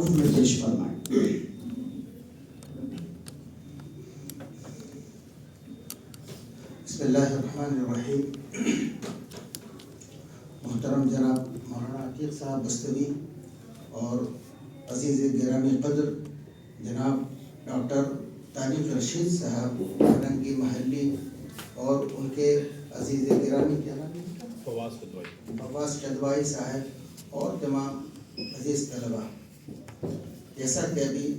میں پیش فرمائیں۔ بسم اللہ الرحمن الرحیم۔ محترم جناب مولانا عتیق صاحب بستوی اور عزیز گرامی قدر جناب ڈاکٹر طارق رشید صاحب فرنگی محلی اور ان کے عزیز گرامی کیا نام ہے؟ فواز کدوائی صاحب اور تمام عزیز طلبہ، جیسا کہ ابھی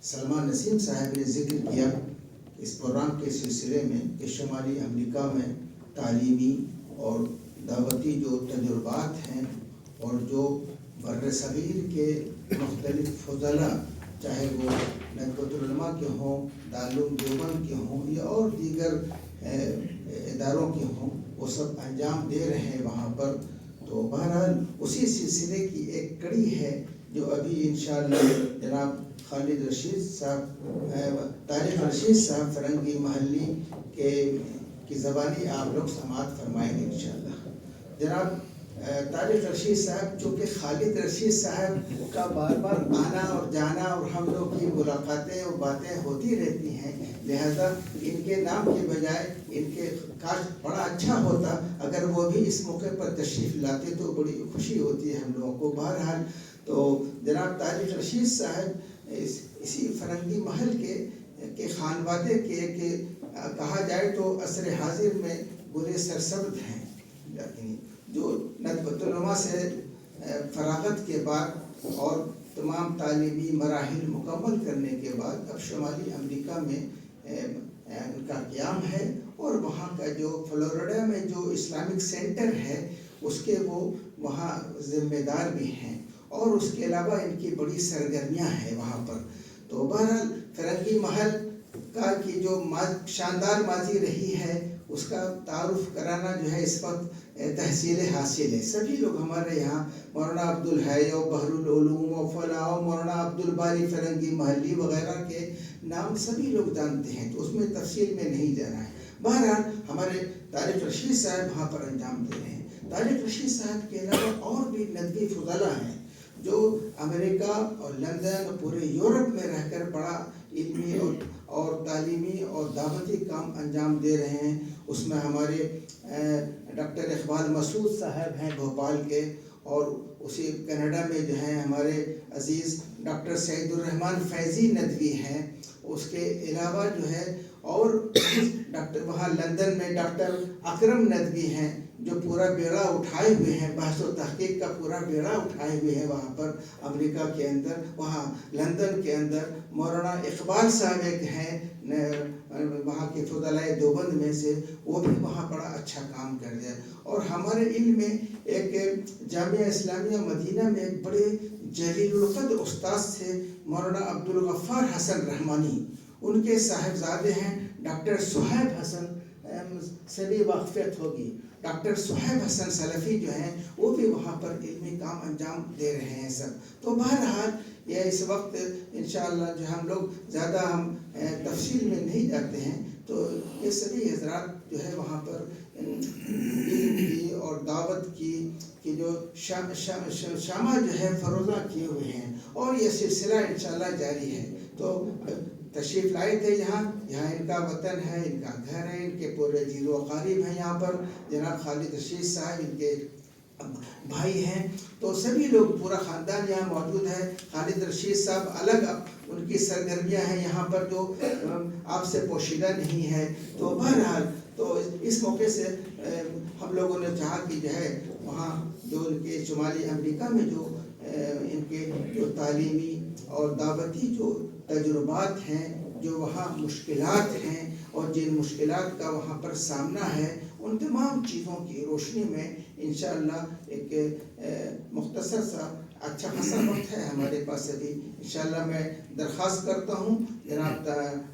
سلمان نسیم صاحب نے ذکر کیا اس پروگرام کے سلسلے میں کہ شمالی امریکہ میں تعلیمی اور دعوتی جو تجربات ہیں اور جو بر صغیر کے مختلف فضلاء، چاہے وہ ندوۃ العلماء کے ہوں، دارالعلوم دیوبند کے ہوں یا اور دیگر اداروں کے ہوں، وہ سب انجام دے رہے ہیں وہاں پر۔ تو بہرحال اسی سلسلے کی ایک کڑی ہے جو ابھی انشاءاللہ جناب خالد رشید صاحب، طارق رشید صاحب فرنگی محلی کی زبانی آپ لوگ سماعت فرمائیں گے انشاءاللہ۔ جناب طارق رشید صاحب، چونکہ خالد رشید صاحب کا بار بار آنا اور جانا اور ہم لوگ کی ملاقاتیں اور باتیں ہوتی رہتی ہیں، لہذا ان کے نام کے بجائے ان کے کاش بڑا اچھا ہوتا اگر وہ بھی اس موقع پر تشریف لاتے تو بڑی خوشی ہوتی ہے ہم لوگوں کو۔ بہرحال تو جناب طارق رشید صاحب اسی فرنگی محل کے خانوادے کے کہا جائے تو عصر حاضر میں گلے سرسبز ہیں، لیکن جو ندوۃ العلماء سے فراغت کے بعد اور تمام تعلیمی مراحل مکمل کرنے کے بعد اب شمالی امریکہ میں ان کا قیام ہے، اور وہاں کا جو فلوریڈا میں جو اسلامک سینٹر ہے اس کے وہ وہاں ذمہ دار بھی ہیں، اور اس کے علاوہ ان کی بڑی سرگرمیاں ہیں وہاں پر۔ تو بہرحال فرنگی محل کا کی جو شاندار ماضی رہی ہے اس کا تعارف کرانا جو ہے اس وقت تحصیل حاصل ہے۔ سبھی لوگ ہمارے یہاں مولانا عبدالحی و بحر العلوم و فلاح و مولانا عبدالباری فرنگی محلی وغیرہ کے نام سبھی لوگ جانتے ہیں، تو اس میں تفصیل میں نہیں جانا ہے۔ بہرحال ہمارے طارق رشید صاحب وہاں پر انجام دے رہے ہیں۔ طارق رشید صاحب کے علاوہ اور بھی ندوی فضلاء ہیں جو امریکہ اور لندن اور پورے یورپ میں رہ کر بڑا علمی اور تعلیمی اور دعوتی کام انجام دے رہے ہیں۔ اس میں ہمارے ڈاکٹر اقبال مسعود صاحب ہیں بھوپال کے، اور اسی کینیڈا میں جو ہیں ہمارے عزیز ڈاکٹر سعید الرحمن فیضی ندوی ہیں۔ اس کے علاوہ جو ہے اور ڈاکٹر وہاں لندن میں ڈاکٹر اکرم ندوی ہیں جو پورا بیڑا اٹھائے ہوئے ہیں، بحث و تحقیق کا پورا بیڑا اٹھائے ہوئے ہیں وہاں پر امریکہ کے اندر۔ وہاں لندن کے اندر مولانا اقبال صاحب ایک ہیں وہاں کے فضلاء دیوبند میں سے، وہ بھی وہاں بڑا اچھا کام کر دیا۔ اور ہمارے علم میں ایک جامعہ اسلامیہ مدینہ میں ایک بڑے جلیل القدر استاد سے مولانا عبدالغفار حسن رحمانی، ان کے صاحبزادے ہیں ڈاکٹر صہیب حسن، سے بھی واقفیت ہوگی، ڈاکٹر صہیب حسن سلفی جو ہیں وہ بھی وہاں پر علمی کام انجام دے رہے ہیں سب۔ تو بہرحال یہ اس وقت انشاءاللہ جو ہم لوگ زیادہ ہم تفصیل میں نہیں جاتے ہیں، تو یہ سبھی حضرات جو ہے وہاں پر علم کی اور دعوت کی جو شامہ جو ہے فروزہ کیے ہوئے ہیں، اور یہ سلسلہ انشاءاللہ جاری ہے۔ تو تشریف لائے تھے یہاں ان کا وطن ہے، ان کا گھر ہے، ان کے پورے جیر و قاریب ہیں یہاں پر۔ جناب خالد رشید صاحب ان کے بھائی ہیں، تو سبھی لوگ پورا خاندان یہاں موجود ہے۔ خالد رشید صاحب الگ ان کی سرگرمیاں ہیں یہاں پر جو آپ سے پوشیدہ نہیں ہے۔ تو بہرحال تو اس موقع سے ہم لوگوں نے چاہا کہ جو ہے وہاں جو ان کے شمالی امریکہ میں جو ان کے جو تعلیمی اور دعوتی جو تجربات ہیں، جو وہاا مشکلات ہیں اور جن مشکلات کا وہاں پر سامنا ہے، ان تمام چیزوں کی روشنی میں انشاءاللہ ایک مختصر سا اچھا خاصا وقت ہے ہمارے پاس ابھی، انشاءاللہ میں درخواست کرتا ہوں جناب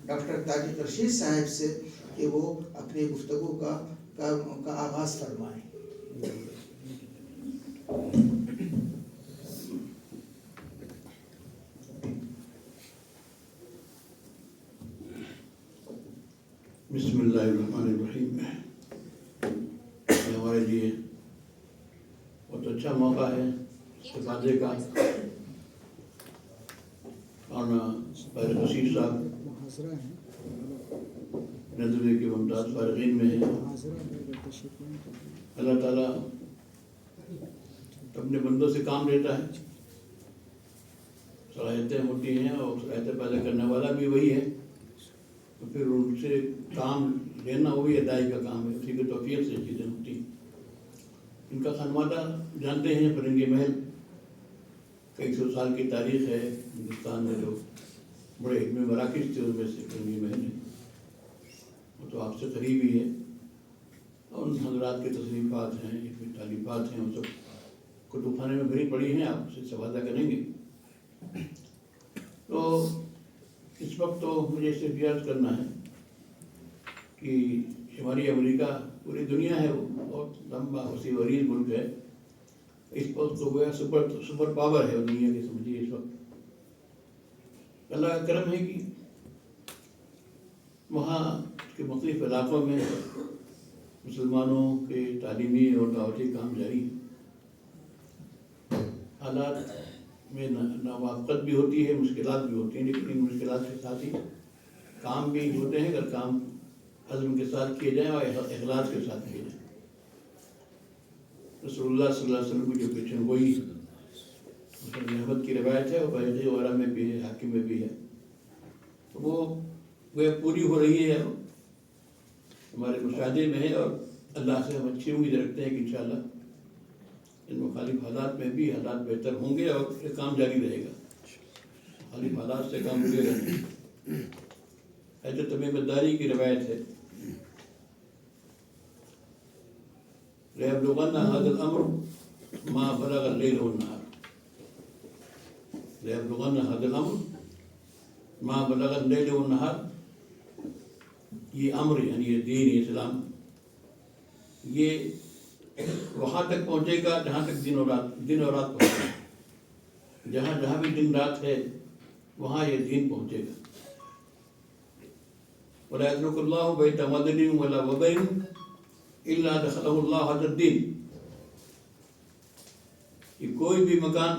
ڈاکٹر طارق رشید صاحب سے کہ وہ اپنی گفتگو کا آغاز فرمائیں۔ بسم اللہ الرحمن الرحیم۔ یہ ہمارے لیے بہت اچھا موقع ہے استفادے کا مولانا فارغ رشید صاحب ندوے کے ممتاز فارغین میں ہیں. اللہ تعالیٰ اپنے بندوں سے کام لیتا ہے، صلاحیتیں ہوتی ہیں اور صلاحیتیں پیدا کرنے والا بھی وہی ہے، تو پھر ان سے کام لینا وہی ادائی کا کام ہے، اسی کے توفیق سے چیزیں ہوتی ہیں. ان کا خانوادہ جانتے ہیں، فرنگی محل کئی سو سال کی تاریخ ہے. ہندوستان میں جو بڑے علمی مراکز تھے ان میں سے فرنگی محل ہے، وہ تو آپ سے قریب ہی ہے. اور ان حضرات کے تصنیفات ہیں، علمی تعلیفات ہیں، وہ سب کتب خانے میں بھری پڑی ہیں، آپ سے استفادہ کریں گے. تو اس وقت تو مجھے اس سے بیان کرنا ہے کہ شمالی امریکہ پوری دنیا ہے، وہ بہت لمبا وسیع و عریض ملک ہے. اس وقت تو گویا سپر پاور ہے دنیا کی، سمجھیے. اس وقت اللہ کا کرم ہے کہ وہاں کے مختلف علاقوں میں مسلمانوں کے تعلیمی اور دعوتی کام جاری ہے. حالات میں ناموافقت بھی ہوتی ہے، مشکلات بھی ہوتی ہیں، لیکن ان مشکلات کے ساتھ ہی کام بھی ہوتے ہیں اگر کام عزم کے ساتھ کیے جائیں اور اخلاص کے ساتھ کیے جائیں. رسول اللہ صلی اللہ علیہ وسلم کی جو پیشن گوئی مسلم احمد کی روایت ہے، وہ بحقی وغیرہ میں بھی ہے، حاکم میں بھی ہے، تو وہ پوری ہو رہی ہے، ہمارے مشاہدے میں ہے. اور اللہ سے ہم اچھی امید رکھتے ہیں کہ انشاءاللہ ان مخالف حالات میں بھی حالات بہتر ہوں گے اور یہ کام جاری رہے گا. مخالف حالات سے کام جاری رہے گا. حضرت تمیم الداری کی روایت ہے، لَيَبْلُغَنَّ هَذَا الْأَمْرُ مَا بَلَغَ اللَّيْلُ وَالنَّهَارُ. لَيَبْلُغَنَّ هَذَا الْأَمْرُ مَا بَلَغَ اللَّيْلُ وَالنَّهَارُ. یہ امر یعنی یہ دین اسلام، یہ وہاں تک پہنچے گا جہاں تک دن اور رات پہنچے گا. جہاں جہاں بھی دن رات ہے وہاں یہ دین پہنچے گا. وَلَا يَتْرُكُ اللَّهُ بَيْتَ مَدْنٍ وَلَا وَبَيْنٍ إِلَّا دَخَلَهُ اللَّهُ هَذَا الدِّينَ. کہ کوئی بھی مکان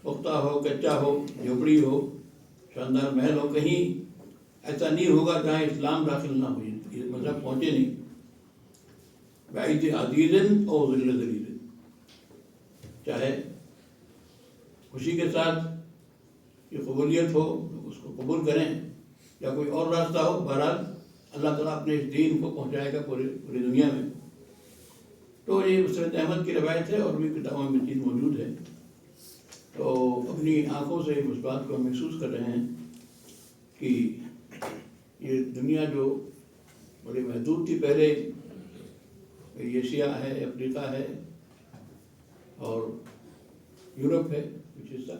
پختہ ہو، کچا ہو، جھوپڑی ہو، شاندار محل ہو، کہیں ایسا نہیں ہوگا جہاں اسلام داخل نہ ہو، یہ مذہب پہنچے نہیں. بَعِدِ عَزِيزٍ أَوْ ذِلَّ ذَلِيلٍ. چاہے خوشی کے ساتھ یہ قبولیت ہو اس کو قبول کریں یا کوئی اور راستہ ہو، بہرحال اللہ تعالیٰ اپنے اس دین کو پہنچائے گا پوری دنیا میں. تو یہ مسند احمد کی روایت ہے اور بھی کتابوں میں چیز موجود ہے. تو اپنی آنکھوں سے اس بات کو محسوس کر رہے ہیں کہ یہ دنیا جو بڑی محدود تھی پہلے، ایشیا ہے، افریقہ ہے اور یورپ ہے کچھ حصہ،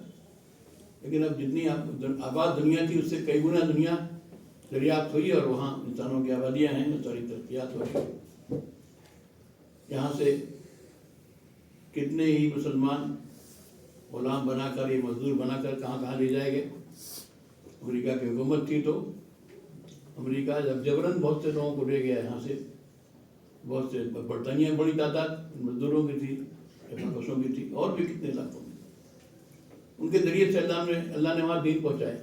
لیکن اب جتنی آباد دنیا تھی اس سے کئی گنا دنیا دریافت ہوئی اور وہاں انسانوں کی آبادیاں ہیں، ساری ترقیات ہو رہی. یہاں سے کتنے ہی مسلمان غلام بنا کر، یہ مزدور بنا کر کہاں کہاں لے جائے گئے. امریکہ کی حکومت تھی تو امریکہ جب جبراً بہت سے لوگوں کو لے گیا یہاں سے. بہت سے برطانیہ بڑی تعداد مزدوروں کی تھی، کشوں کی تھی، اور بھی کتنے علاقوں میں. ان کے ذریعے سے اللہ نے وہاں دین پہنچایا.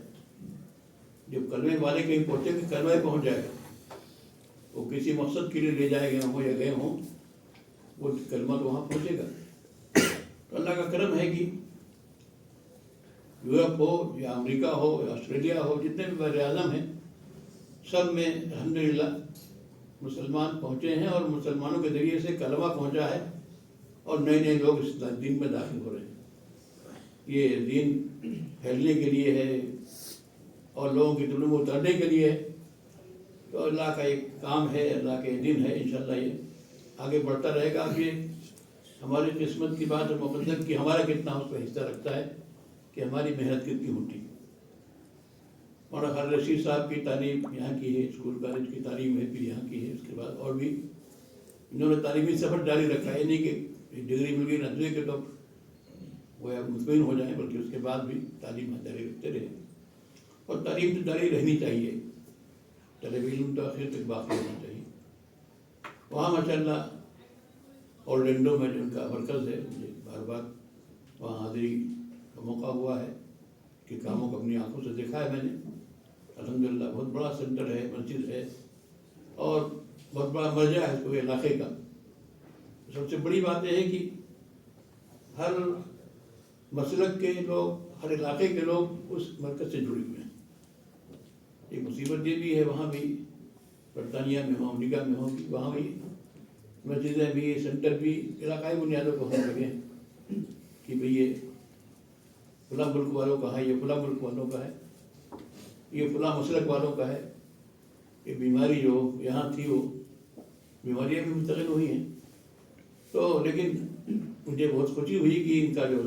جب کلمے والے کہیں پہنچے کہ کلمہ پہنچ جائے گا، وہ کسی مقصد کے لیے لے جائے گئے ہوں یا گئے ہوں، وہ کلمہ تو وہاں پہنچے گا. تو اللہ کا کرم ہے کہ یورپ ہو یا امریکہ ہو یا آسٹریلیا ہو، جتنے بھی بر اعظم ہیں سب میں الحمدللہ مسلمان پہنچے ہیں اور مسلمانوں کے ذریعے سے کلمہ پہنچا ہے اور نئے نئے لوگ اس دین میں داخل ہو رہے ہیں. یہ دین پھیلنے کے لیے ہے اور لوگوں کی دلوں میں اترنے کے لیے ہے. تو اللہ کا ایک کام ہے، اللہ کے دن ہے. انشاءاللہ یہ آگے بڑھتا رہے گا. یہ ہماری قسمت کی بات اور مقدر کی ہمارا کتنا اس پہ حصہ رکھتا ہے کہ ہماری محنت کتنی ہوتی ہے. مولانا فارغ رشید صاحب کی تعلیم یہاں کی ہے، اسکول کالج کی تعلیم ہے، پھر یہاں کی ہے. اس کے بعد اور بھی انہوں نے تعلیمی سفر جاری رکھا ہے. نہیں کہ ڈگری مل گئی نتیجے کے تو وہ مطمئن ہو جائیں، بلکہ اس کے بعد بھی تعلیم جاری رکھتے رہے. اور تعلیم تو جاری رہنی چاہیے، طلب علم تو آخر تک باقی ہونا چاہیے. وہاں ماشاءاللہ اورلینڈو میں جو ان کا مرکز ہے، مجھے بار بار وہاں حاضری کا موقع ہوا ہے. کے کاموں کو اپنی آنکھوں سے دیکھا ہے میں نے. الحمدللہ بہت بڑا سینٹر ہے, مسجد ہے, اور بہت بڑا مرجع ہے اس کو علاقے کا. سب سے بڑی بات یہ ہے کہ ہر مسلک کے لوگ, ہر علاقے کے لوگ اس مرکز سے جڑے ہوئے ہیں. ایک مصیبت یہ بھی ہے وہاں بھی, برطانیہ میں ہو, امریکہ میں ہو, کہ وہاں بھی مسجدیں بھی, سینٹر بھی علاقائی بنیادوں کو ہونے لگے ہیں کہ بھئی یہ فلاں ملک والوں کا ہے, یہ فلاں ملک والوں کا ہے, یہ فلاں مسلک والوں کا ہے. یہ بیماری جو یہاں تھی وہ بیماریاں بھی منتقل ہوئی ہیں. تو لیکن مجھے بہت خوشی ہوئی کہ ان کا جو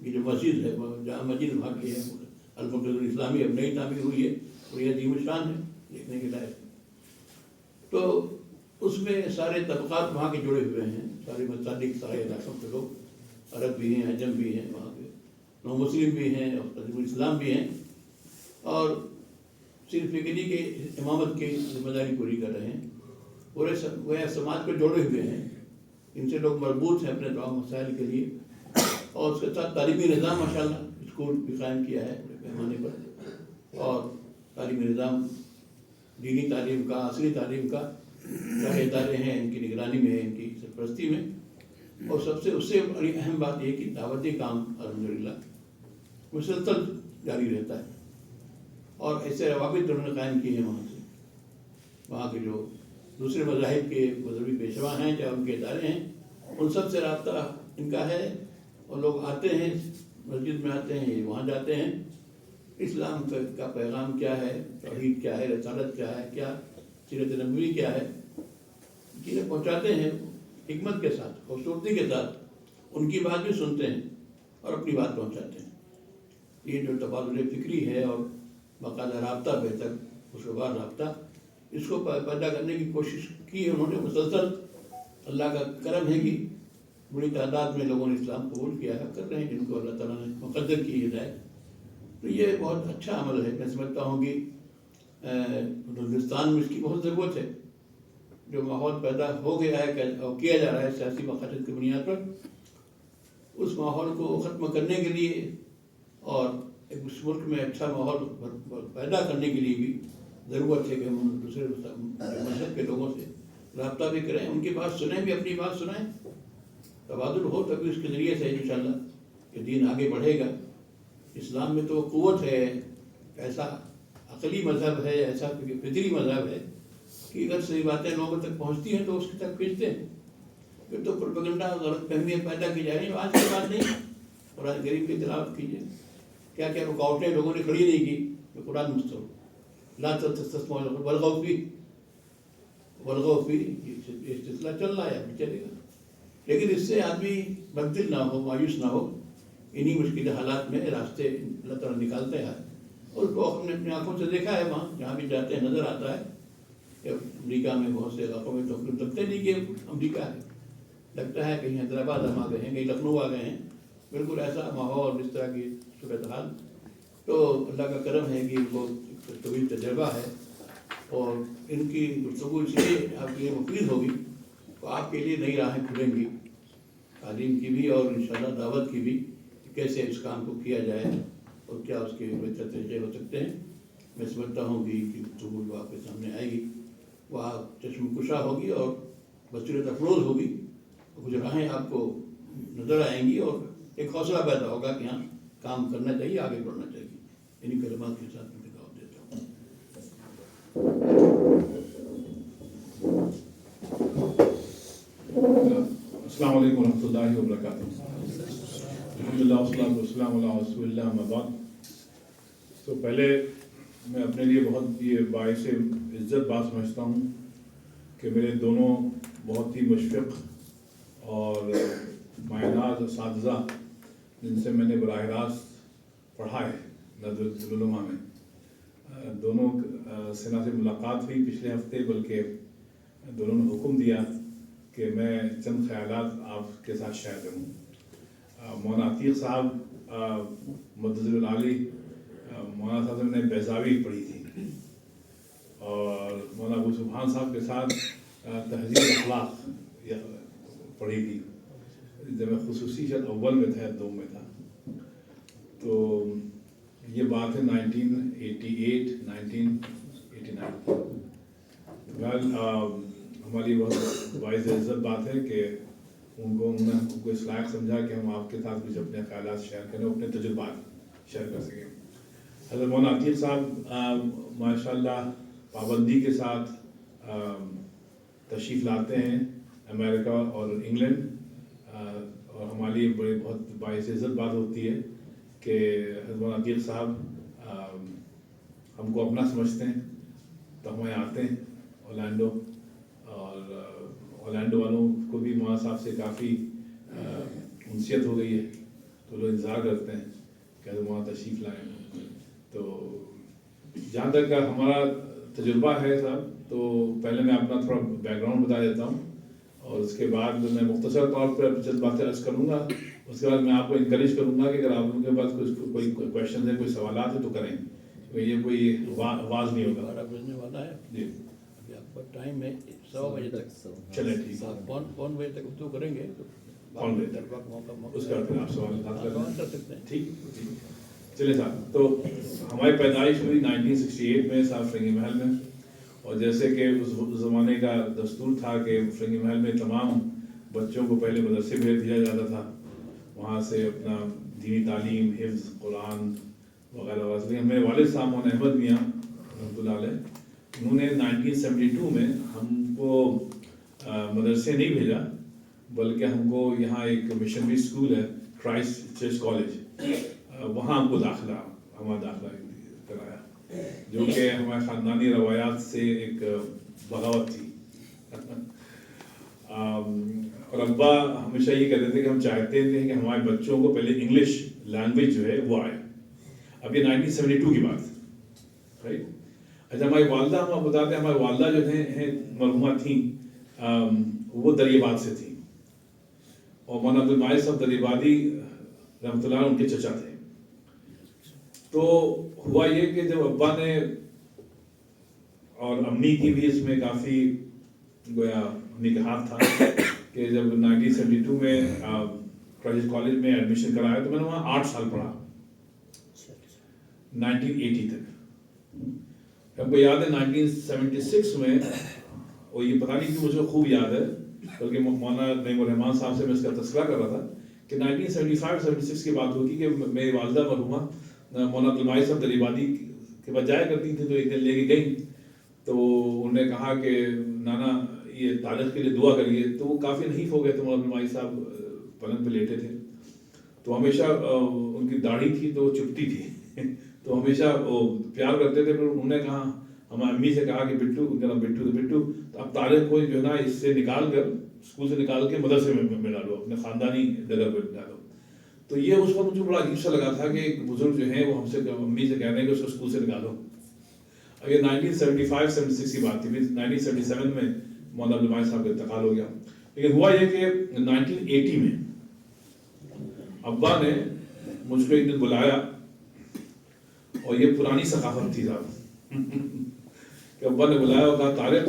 یہ جو مسجد ہے, جامع مسجد وہاں کی ہے, المرکز الاسلامی, اب نئی تعمیر ہوئی ہے اور یہ عظیم الشان ہے, دیکھنے کے لائق. تو اس میں سارے طبقات وہاں کے جڑے ہوئے ہیں, سارے متعلق سارے علاقوں کے لوگ, عرب بھی ہیں, عجم بھی ہیں, وہاں کے نو مسلم بھی ہیں, اور عظیم الاسلام بھی ہیں, اور صرف ایک انہی کے امامت کی ذمہ داری پوری کر رہے ہیں. پورے گویا سماج کو جوڑے ہوئے ہیں, ان سے لوگ مربوط ہیں اپنے تمام مسائل کے لیے. اور اس کے ساتھ تعلیمی نظام ماشاءاللہ اسکول بھی قائم کیا ہے بڑے پیمانے پر, اور تعلیمی نظام دینی تعلیم کا, عصری تعلیم کا سارے ادارے ہیں ان کی نگرانی میں, ان کی سرپرستی میں. اور سب سے اس سے بڑی اہم بات یہ کہ دعوتی کام الحمدللہ مسلسل جاری رہتا ہے, اور ایسے روابط انہوں نے قائم کیے ہیں وہاں سے. وہاں کے جو دوسرے مذاہب کے مذہبی پیشوا ہیں, چاہے ان کے ادارے ہیں, ان سب سے رابطہ ان کا ہے. اور لوگ آتے ہیں, مسجد میں آتے ہیں, یہ وہاں جاتے ہیں. اسلام کا پیغام کیا ہے, توحید کیا ہے, رسالت کیا ہے, کیا سیرت نبوی کیا ہے, چیزیں پہنچاتے ہیں حکمت کے ساتھ, خوبصورتی کے ساتھ. ان کی بات بھی سنتے ہیں اور اپنی بات پہنچاتے ہیں. یہ جو تبادل فکری ہے اور باقاعدہ رابطہ, بہتر خوشگوار رابطہ, اس کو پیدا کرنے کی کوشش کی ہے انہوں نے مسلسل. اللہ کا کرم ہے کہ بڑی تعداد میں لوگوں نے اسلام قبول کیا ہے, کر رہے ہیں جن کو اللہ تعالیٰ نے مقدر کی ہدایت. تو یہ بہت اچھا عمل ہے. میں سمجھتا ہوں کہ ہندوستان میں اس کی بہت ضرورت ہے. جو ماحول پیدا ہو گیا ہے اور کیا جا رہا ہے سیاسی مقاصد کی بنیاد پر, اس ماحول کو ختم کرنے کے لیے اور اس ملک میں اچھا ماحول پیدا کرنے کے لیے بھی ضرورت ہے کہ ہم دوسرے مذہب کے لوگوں سے رابطہ بھی کریں, ان کی بات سنیں بھی, اپنی بات سنائیں. تبادل ہو تبھی اس کے ذریعے سے انشاءاللہ کہ دین آگے بڑھے گا. اسلام میں تو قوت ہے, ایسا عقلی مذہب ہے, ایسا فطری مذہب ہے کہ اگر صحیح باتیں لوگوں تک پہنچتی ہیں تو اس کی تک کھینچتے ہیں. پھر تو پروپیگنڈا, غلط فہمیاں پیدا کی جا رہی ہیں. آج کی بات نہیں, قرآن کریم کی تلاوت کیجیے, کیا کیا رکاوٹیں لوگوں نے کھڑی نہیں کی. کہ قرآن مستور لا تستسمعوا والغوا فیہ, یہ سلسلہ چل رہا ہے, ابھی چلے گا. لیکن اس سے آدمی بددل نہ ہو, مایوس نہ ہو. انہی مشکل حالات میں راستے اللہ تعالیٰ نکالتے ہیں, اور اس کو ہم نے اپنی آنکھوں سے دیکھا ہے. وہاں جہاں بھی جاتے ہیں نظر آتا ہے کہ امریکہ میں بہت سے علاقوں میں تو لگتے نہیں کہ امریکہ ہے, لگتا ہے کہیں حیدرآباد ہم آ گئے ہیں, کہیں لکھنؤ آ گئے ہیں. بالکل ایسا ماحول, اس طرح کی صورتحال. تو اللہ کا کرم ہے کہ ان کو طویل تجربہ ہے, اور ان کی گفتگو اس لیے آپ کے لیے مفید ہوگی تو آپ کے لیے نئی راہیں کھلیں گی, تعلیم کی بھی اور انشاءاللہ دعوت کی بھی, کیسے اس کام کو کیا جائے اور کیا اس کے بہتر طریقے ہو سکتے ہیں. میں سمجھتا ہوں کہ گفتگو جو آپ کے سامنے آئے گی وہ آپ چشم کشا ہوگی اور بصیرت افروز ہوگی. کچھ راہیں آپ کو نظر آئیں گی اور ایک حوصلہ پیدا ہوگا کہ ہاں کام کرنا چاہیے, آگے بڑھنا چاہیے. انہیں کلمات کے ساتھ میں دعوت دیتا ہوں. السلام علیکم ورحمۃ اللہ وبرکاتہ. الحمدللہ والصلاۃ والسلام علی رسول اللہ اما بعد. تو پہلے میں اپنے لیے بہت یہ باعث عزت بات سمجھتا ہوں کہ میرے دونوں بہت ہی مشفق اور مایہ اساتذہ جن سے میں نے براہ راست پڑھا ہے ندوۃ العلماء میں, دونوں سے نہ صرف ملاقات ہوئی پچھلے ہفتے, بلکہ دونوں نے حکم دیا کہ میں چند خیالات آپ کے ساتھ شیئر کروں. مولانا عتیق صاحب مدثر العالی, مولانا صاحب نے بیضاوی پڑھی تھی, اور مولانا ابو سبحان صاحب کے ساتھ تہذیب اخلاق پڑھی تھی. جب میں خصوصی شاید اول میں تھا یا دوم میں تھا. تو یہ بات ہے 1988 1989. ہماری بہت باعث عزت بات ہے کہ انہوں نے ہم کو اس لائق سمجھا کہ ہم آپ کے ساتھ کچھ اپنے خیالات شیئر کریں، اپنے تجربات شیئر کر سکیں. حضرت مولانا عتیق صاحب ماشاء اللہ پابندی کے ساتھ تشریف لاتے ہیں امریکہ اور انگلینڈ، اور ہمارے لیے بڑی بہت باعث عزت بات ہوتی ہے کہ حضرت مولانا عتیق صاحب ہم کو اپنا سمجھتے ہیں تو ہمیں آتے ہیں اورلینڈو، اور اورلینڈو والوں کو بھی مولانا صاحب سے کافی انسیت ہو گئی ہے، تو لوگ انتظار کرتے ہیں کہ حضرت مولانا تشریف لائیں. تو جہاں تک ہمارا تجربہ ہے صاحب، تو پہلے میں اپنا تھوڑا بیک گراؤنڈ بتا دیتا ہوں، اور اس کے بعد میں مختصر طور پر چند باتیں عرض کروں گا. اس کے بعد میں آپ کو انکریج کروں گا کہ اگر آپ لوگوں کے پاس کوئی کویشچن ہے، کوئی سوالات ہیں تو کریں، یہ کوئی آواز نہیں ہوگا. ہمارا بجنے والا ہے جی ابھی آپ کا ٹائم ہے 100 بجے تک. چلیں ٹھیک ہے. آپ کون بجے تک گفتگو کریں گے تو کون بجے تک؟ موقع اس کے بعد پھر آپ سوال کر سکتے ہیں. ٹھیک. چلیں صاحب، تو ہماری پیدائش ہوئی 1968 میں صاحب فرنگی محل میں، اور جیسے کہ اس زمانے کا دستور تھا کہ فرنگی محل میں تمام بچوں کو پہلے مدرسے بھیج دیا جاتا تھا، وہاں سے اپنا دینی تعلیم، حفظ قرآن وغیرہ وغیرہ. میرے والد صاحب مولانا احمد میاں رحمۃ اللہ علیہ، انہوں نے 1972 میں ہم کو مدرسے نہیں بھیجا، بلکہ ہم کو یہاں ایک مشنری اسکول ہے کرائسٹ چرچ کالج، وہاں ہم کو ہمارا داخلہ کرایا، جو کہ ہمارے خاندانی روایات سے ایک بغاوت تھی. اور ابا ہمیشہ یہ کہتے تھے کہ ہم چاہتے تھے کہ ہمارے بچوں کو پہلے انگلش لینگویج جو ہے وہ آئے. اب یہ 1972 کی بات ہے. اچھا، ہماری والدہ، ہم آپ بتاتے ہیں ہماری والدہ جو ہیں مرحومہ تھیں، وہ دریاباد سے تھیں، اور مولانا عبدالماجد صاحب دریابادی رحمۃ اللہ ان کے چچا تھے. تو ہوا یہ کہ جب ابا نے، اور امی کی بھی اس میں کافی گویا امی کا ہاتھ تھا، کہ جب 1972 میں کرائسٹ کالج میں ایڈمیشن کرایا تو میں نے وہاں 8 سال پڑھا 1980 تک. ہم کو یاد ہے 1976 میں، اور یہ پتہ نہیں کہ مجھے خوب یاد ہے، بلکہ مولانا نعیم الرحمان صاحب سے میں اس کا تذکرہ کر رہا تھا کہ 1975-76 کی بات ہوگی کہ میری والدہ مرحومہ مولانا عبدالماجد صاحب دریابادی کے بعد جایا کرتی تھی، تو ایک دن لے کے گئیں، تو انہوں نے کہا کہ نانا یہ تاریخ کے لیے دعا کریے. تو وہ کافی نحیف ہو گئے تھے، مولانا عبدالماجد صاحب پلنگ پہ لیٹے تھے، تو ہمیشہ ان کی داڑھی تھی تو وہ چپٹی تھی، تو ہمیشہ وہ پیار کرتے تھے. پھر انہوں نے کہا، ہماری امی سے کہا کہ بٹو، ان کا نام بٹو تھا، بٹو اب طارق کو جو ہے نا اس سے نکال کر، اسکول سے نکال کے مدرسے میں ڈالو، اپنے خاندانی جگہ پہ ڈالو. تو یہ اس وقت مجھے بڑا عجیب سا لگا تھا کہ ایک بزرگ جو ہیں وہ ہم سے امی سے کہہ رہے ہیں کہ اس کو اسکول سے نکالو. یہ 1975-76 کی بات تھی. 1977 میں مولانا عبدالماجد صاحب کا انتقال ہو گیا. لیکن ہوا یہ کہ 1980 میں ابا نے مجھ کو ایک دن بلایا، اور یہ پرانی ثقافت تھی صاحب کہ ابا نے بلایا اور کہا طارق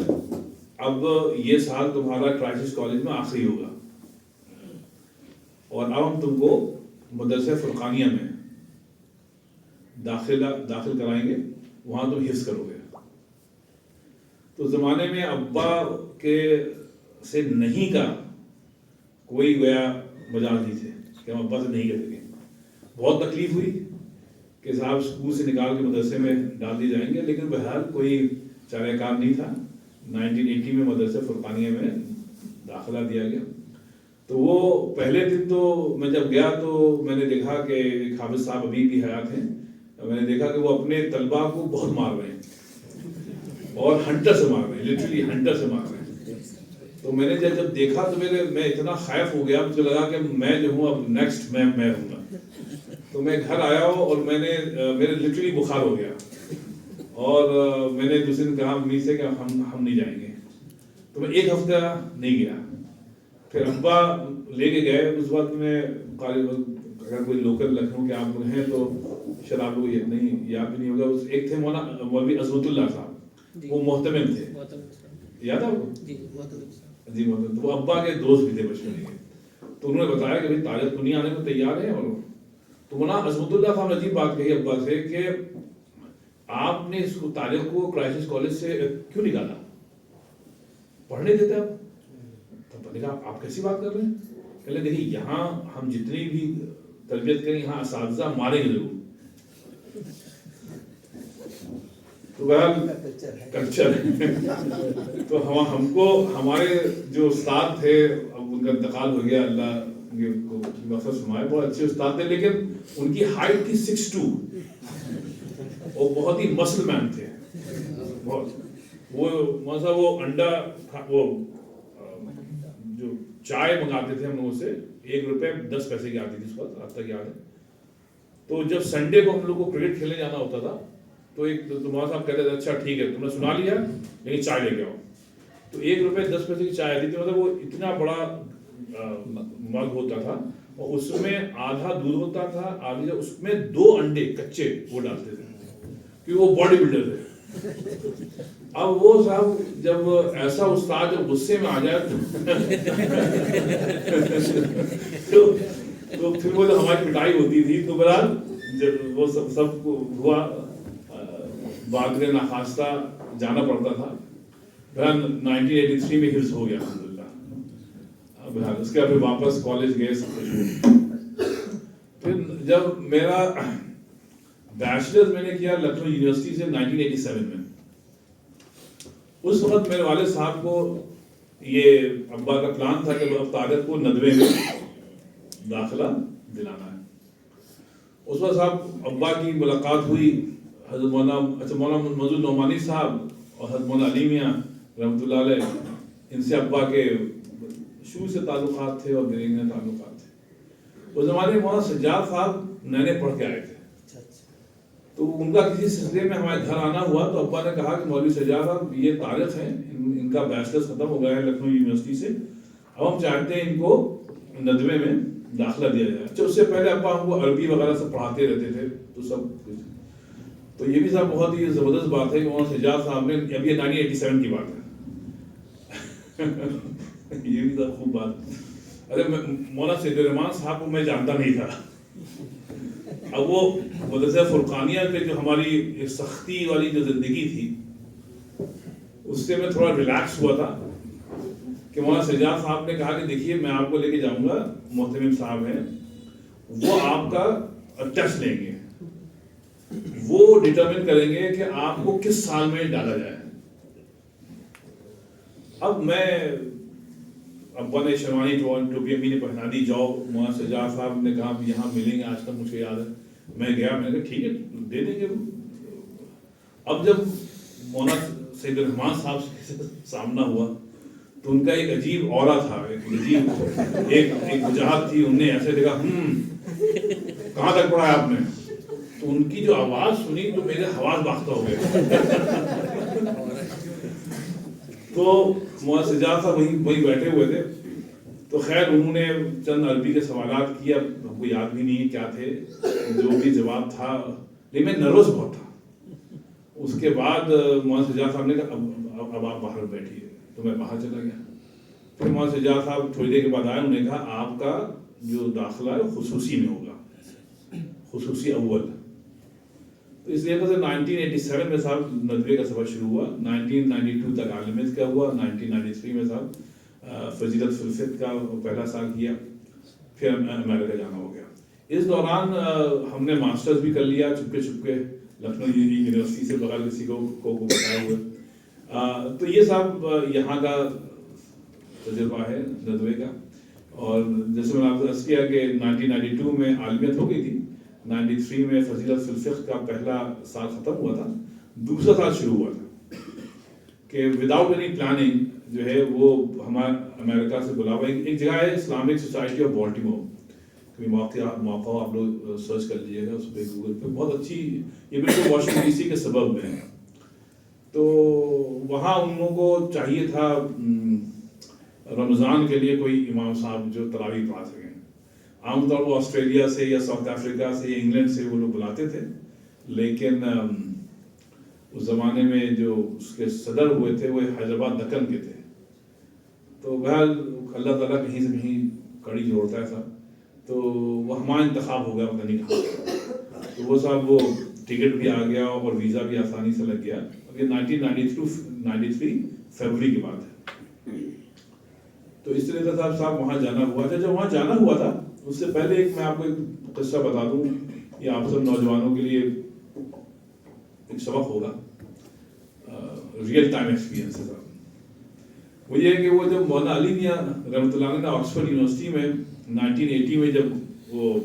اب یہ سال تمہارا کرائسٹ کالج میں آخری ہوگا، اور اب ہم تم کو مدرسہ فرقانیہ میں داخل کرائیں گے، وہاں تم حفظ کرو گے. تو زمانے میں ابا کے سے نہیں کا کوئی گویا مجال نہیں تھے کہ ہم ابا سے نہیں کہہ سکیں. بہت تکلیف ہوئی کہ صاحب اسکول سے نکال کے مدرسے میں ڈال دی جائیں گے، لیکن بہرحال کوئی چارہ کار نہیں تھا. 1980 میں مدرسہ فرقانیہ میں داخلہ دیا گیا. تو وہ پہلے دن تو میں جب گیا تو میں نے دیکھا کہ ایک حافظ صاحب ابھی بھی حیات ہیں، میں نے دیکھا کہ وہ اپنے طلباء کو بہت مار رہے ہیں، اور ہنٹر سے مار رہے ہیں، لٹرلی ہنٹر سے مار رہے ہیں. تو میں نے جب دیکھا تو میں اتنا خائف ہو گیا، مجھے لگا کہ میں جو ہوں اب نیکسٹ میں ہوں گا. تو میں گھر آیا ہوں اور میرے لٹرلی بخار ہو گیا، اور میں نے دوسرے دن کہا امی سے کہ ہم نہیں جائیں گے. تو میں 1 ہفتہ نہیں گیا. پھر ابا لے کے گئے. اس وقت میں اگر کوئی لوکل لکھنؤ کے آپ لوگ ہیں تو شاید آپ لوگ یہ نہیں یاد بھی نہیں ہوگا. ایک تھے مولانا مولوی عظمت اللہ صاحب، وہ محتمل تھے، یاد ہے آپ کو؟ جی محتمل. وہ ابا کے دوست بھی تھے بچپن کے. تو انہوں نے بتایا کہ بھائی طارق دنیا آنے کو تیار ہے، اور تو مولانا عظمت اللہ صاحب نے عجیب بات کہی ابا سے کہ آپ نے اس کو طالب کو کرائسس کالج سے کیوں نکالا, پڑھنے دیتے آپ؟ تو میں نے کہا آپ کیسی بات کر رہے ہیں؟ کہ دیکھیے یہاں ہم جتنی بھی تربیت کریں یہاں اساتذہ ماریں گے ضرور, تو بہرحال کلچر ہے. تو ہم کو ہمارے جو استاد تھے, اب ان کا انتقال ہو گیا, اللہ کو مغفرت فرمائے, بہت اچھے استاد تھے, لیکن ان کی ہائٹ تھی 6'2", وہ بہت ہی مسل مین تھے بہت. وہ انڈا وہ جو چائے منگاتے تھے ہم لوگوں سے, 1 روپے 10 پیسے کی آتی تھی اس وقت, آج تک یاد ہے. تو جب سنڈے کو ہم لوگ کو کرکٹ کھیلنے جانا ہوتا تھا تو ایک مولانا صاحب کہتے تھے اچھا ٹھیک ہے تم نے سنا لیا لیکن چائے لے کے آؤ. تو 1 روپے 10 پیسے کی چائے آتی تھی, مطلب وہ اتنا بڑا مگ ہوتا تھا اور اس میں آدھا دودھ ہوتا تھا, آدھی اس میں 2 انڈے کچے وہ ڈالتے تھے کیونکہ وہ باڈی بلڈر تھے. اب وہ صاحب جب ایسا استاد جب غصے میں آ جائے تو پھر وہ ہماری پٹائی ہوتی تھی. تو بہرحال جب وہ سب ہوا بادر ناخواستہ جانا پڑتا تھا. بہرحال 1983 میں حفظ ہو گیا الحمدللہ. بہرحال اس کے بعد پھر واپس کالج گئے, سب کچھ. پھر جب میرا بیچلر میں نے کیا لکھنؤ یونیورسٹی سے 1987 میں, اس وقت میرے والد صاحب کو یہ ابا کا پلان تھا کہ اب طالب کو ندوے میں داخلہ دلانا ہے. اس وقت صاحب ابا کی ملاقات ہوئی حضرت مولانا منظور نعمانی صاحب اور حضرت مولانا علی میاں رحمۃ اللہ علیہ, ان سے ابا کے شروع سے تعلقات تھے اور میرے تعلقات تھے. اس زمانے میں مولانا سجاد صاحب نئے پڑھ کے آئے تھے, تو ان کا کسی سلسلے میں ہمارے گھر آنا ہوا تو ابا نے کہا کہ مولوی سجاد صاحب یہ طارق ہیں, ان کا بیچلر ختم ہو گیا ہے لکھنؤ یونیورسٹی سے, اب ہم چاہتے ہیں ان کو ندوے میں داخلہ دیا جائے. اچھا اس سے پہلے ابا ہم کو عربی وغیرہ سب پڑھاتے رہتے تھے تو سب کچھ. تو یہ بھی صاحب بہت ہی زبردست بات ہے کہ مولانا سجاد صاحب نے, اب یہ 1987 کی بات ہے, یہ بھی صاحب خوب بات. ارے مولانا سید الرحمان صاحب کو میں جانتا نہیں تھا. اب وہ مدرسہ فرقانیہ کے جو ہماری سختی والی جو زندگی تھی اس سے میں تھوڑا ریلیکس ہوا تھا کہ مولانا سجاد صاحب نے کہا کہ دیکھیے میں آپ کو لے کے جاؤں گا, محتمم صاحب ہیں وہ آپ کا ٹیسٹ لیں گے, وہ ڈٹرمن کریں گے کہ آپ کو کس سال میں ڈالا جائے. اب میں ابا نے شیروانی ٹوپی امی نے پہنا دی, جاؤ. مولانا سجاد صاحب نے کہا یہاں ملیں گے, آج تک مجھے یاد ہے. میں گیا, میں نے کہا ٹھیک ہے دے دیں گے. اب جب مولانا سید الرحمان صاحب سے سامنا ہوا تو ان کا ایک عجیب اورا تھا, ایک وجاہت تھی. انہوں نے ایسے دیکھا کہاں تک پڑھا ہے آپ نے, تو ان کی جو آواز سنی تو میرے حواس باختہ ہو گئے. تو مولانا سجاد صاحب وہیں بیٹھے ہوئے تھے. تو خیر انہوں نے چند عربی کے سوالات کیا, ہم کو یاد بھی نہیں کیا تھے, جو بھی جواب تھا, لیکن میں نروس بہت تھا. اس کے بعد مولانا سجاد صاحب نے کہا اب آپ باہر بیٹھیے, تو میں باہر چلا گیا. پھر مولانا سجاد صاحب تھوڑی دیر کے بعد آئے, انہوں نے کہا آپ کا جو داخلہ ہے خصوصی میں ہوگا, خصوصی اول. تو اس لیے 1987 میں صاحب ندوے کا سفر شروع ہوا, 1992 تک عالمیت کا ہوا, 1993 میں صاحب فضیلت فی الفقہ کا پہلا سال کیا, پھر امریکہ جانا ہو گیا. اس دوران ہم نے ماسٹرز بھی کر لیا چھپکے چھپکے لکھنؤ یونیورسٹی سے, بغیر کسی کو بتائے ہوئے. تو یہ صاحب یہاں کا تجربہ ہے ندوے کا. اور جیسے میں نے آپ کو عرض کیا کہ 1992 میں عالمیت ہو گئی تھی, 93 میں فضیلت فی الفقہ کا پہلا سال ختم ہوا تھا, دوسرا سال شروع ہوا تھا کہ وداؤٹ اینی پلاننگ جو ہے وہ ہمارے امریکہ سے بلاوا, ایک جگہ ہے اسلامک سوسائٹی آف بالٹیمور, کوئی موقع آپ لوگ سرچ کر لیجیے گا اس پہ گوگل پہ, بہت اچھی, یہ بالکل واشنگٹن ڈی سی کے سبب میں ہے. تو وہاں ان لوگوں کو چاہیے تھا رمضان کے لیے کوئی امام صاحب جو تراویح پڑھا سکیں. عام طور پر آسٹریلیا سے یا ساؤتھ افریقہ سے یا انگلینڈ سے وہ لوگ بلاتے تھے, لیکن اس زمانے میں جو اس کے صدر ہوئے تھے وہ حیدرآباد دکن کے تھے. تو بہرحال اللہ تعالیٰ کہیں سے کہیں کڑی جوڑتا ہے صاحب. تو وہ ہمارا انتخاب ہو گیا پتہ نہیں کہاں. تو وہ صاحب وہ ٹکٹ بھی آ گیا اور ویزا بھی آسانی سے لگ گیا. یہ 1993 فروری کی بات ہے. تو اس طرح سے صاحب وہاں جانا ہوا تھا. جب وہاں جانا ہوا تھا اس سے پہلے ایک میں آپ کو ایک قصہ بتا دوں, یہ آپ سب نوجوانوں کے لیے ایک سبق ہوگا, ریئل ٹائم ایکسپیرینس ہے صاحب. وہ یہ ہے کہ وہ جب مولانا علی میاں رحمۃ اللہ علیہ نے آکسفورڈ یونیورسٹی میں 1980 میں جب وہ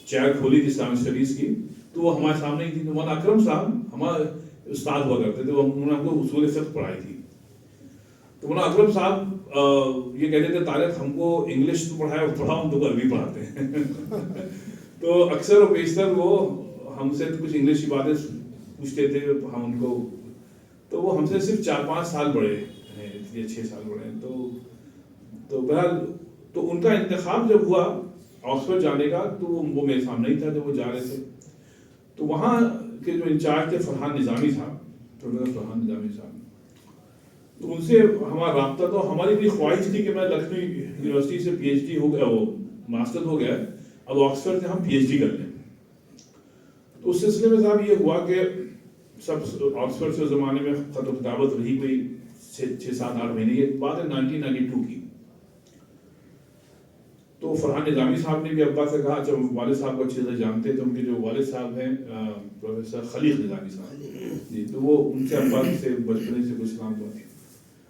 چیئر کھولی تھی اسلامک اسٹڈیز کی, تو وہ ہمارے سامنے ہی تھی. مولانا اکرم صاحب ہمارے استاد ہوا کرتے تھے, انہوں نے ہم کو اصول فقہ پڑھائی تھی. تو مولانا اکرم صاحب یہ کہتے تھے طارق ہم کو انگلش تو پڑھا ہم تو عربی پڑھاتے ہیں. تو اکثر و بیشتر وہ ہم سے کچھ انگلش کی باتیں پوچھتے تھے ہم ان کو. تو وہ ہم سے صرف 4-5 سال بڑے ہیں یا 6 سال بڑے ہیں. تو بہرحال تو ان کا انتخاب جب ہوا آکسفورڈ جانے کا, تو وہ میرے سامنے ہی تھا جب وہ جا رہے تھے. تو وہاں کے جو انچارج تھے فرحان نظامی صاحب, پروفیسر فرحان نظامی صاحب, تو ان سے ہمارا رابطہ, تو ہماری بھی خواہش تھی کہ میں لکھنؤ یونیورسٹی سے پی ایچ ڈی ہو گیا, وہ ماسٹر ہو گیا, اب آکسفورڈ سے ہم پی ایچ ڈی کر لیں. تو اس سلسلے میں صاحب یہ ہوا کہ سب آکسفورڈ سے زمانے میں خط و کتابت رہی کوئی 6-7-8 مہینے, یہ بات ہے 1992 کی. تو فرحان نظامی صاحب نے بھی ابا سے کہا, جب والد صاحب کو اچھے سے جانتے تو ان کے جو والد صاحب ہیں پروفیسر خلیق نظامی صاحب جی, تو وہ ان سے ابا سے بچپنے سے کچھ کام ہوا.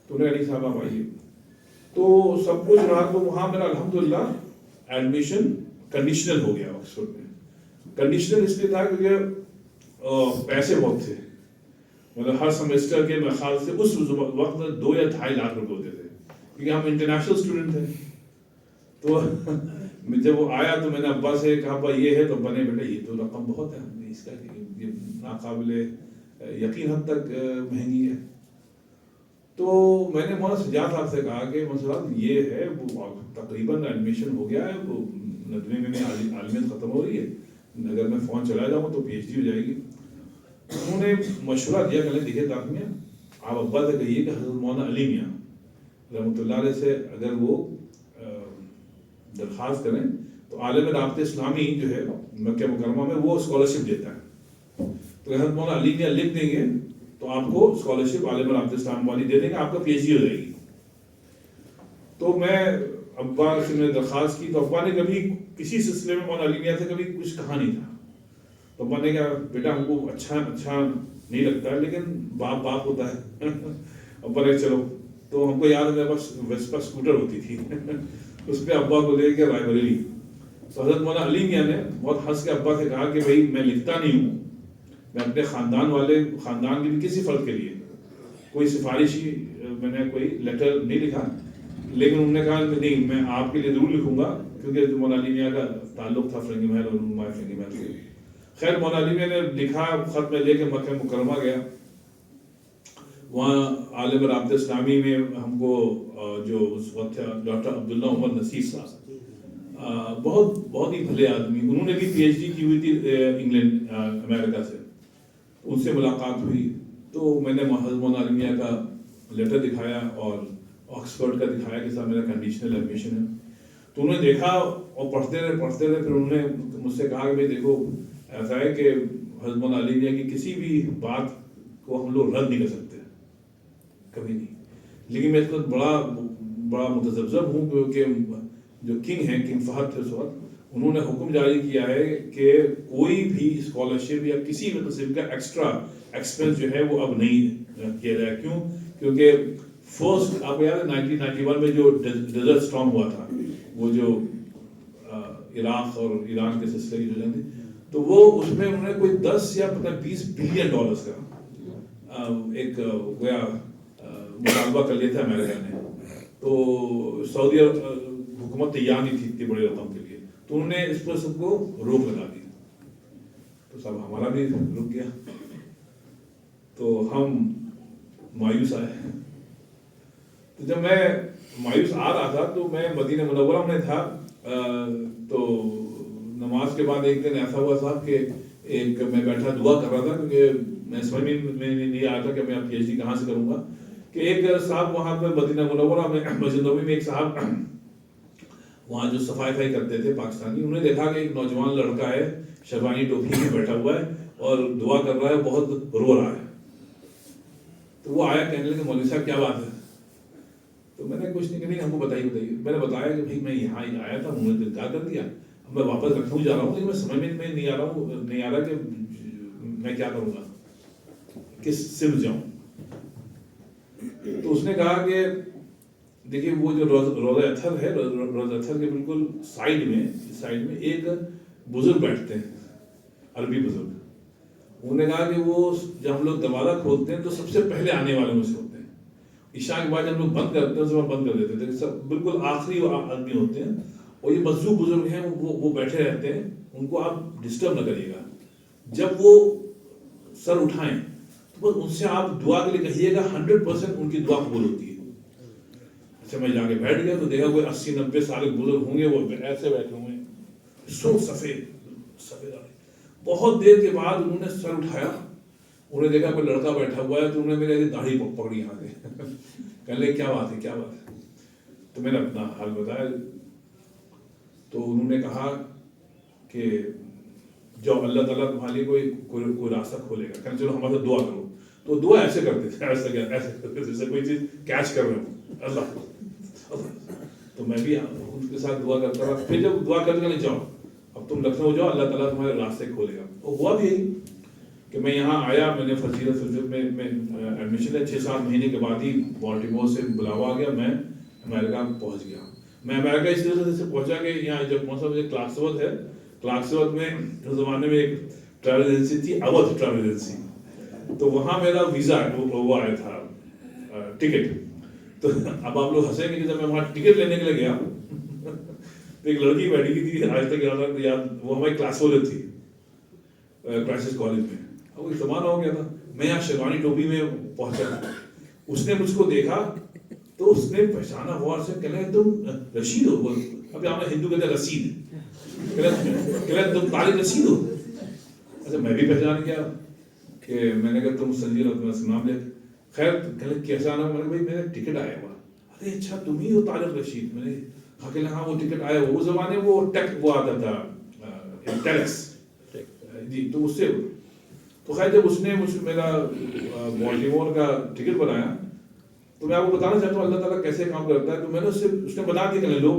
تو انہیں علی صاحب آپ آئیے. تو سب کچھ رہا. تو وہاں میرا الحمدللہ ایڈمیشن کنڈیشنل ہو گیا آکسفورڈ میں. کنڈیشنل اس لیے تھا کیونکہ پیسے بہت تھے, مطلب ہر سیمسٹر کے میرے خیال سے اس وقت 2 یا 2.5 لاکھ روپے ہوتے تھے, کیونکہ ہم انٹرنیشنل اسٹوڈنٹ تھے. تو جب وہ آیا تو میں نے ابا سے کہا ابا یہ ہے, تو ابا نے بیٹا یہ تو رقم بہت ہے, اس کا یہ ناقابل یقین حد تک مہنگی ہے. تو میں نے مولانا سجاد صاحب سے کہا کہ مسئلہ یہ ہے, وہ تقریباً ایڈمیشن ہو گیا ہے, وہ 90 میں عالمیت ختم ہو رہی ہے, اگر میں فون چلا جاؤں تو پی ایچ ڈی ہو جائے گی. انہوں نے مشورہ دیا کہ دیکھیے طارق میاں, آپ ابا سے کہیے کہ حضرت مولانا علی میاں رحمۃ اللہ علیہ سے اگر وہ درخواست کریں تو عالم رابطہ اسلامی جو ہے مکہ مکرمہ میں وہ اسکالرشپ دیتا ہے. تو حضرت مولانا علی میاں لکھ دیں گے تو آپ کو اسکالرشپ عالم رابطہ اسلام والی دے دیں گے, آپ کا پی ایچ ڈی ہو جائے گی. تو میں ابا سے میں نے درخواست کی, تو ابا نے کبھی کسی سلسلے میں مولانا علی میاں سے کبھی کچھ کہا نہیں تھا. تو ابا نے کہا بیٹا ہم کو اچھا نہیں لگتا ہے, لیکن باپ ہوتا ہے. ابا نے چلو. تو ہم کو یاد ہے میرے پاس ویسپا اسکوٹر ہوتی تھی, اس پہ ابا کو لے کے رائے بریلی. تو حضرت مولانا علی میاں نے بہت ہنس کے ابا سے کہا کہ بھائی میں لکھتا نہیں ہوں, میں اپنے خاندان کے بھی کسی فرد کے لیے کوئی سفارشی میں نے کوئی لیٹر نہیں لکھا, لیکن انہوں نے کہا کہ نہیں میں آپ کے لیے ضرور لکھوں گا, کیونکہ مولانا علی میاں کا تعلق تھا فرنگی محل اور نمایاں فرنگی محل سے. خیر مولانا علی میاں نے لکھا, خط میں لے کے مکہ مکرمہ گیا. وہاں عالم رابطہ اسلامی میں ہم کو جو اس وقت تھا ڈاکٹر عبداللہ عمر نصیر صاحب, بہت ہی بھلے آدمی, انہوں نے بھی پی ایچ ڈی کی ہوئی تھی انگلینڈ امریکہ سے, ان سے ملاقات ہوئی. تو میں نے حضرت مولانا علی میاں کا لیٹر دکھایا اور آکسفورڈ کا دکھایا کہ صاحب میرا کنڈیشنل ایڈمیشن ہے. تو انہوں نے دیکھا اور پڑھتے رہے. پھر انہوں نے مجھ سے کہا کہ بھائی دیکھو ایسا ہے کہ حضرت مولانا علی میاں کی کسی بھی بات کو ہم لوگ رد نہیں کر سکتے, کبھی نہیں, لیکن میں اس وقت بڑا متذبذب ہوں کیونکہ جو کنگ ہیں, کنگ فہد تھے اس وقت, انہوں نے حکم جاری کیا ہے کہ کوئی بھی اسکالرشپ یا کسی بھی قسم کا ایکسٹرا ایکسپینس جو ہے وہ اب نہیں کیا جائے. کیوں؟ کیونکہ فرسٹ آپ کو یاد ہے 1991 میں جو ڈیزرٹ اسٹارم ہوا تھا, وہ جو عراق اور ایران کے سلسلے کی جو جنگ تھی, تو وہ اس میں انہوں نے کوئی 10 یا پتہ 20 بلین ڈالرز کا ایک گویا مطالبہ کر لیا تھا امریکہ نے. تو سعودی حکومت تیار نہیں تھی اتنی بڑی رقم کے لیے, تو انہوں نے اس پر سب کو روک لگا دی. تو سب ہمارا بھی رک گیا, تو ہم مایوس آئے. تو جب میں مایوس آ رہا تھا تو میں مدینہ منورہ میں تھا, تو نماز کے بعد ایک دن ایسا ہوا صاحب کہ ایک میں بیٹھا دعا کر رہا تھا, کیونکہ میں سمجھ میں نہیں آیا تھا کہ میں پی ایچ ڈی کہاں سے کروں گا, کہ ایک صاحب وہاں پہ مدینہ منورہ میں مسجد نبوی میں ایک صاحب وہاں جو صفائی کرتے تھے پاکستانی، انہوں نے دیکھا کہ ایک نوجوان لڑکا ہے شیروانی ٹوپی میں بیٹھا ہوا ہے اور دعا کر رہا ہے، بہت رو رہا ہے. تو وہ آیا، کہنے لگے مولوی صاحب کیا بات ہے؟ تو میں نے کچھ نہیں کہ نہیں ہم کو بتائیے. میں نے بتایا کہ بھائی میں یہاں آیا تھا، انہوں نے انکار کر دیا، اب میں واپس لکھنؤ جا رہا ہوں، لیکن میں سمجھ میں نہیں آ رہا کہ میں کیا کروں گا، کس سمت جاؤں. تو اس نے کہا کہ دیکھیے وہ جو روضہ اطہر ہے، روضہ اطہر کے بالکل سائڈ میں ایک بزرگ بیٹھتے ہیں، عربی بزرگ. انہوں نے کہا کہ وہ جب ہم لوگ دروازہ کھولتے ہیں تو سب سے پہلے آنے والوں میں سے ہوتے ہیں. عشاء کے بعد جب ہم لوگ بند کرتے ہیں اس وقت بند کر دیتے تھے، سب بالکل آخری آدمی ہوتے ہیں. اور یہ مذہوب بزرگ ہیں، وہ بیٹھے رہتے ہیں، ان کو آپ ڈسٹرب نہ کریے گا. جب وہ سر اٹھائیں تو بس ان سے آپ دعا کے لیے کہیے گا، 100% ان کی دعا قبول ہوتی ہے. اچھا میں جا کے بیٹھ گیا تو دیکھا کوئی 80-90 سال کے بزرگ ہوں گے، وہ ایسے بیٹھے ہوئے ہیں، سو سفید. بہت دیر کے بعد انہوں نے سر اٹھایا، انہوں نے دیکھا کوئی لڑکا بیٹھا ہوا ہے، تو انہوں نے میری داڑھی پکڑی یہاں سے. کہنے لگے کیا بات ہے. تو میں نے اپنا حال بتایا. تو انہوں نے کہا کہ جو اللہ تعالیٰ تمہارے لیے کوئی راستہ کھولے گا، کہنا چلو ہمارے دعا کرو. تو دعا ایسے کرتے تھے، ایسے کرتے جیسے کوئی چیز کیچ کر رہے ہوں اللہ. تو میں بھی ان کے ساتھ دعا کرتا رہا. پھر جب دعا کرنے لگے جاؤ اب تم لکھنؤ جاؤ، اللہ تعالیٰ تمہارے راستے کھولے گا. وہ ہوا بھی یہی کہ میں یہاں آیا، میں نے فضیلت میں ایڈمیشن ہے. 6-7 مہینے کے بعد ہی بالٹیمور سے بلاوا آ گیا، میں امریکہ پہنچ گیا. میں امریکہ اس طرح سے پہنچا کہ یہاں جب کون سا مجھے کلارکسورتھ ہے، کلارکسورتھ میں اس زمانے میں ایک ٹریول ایجنسی تھی، اودھ ٹریول ایجنسی. تو وہاں میرا ویزا وہ آیا تھا، ٹکٹ. تو اب آپ لوگ ہنسیں گے کہ جب میں وہاں ٹکٹ لینے کے لیے گیا تو ایک لڑکی بیٹھی ہوئی تھی، آج تک یاد، وہ ہماری کلاس فولر تھی کرائسس کالج میں. اب وہ زمانہ ہو گیا تھا، میں یہاں شیروانی ٹوپی میں پہنچا. اس نے مجھ کو دیکھا تو اس نے پہچانا غور سے، کہنے لگا تم رشید ہو. اب ہم ہندو کہتے ہیں رسید، کہنے لگا تم طارق رشید ہو. اچھا میں بھی پہچان گیا کہ میں نے کہا تم سنجیر اپنا نام لے. خیر کہنے کیسا نام؟ میں نے بھائی میرا ٹکٹ آیا ہوا. ارے اچھا تم ہی ہو طارق رشید؟ میں نے کہا ہاں وہ ٹکٹ آیا ہوا. اس زمانے وہ ٹیک وہ آتا تھا ٹیکس جی. تو اس سے تو خیر جب اس نے میرا بالٹیمور کا ٹکٹ بنایا تو میں آپ کو بتانا چاہتا ہوں اللہ تعالیٰ کیسے کام کرتا ہے. تو میں نے اس نے بتا دیا کہ لو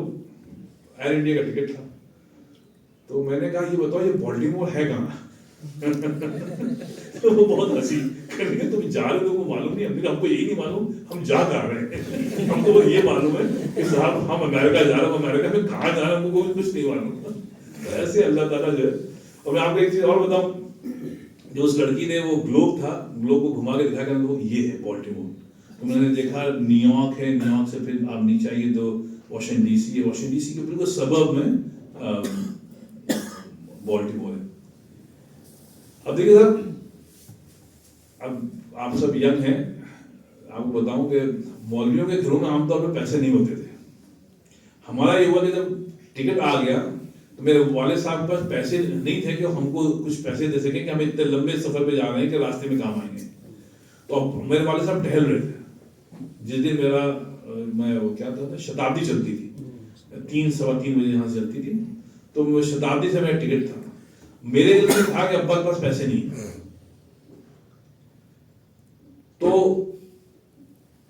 ایئر انڈیا کا ٹکٹ تھا. تو میں نے کہا یہ بتاؤ یہ بالٹیمور ہے کہاں؟ تو وہ بہت ہنسی، کہنے کہ تم جا رہے ہو کو معلوم نہیں. ہم کو یہی نہیں معلوم ہم جا کہاں رہے ہیں، ہم کو بس یہ معلوم ہے کہ صاحب ہم امریکہ جا رہے ہیں. امریکہ میں کہاں جا رہے ہیں ہم کو کچھ نہیں معلوم. ایسے اللہ تعالیٰ جو ہے. اور میں آپ کو ایک چیز اور بتاؤں، جو اس لڑکی نے وہ گلوب تھا، گلوب کو گھما کے دکھا کر وہ یہ ہے بالٹیمور. تو میں نے دیکھا نیو یارک ہے، نیو یارک سے پھر آپ نیچے آئیے تو واشنگٹن ڈی سی ہے، واشنگٹن ڈی سی کے بالکل سبرب میں بالٹیمور ہے. اب دیکھیے صاحب، اب آپ سب ینگ ہیں، آپ کو بتاؤں کہ مولویوں کے گھروں میں عام طور پہ پیسے نہیں ہوتے تھے. ہمارا یہ ہوا کہ جب ٹکٹ آ گیا تو میرے والد صاحب کے پاس پیسے نہیں تھے کہ ہم کو کچھ پیسے دے سکیں کہ ہم اتنے لمبے سفر پہ جا رہے ہیں کہ راستے میں کام آئیں گے. تو اب میرے والد صاحب ٹہل رہے تھے. جس دن میرا میں وہ کیا تھا شتابدی چلتی تھی، 3-3:15 بجے یہاں سے چلتی تھی، تو شتابدی سے میرا ٹکٹ تھا. میرے دل میں تھا کہ ابا کے پاس پیسے نہیں، تو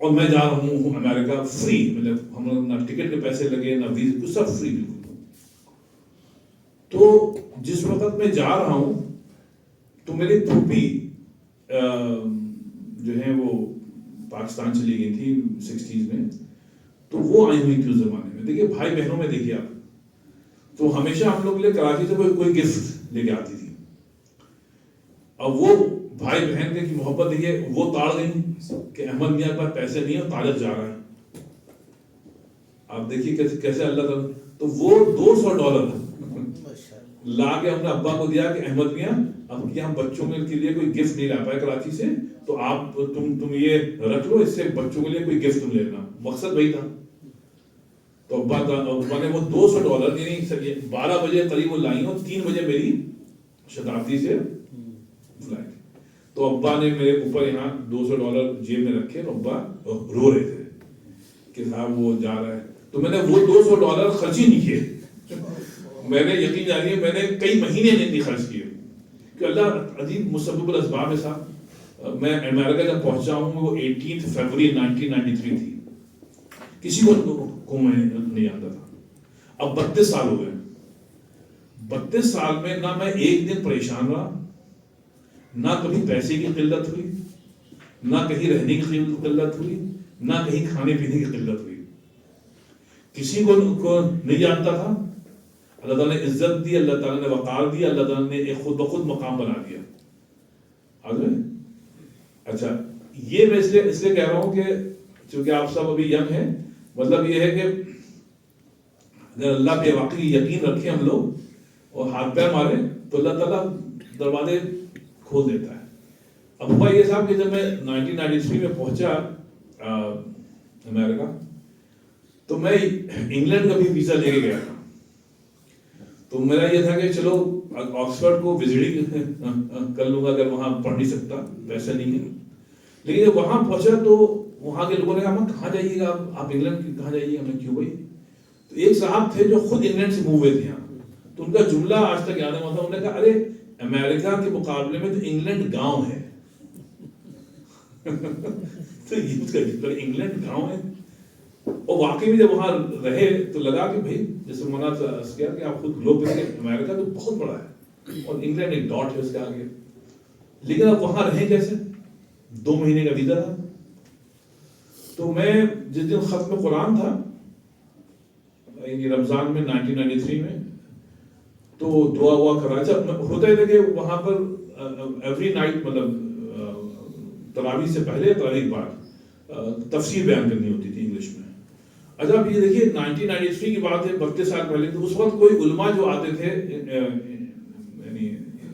اور میں جا رہا ہوں امریکہ فری، مطلب ہم لوگ نہ ٹکٹ کے پیسے لگے نہ ویزا، کچھ سب فری بالکل. تو جس وقت میں جا رہا ہوں تو میری پھوپھی جو ہے وہ پاکستان چلی گئی تھی 60s میں، تو وہ آئی ہوئی تھی اس زمانے میں. دیکھیے بھائی بہنوں میں دیکھیے آپ، تو ہمیشہ ہم لوگ کے لیے کراچی سے کوئی گفٹ لے کے آتی تھی. اب وہ بھائی بہن کی محبت دیکھیے وہ تاڑ گئی کہ احمد میاں کے پاس پیسے نہیں ہیں، طارق جا رہا ہے. آپ دیکھیے کیسے اللہ تعالیٰ. تو وہ $200 لا کے ہم نے ابا کو دیا کہ احمد میاں اب کہ ہم بچوں کے لیے کوئی گفٹ نہیں لا پائے کراچی سے، تو آپ تم یہ رکھ لو، اس سے بچوں کے لیے کوئی گفٹ تم لینا. مقصد وہی تھا. تو ابا نے وہ $200 یعنی 12 بجے قریب وہ لائی اور 3 بجے میری شتابدی سے فلائٹ. تو ابا نے میرے اوپر یہاں $200 جیب میں رکھے اور ابا رو رہے تھے کہ صاحب وہ جا رہا ہے. تو میں نے وہ $200 خرچ ہی نہیں کیے. میں نے یقین جانیے میں نے کئی مہینے نہیں خرچ کیے کہ اللہ عظیم مسبب الاسباب ہے صاحب. میں امریکہ جب پہنچا ہوں وہ 18 فروری 1993 تھی. کسی کو میں نہیں جانتا تھا. اب 32 سال ہو گئے. 32 سال میں نہ میں ایک دن پریشان رہا, نہ کبھی پیسے کی قلت ہوئی, نہ کہیں رہنے کی قلت ہوئی, نہ کہیں کھانے پینے کی قلت ہوئی. کسی کو نہیں جانتا تھا. اللہ تعالیٰ نے عزت دی, اللہ تعالیٰ نے وقار دیا, اللہ تعالیٰ نے ایک خود بخود مقام بنا دیا. اچھا, یہ میں اس لیے کہہ رہا ہوں کہ چونکہ آپ سب ابھی ینگ ہیں, مطلب یہ ہے کہ اگر اللہ پہ واقعی یقین رکھیں ہم لوگ اور ہاتھ پیر مارے تو اللہ تعالیٰ دروازے کھول دیتا ہے. اب ہوا یہ صاحب کہ جب میں 1993 میں پہنچا امریکہ, تو میں انگلینڈ کا بھی ویزا لے کے گیا تھا. تو میرا یہ تھا کہ چلو آکسفورڈ کو وزٹنگ کر لوں گا اگر وہاں پڑھ نہیں سکتا, پیسہ نہیں ہے. لیکن جب وہاں پہنچا تو وہاں کے لوگوں نے کہا کہاں جائیے گا آپ انگلینڈ کہاں جائیے گا. میں کیوں بھائی, تو ایک صاحب تھے جو خود انگلینڈ سے موو ہوئے تھے یہاں, تو ان کا جملہ آج تک یاد ہے. انہوں نے کہا ارے امریکہ کے مقابلے میں تو انگلینڈ گاؤں ہے. تو یہ اس کا انگلینڈ گاؤں ہے. اور واقعی میں جب وہاں رہے تو لگا کہ بھائی جیسے منع کیا کہ آپ خود گلوب پہ امریکہ تو بہت بڑا ہے اور انگلینڈ ایک ڈاٹ ہے اس کے آگے. لیکن اب وہاں رہیں کیسے؟ 2 مہینے کا ویزا تھا. تو میں جس دن ختم قرآن تھا رمضان میں 1993 میں, تو دعا ہوا کرا. ہوتا ہے کہ وہاں پر ایوری نائٹ مطلب تراویح سے پہلے تراویح کے بعد تفسیر بیان کرنی ہوتی تھی انگلش میں. اچھا آپ یہ دیکھیے 1993 کی بات ہے, 32 سال پہلے. تو اس وقت کوئی علماء جو آتے تھے یعنی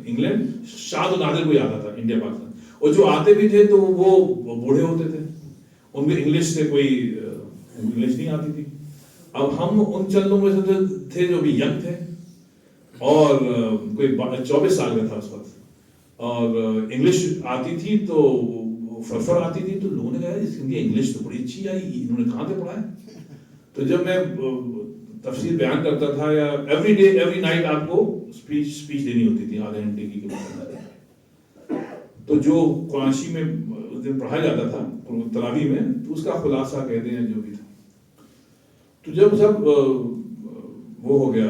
انگلینڈ, شاد و نادر کوئی آتا تھا انڈیا پاکستان, اور جو آتے بھی تھے تو وہ بوڑھے ہوتے تھے, ان میں انگلش سے کوئی انگلش نہیں آتی تھی. اب ہم ان چندوں میں سے تھے جو بھی ینگ تھے اور کوئی 24 سال کا تھا اس وقت, اور انگلش آتی تھی تو فرفر آتی تھی. تو لوگوں نے کہا اس کی انگلش تو بڑی اچھی آئی, انہوں نے کہاں سے پڑھا ہے. تو جب میں تفسیر بیان کرتا تھا یا ایوری ڈے ایوری نائٹ آپ کو اسپیچ دینی ہوتی تھی آدھے گھنٹے کی, تو جو قرآنشی میں اس دن پڑھا جاتا تھا تراویح میں, تو اس کا خلاصہ کہتے ہیں جو بھی تھا. تو جب سب وہ ہو گیا,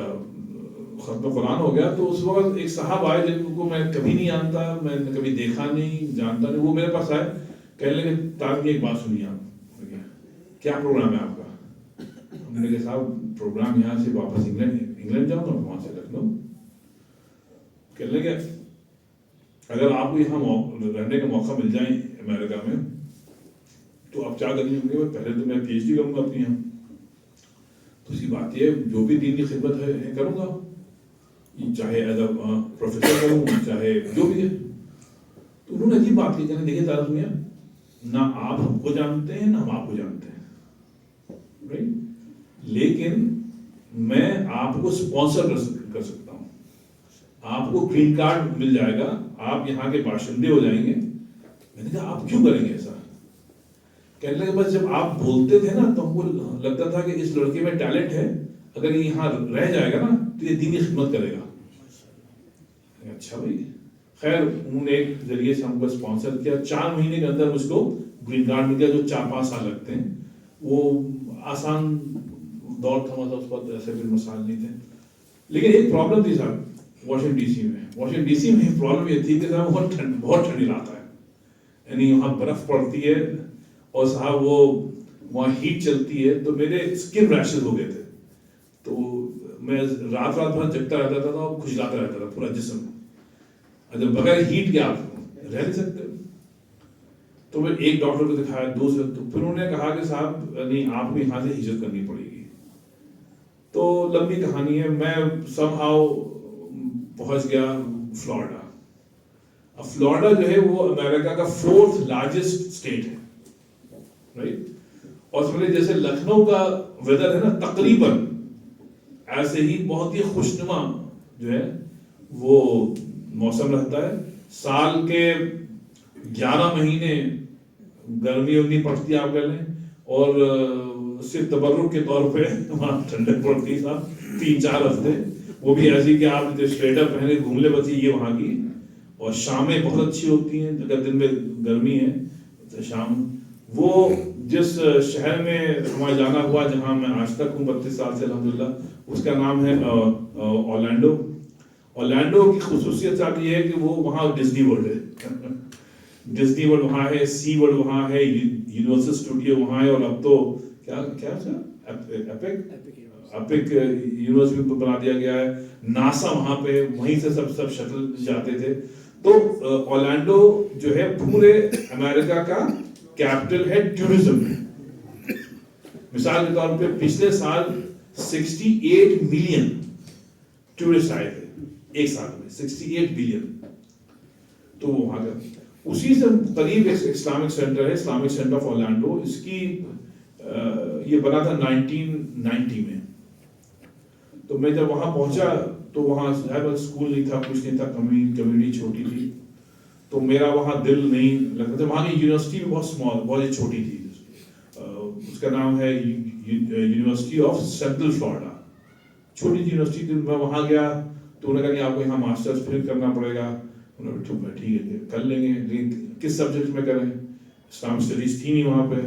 ختم قرآن ہو گیا, تو اس وقت ایک صاحب آئے جن کو میں کبھی نہیں جانتا, میں نے کبھی دیکھا نہیں, جانتا نہیں. وہ میرے پاس آئے, کہنے لگے طارق ایک بات سنیے آپ, کیا پروگرام ہے آپ کا. ہم نے کہا صاحب پروگرام یہاں سے واپس انگلینڈ جاؤں گا, وہاں سے لکھنؤ. کہنے لگے اگر آپ کو یہاں رہنے کا موقع مل جائے امریکہ میں تو آپ کیا کریں گے. پہلے تو میں PhD کروں گا اپنی یہاں. تو اس کی بات یہ جو بھی دین کی خدمت ہے کروں گا, چاہے ایز اے پروفیسر کروں, چاہے جو بھی ہے. تو انہوں نے عجیب بات کی, کہنے دیکھیے طارق میاں, نہ آپ ہم کو جانتے ہیں نہ ہم آپ کو جانتے ہیں, لیکن میں آپ کو اسپانسر کر سکتا ہوں. آپ کو گرین کارڈ مل جائے گا, آپ یہاں کے باشندے ہو جائیں گے. میں نے کہا آپ کیوں کریں گے ایسا. کہنے لگے بس جب آپ بولتے تھے نا تو ہم کو لگتا تھا کہ اس لڑکے میں ٹیلنٹ ہے, اگر یہ یہاں رہ جائے گا نا تو یہ دینی خدمت کرے گا. اچھا بھائی, خیر انہوں نے ایک ذریعے سے ہم کو اسپانسر کیا. 4 مہینے کے اندر مجھ کو گرین کارڈ مل گیا, جو 4-5 سال لگتے ہیں. وہ آسان دور تھا, مطلب اس وقت ایسے پھر مسائل نہیں تھے. لیکن ایک پرابلم تھی صاحب واشنگٹن ڈی سی میں پرابلم یہ تھی کہ صاحب بہت ٹھنڈ علاقہ ہے, یعنی وہاں برف پڑتی ہے اور صاحب وہ وہاں ہیٹ چلتی ہے. تو میرے اسکن ریشز ہو گئے تھے, تو میں رات بھر جگتا رہتا تھا اور کھجلاتا رہتا تھا پورا جسم. اگر بغیر ہیٹ کے آپ رہ نہیں سکتے. تو میں ایک ڈاکٹر کو دکھایا, 2 سے, تو پھر انہوں نے کہا کہ صاحب نہیں آپ کو یہاں سے ہجرت کرنی پڑے گی. تو لمبی کہانی ہے, میں سم ہاؤ پہنچ گیا فلوریڈا. اب فلوریڈا جو ہے وہ امریکہ کا 4th لارجسٹ اسٹیٹ ہے, رائٹ. اور سمجھے جیسے لکھنؤ کا ویدر ہے نا, تقریباً ایسے ہی بہت ہی خوشنما جو ہے وہ موسم رہتا ہے. سال کے 11 مہینے گرمی ورمی پڑتی ہے آپ کہہ لیں, اور صرف تبرک کے طور پہ وہاں ٹھنڈک پڑتی صاحب 3-4 ہفتے، وہ بھی ایسی کہ آپ جو سویٹر پہنے گھوم لے بس یہ وہاں کی. اور شامیں بہت اچھی ہوتی ہیں، اگر دن میں گرمی ہے تو شام. وہ جس شہر میں ہمارا جانا ہوا جہاں میں آج تک ہوں 32 سال سے الحمدللہ، اس کا نام ہے اورلینڈو. اورلینڈو کی خصوصیت صاحب یہ ہے کہ وہ وہاں ڈزنی ورلڈ ہے. ڈزنی ورلڈ وہاں ہے، سی ورلڈ وہاں ہے، یونیورسل اسٹوڈیو وہاں ہے، اور اب تو کیا ایپک یونیورسٹی بنا دیا گیا ہے. ناسا وہاں پہ، وہیں سے سب شٹل جاتے تھے. تو اورلینڈو جو ہے پورے امریکہ کا کیپٹل ہے ٹورزم میں. مثال کے طور پہ پچھلے سال 68 ملین ٹورسٹ آئے تھے ایک سال میں، 68 بلین. تو وہاں کا اسی سے قریب ایک اسلامک سینٹر ہے، اسلامک سینٹر آف اورلینڈو. اس کی یہ بنا تھا 1990 میں. تو میں جب وہاں پہنچا تو وہاں اسکول نہیں تھا، کچھ نہیں تھا، کمیونٹی چھوٹی تھی. تو میرا وہاں دل نہیں لگتا تھا. وہاں کی یونیورسٹی بھی بہت اسمال، بہت چھوٹی تھی. اس کا نام ہے یونیورسٹی آف سینٹرل فلوریڈا. چھوٹی سی یونیورسٹی تھی. میں وہاں گیا تو انہوں نے کہا کہ آپ کو یہاں ماسٹرز پھر کرنا پڑے گا. انہوں نے ٹھیک ہے کر لیں گے، لیکن کس سبجیکٹ میں کریں؟ اسلامک اسٹڈیز تھی نہیں وہاں پہ،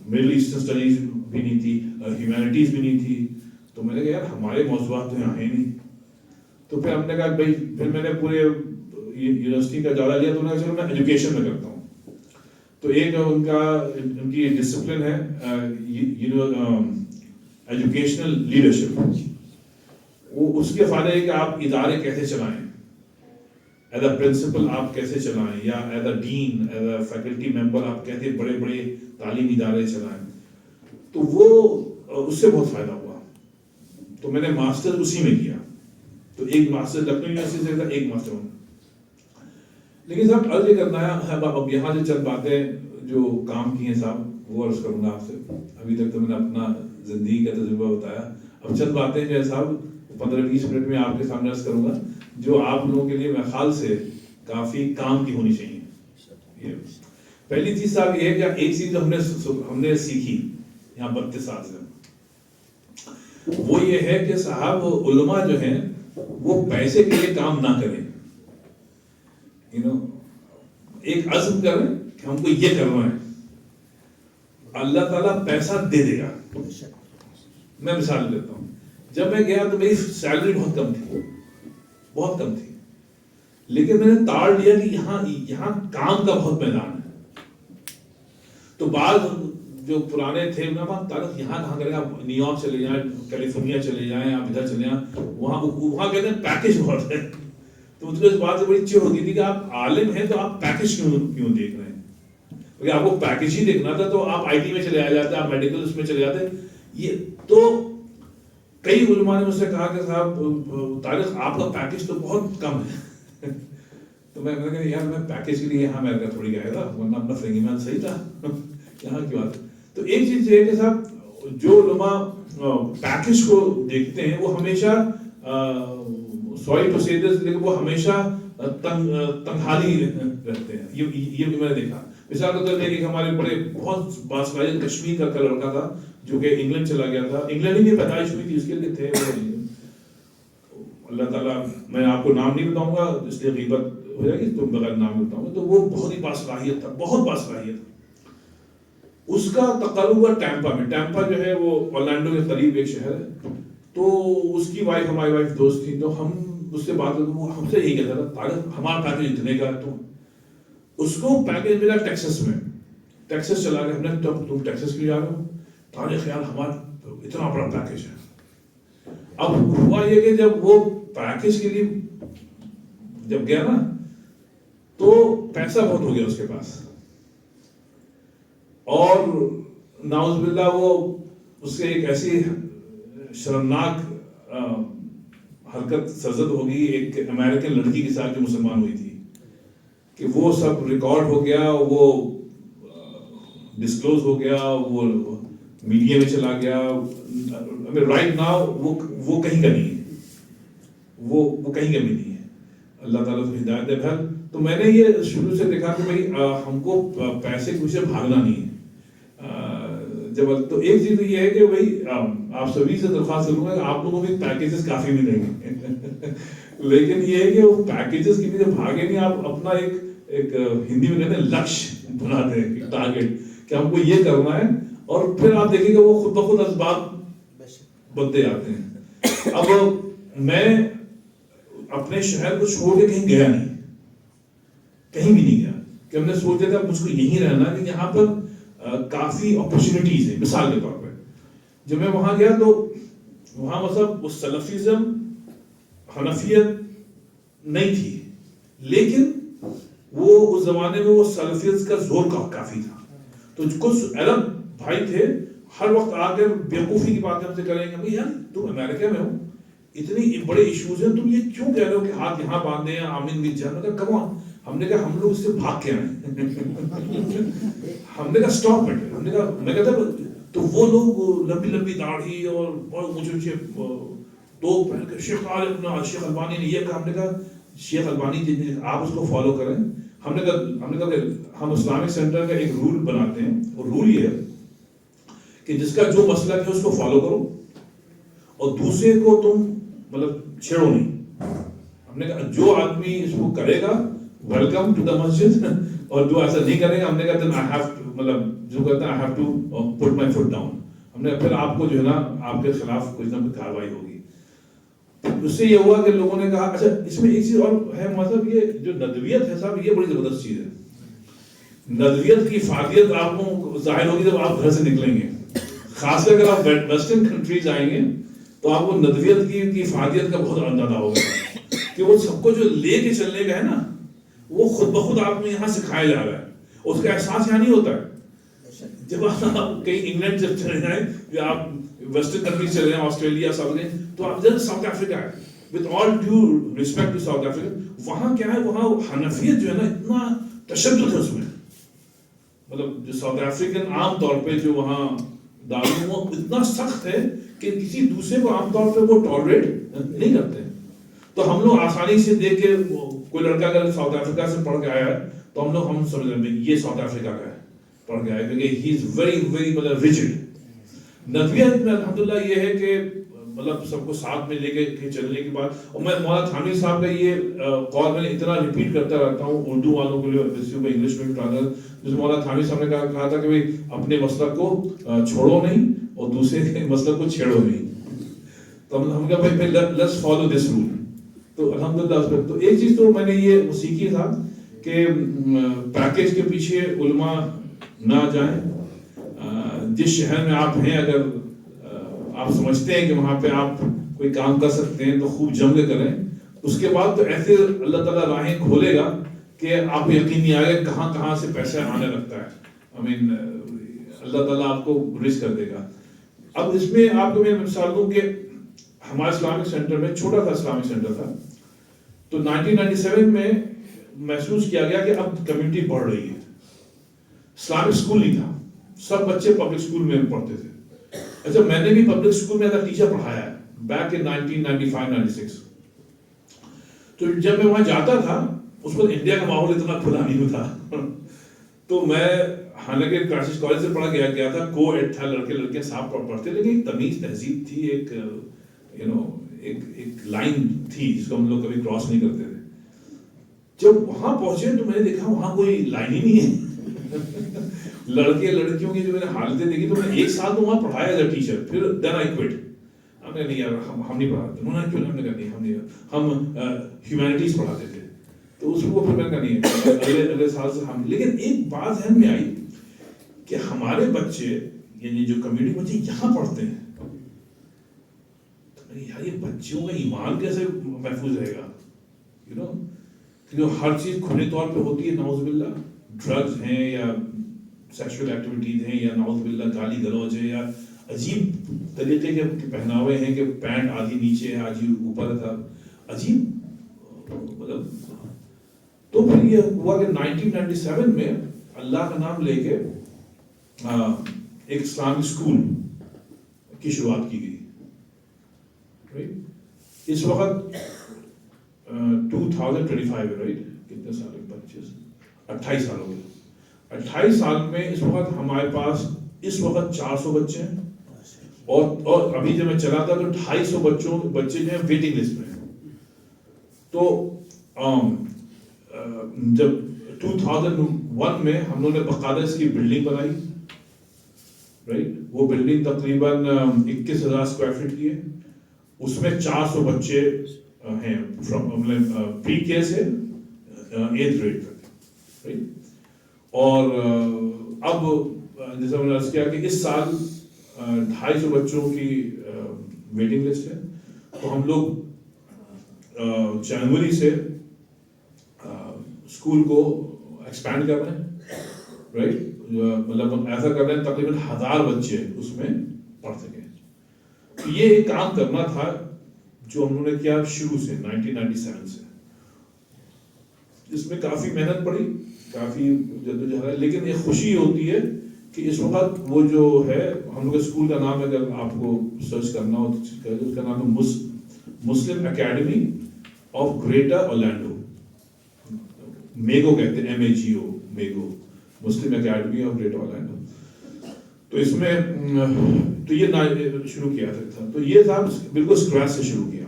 مڈل ایسٹرن اسٹڈیز بھی نہیں تھی، ہیومینٹیز بھی نہیں تھی. تو میں نے کہا یار ہمارے موضوعات تو یہاں ہیں نہیں. تو پھر ہم نے کہا بھائی، پھر میں نے پورے یونیورسٹی کا جائزہ لیا. تو انہوں نے کہا چلو میں ایجوکیشن میں کرتا ہوں. تو ایک ان کی ڈسپلن ہے ایجوکیشنل لیڈرشپ. وہ اس کے فائدے ہے کہ آپ ادارے کیسے چلائیں، ایز اے پرنسپل آپ کیسے چلائیں، یا as a dean, as a faculty member آپ کیسے بڑے بڑے تعلیمی ادارے چلائیں. تو وہ اس سے بہت فائدہ ہوا. تو میں نے ماسٹر اسی میں کیا. تو ایک ماسٹر لکھنؤ یونیورسٹی سے تھا، ایک ماسٹر. لیکن صاحب عرض یہ کرنا ہے، اب یہاں سے چند باتیں جو کام کی ہیں صاحب وہ عرض کروں گا آپ سے. ابھی تک تو میں نے اپنا زندگی کا تجربہ بتایا. اب چند باتیں جو ہے صاحب 15-20 منٹ میں آپ کے سامنے عرض کروں گا، جو آپ لوگوں کے لیے میرے خیال سے کافی کام کی ہونی چاہیے. پہلی چیز صاحب یہ ہے کہ ایک چیز ہم نے سیکھی یہاں 32 سال سے، وہ یہ ہے کہ صاحب علماء جو ہیں وہ پیسے کے لیے کام نہ کریں. ایک عزم کریں کہ ہم کو یہ کرنا ہے، اللہ تعالیٰ پیسہ دے دے گا. میں مثال دیتا ہوں. جب میں گیا تو میری سیلری بہت کم تھی، بہت کم تھی، لیکن میں نے تاڑ لیا کہ یہاں کام کا بہت میدان ہے. تو بعض جو پرانے تھے انہوں نے تعلق یہاں کہاں کریں آپ، نیو یارک چلے جائیں، کیلیفورنیا چلے جائیں، آپ ادھر چلے جائیں، وہاں کہتے ہیں پیکج بہت ہے. تو مجھ کو اس بات سے بڑی چڑ ہوتی تھی کہ آپ عالم ہیں تو آپ پیکج کیوں دیکھ رہے ہیں؟ کیونکہ آپ کو پیکج ہی دیکھنا تھا تو آپ IT میں چلے آ جاتے، آپ میڈیکل اس میں چلے جاتے. یہ تو کئی علماء نے مجھ سے کہا کہ صاحب طارق آپ کا پیکج تو بہت کم ہے. تو میں نے کہا یار میں پیکج کے لیے یہاں امریکہ تھوڑی گیا تھا، ورنہ اپنا فرنگی مان صحیح تھا یہاں کی بات. تو ایک چیز یہ ہے کہ صاحب جو علماء پیکج کو دیکھتے ہیں وہ ہمیشہ سوری ٹو سے دس، لیکن وہ ہمیشہ تنگحالی رہتے ہیں. یہ بھی میں نے دیکھا. مثال کے طور پر ایک ہمارے بڑے بہت باصلاحیت کشمیر کا لڑکا تھا جو کہ انگلینڈ چلا گیا تھا. انگلینڈ ہی میں پیدائش ہوئی تھی، اس کے لیے تھے اللہ تعالیٰ، میں آپ کو نام نہیں بتاؤں گا اس لیے غیبت ہو جائے گی، تو بغیر نام بتاؤں گا. تو وہ بہت ہی باصلاحیت تھا، بہت باصلاحیت. اس کا تقرر ہوا ٹیمپا میں. ٹیمپا جو ہے وہ اورلینڈو کے قریب ایک شہر ہے. تو اس کی وائف ہماری وائف دوست تھی. تو ہم اس سے بات کرتے، وہ ہم سے یہی کہتا تھا طارق ہمارا پیکج اتنے کا ہے. تو اس کو پیکج ملا ٹیکسس میں. ٹیکسس چلا گیا. ہم نے تم ٹیکسس کیوں جا رہے ہو؟ طارق خیال ہمارا اتنا بڑا پیکج ہے. اب ہوا یہ کہ جب وہ پیکج کے لیے جب گیا نا تو پیسہ بہت ہو گیا اس کے پاس، اور ناؤز باللہ وہ اس سے ایک ایسی شرمناک حرکت سرزد ہو گئی ایک امریکن لڑکی کے ساتھ جو مسلمان ہوئی تھی، کہ وہ سب ریکارڈ ہو گیا، وہ ڈسکلوز ہو گیا، وہ میڈیا میں چلا گیا. رائٹ ناؤ وہ کہیں کا نہیں ہے، وہ کہیں کا بھی نہیں ہے. اللہ تعالیٰ تو ہدایت دے بھر. تو میں نے یہ شروع سے دیکھا کہ بھائی ہم کو پیسے کے پیچھے بھاگنا نہیں ہے. تو ایک چیز یہ ہے کہ بھائی آپ سبھی سے درخواست کروں گا کہ آپ لوگوں کو پیکیجز کافی ملیں گے لیکن یہ ہے کہ وہ پیکیجز کے پیچھے بھاگے نہیں, آپ اپنا ایک ہندی میں کہتے ہیں لکش بناتے ہیں, ایک ٹارگیٹ کہ ہم کو یہ کرنا ہے, اور پھر آپ دیکھیں گے وہ خود بخود اسباب بنتے جاتے ہیں. اب میں اپنے شہر کو چھوڑ کے کہیں گیا نہیں, کہیں بھی نہیں گیا, کہ ہم نے سوچا تھا مجھ کو یہیں رہنا ہے, کہ یہاں پر کافی اپرچونیٹیز ہیں. مثال کے طور پہ جب میں وہاں گیا تو وہاں مطلب وہ سلفیزم حنفیت نہیں تھی, لیکن وہ اس زمانے میں وہ سلفیت کا زور کافی تھا. تو کچھ عرب بھائی تھے, ہر وقت آ کر بیوقوفی کی باتیں ہم سے کریں گے, بھائی یار تم امریکہ میں ہو, اتنی بڑے ایشوز ہیں, تم یہ کیوں کہہ رہے ہو کہ ہاتھ یہاں باندھے ہیں آمین بھی جان. کم آن, ہم نے کہا ہم لوگ اس سے بھاگ کے آئے. ہم نے کہا اسٹاپ اٹ. ہم نے کہا, میں کہتا تو وہ لوگ لمبی لمبی داڑھی اور بہت اونچے اونچے ٹوپ پہن کے, شیخ البانی نے یہ کہا. ہم نے کہا شیخ البانی آپ اس کو فالو کریں. ہم نے کہا کہ ہم اسلامک سینٹر کا ایک رول بناتے ہیں, اور رول یہ ہے کہ جس کا جو مسئلہ ہے اس کو فالو کرو, اور دوسرے کو تم مطلب چھیڑو نہیں. ہم نے کہا جو آدمی اس کو کرے گا ویلکم ٹو دا مسجد, اور جو ایسا نہیں کرے گا ہم نے کہا then I have to, مطلب جو کہتا ہے I have to put my foot down. ہم نے پھر آپ کو جو ہے نا آپ کے خلاف کچھ نہ کچھ کارروائی ہوگی. اس سے یہ ہوا کہ لوگوں نے کہا اچھا اس میں ایک چیز اور ہے, مطلب یہ جو ندویت ہے صاحب, یہ بڑی زبردست چیز ہے. ندویت کی افادیت آپ کو ظاہر ہوگی جب آپ گھر سے نکلیں گے, خاص کر اگر آپ ویسٹرن کنٹریز آئیں گے تو آپ کو ندویت کی افادیت کا بہت اندازہ ہوگا, کہ وہ سب کو جو لے کے چلنے کا ہے نا, وہ خود بخود آپ کو یہاں سکھایا جا رہا ہے, اس کا احساس یہاں نہیں ہوتا ہے. جب آپ کہیں انگلینڈ جب چلے جائیں یا آپ ویسٹرن کنٹریز چلے جائیں, آسٹریلیا ساؤتھ میں, تو آپ جب ساؤتھ افریقہ ہے, with all due respect to South Africa, وہاں کیا ہے, وہاں حنفیت جو ہے نا اتنا تشدد ہے اس میں. مطلب جو ساؤتھ افریقن عام طور پہ جو وہاں دارالعلوم وہ اتنا سخت ہے کہ کسی دوسرے کو عام طور پہ وہ ٹالریٹ نہیں کرتے. تو ہم لوگ آسانی سے دیکھ کے, کوئی لڑکا اگر ساؤتھ افریقہ سے پڑھ کے آیا ہے تو ہم سمجھ رہے ہیں یہ ساؤتھ افریقہ کا ہے, پڑھ کے آیا, کیونکہ ہی از ویری مطلب ریجڈ. ندویت میں الحمدللہ یہ ہے کہ مطلب سب کو ساتھ میں لے کے چلنے کی بات. اور میں مولانا تھانوی صاحب کا یہ قول میں اتنا ریپیٹ کرتا رہتا ہوں اردو والوں کے لیے, انگلش میں بھی ٹرانسلیٹ, جیسے مولانا تھانوی صاحب نے کہا تھا کہ بھائی اپنے مسلک کو چھوڑو نہیں اور دوسرے کے مسلک کو چھیڑو نہیں. تو ہم کہا بھائی لیٹس فالو دس رول. تو الحمدللہ. تو ایک چیز تو میں نے یہ سیکھی تھا کہ پیکیج کے پیچھے علماء نہ جائیں. جس شہر میں آپ ہیں, اگر آپ سمجھتے ہیں کہ وہاں پہ آپ کوئی کام کر سکتے ہیں تو خوب جم کے کریں. اس کے بعد تو ایسے اللہ تعالیٰ راہیں کھولے گا کہ آپ کو یقین نہیں آئے گا کہاں سے پیسہ آنے لگتا ہے. اللہ تعالیٰ آپ کو رزق کر دے گا. اب اس میں آپ کو میں مثال دوں کہ ہمارا اسلامک سینٹر میں, چھوٹا تھا اسلامک سینٹر تھا, تو 1997 میں محسوس کیا گیا کہ اب کمیونٹی بڑھ رہی ہے. اسلامک اسکول نہیں تھا, سب بچے پبلک اسکول میں پڑھتے تھے. اچھا میں نے بھی پبلک اسکول میں ایز ٹیچر پڑھایا ہے بیک ان 1995-96. تو جب میں وہاں جاتا تھا اس وقت انڈیا کا ماحول اتنا کھلا نہیں تھا. تو میں حالانکہ کرائسٹ کالج سے پڑھا گیا تھا, کو ایڈ تھا, لڑکے لڑکیاں صاف پڑھتے, لیکن ایک تمیز تہذیب تھی, ایک لائن تھی جس کو ہم لوگ کبھی کراس نہیں کرتے تھے. جب وہاں پہنچے تو میں نے دیکھا وہاں کوئی لائن ہی نہیں ہے. لڑکے لڑکیوں کی جو میں نے حالتیں دیکھی, تو میں ایک سال تو وہاں پڑھایا ایز اے ٹیچر, پھر دین آئی کوئٹ. ہم نے نہیں یار ہم نہیں پڑھاتے. انہوں نے کیوں, ہم نے کہا نہیں, ہم ہیومینٹیز پڑھاتے تھے. تو اس کو پھر میں کہا نہیں, اگلے سال سے ہم. لیکن ایک بات ذہن میں آئی کہ ہمارے بچے یعنی جو کمیونٹی بچے یہاں پڑھتے ہیں, یار یہ بچوں کا ایمان کیسے محفوظ رہے گا, کیونکہ ہر چیز کھلے طور پہ ہوتی ہے, نعوذ باللہ, ڈرگز ہیں یا سیکشول ایکٹیویٹیز ہیں یا نعوذ باللہ گالی گلوچ ہے یا عجیب طریقے کے پہناوے ہیں کہ پینٹ آدھی نیچے ہے آدھی اوپر ہے, عجیب مطلب. تو پھر یہ ہوا کہ 1997 میں اللہ کا نام لے کے ایک اسلامک اسکول کی شروعات کی گئی. اس وقت 2025 ہے, رائٹ, کتنے سال, 25 28 سال ہو گئے. 28 سال میں اس وقت ہمارے پاس اس وقت 400 بچے ہیں اور ابھی جب میں چلا تھا تو 250 بچے جو ہیں ویٹنگ لسٹ میں ہیں. تو جب 2001 میں ہم لوگوں نے باقاعدہ اس کی بلڈنگ بنائی, رائٹ, وہ بلڈنگ تقریباً 21,000 اسکوائر فٹ کی ہے. اس میں 400 بچے ہیں پری کے سے 8th گریڈ تک, رائٹ. اور اب جیسا میں نے عرض کیا کہ اس سال 250 بچوں کی ویٹنگ لسٹ ہے. تو ہم لوگ جنوری سے اسکول کو ایکسپینڈ کر رہے ہیں, رائٹ. مطلب ایسا کر رہے ہیں تقریباً 1000 بچے اس میں پڑھ سکیں. یہ ایک کام کرنا تھا جو ہم نے کیا شروع سے 1997 سے. اس میں کافی محنت پڑی, کافی جدوجہد ہے, لیکن ایک خوشی ہوتی ہے کہ اس وقت وہ جو ہے ہم لوگ اسکول کا نام ہے, اگر آپ کو سرچ کرنا ہو تو اس کا نام ہے Muslim Academy of Greater Orlando. MAGO کہتے ہیں, MAGO, MAGO, Muslim Academy of Greater Orlando. تو اس میں تو یہ شروع کیا تھا. تو یہ تھا بالکل اسکریچ سے شروع کیا.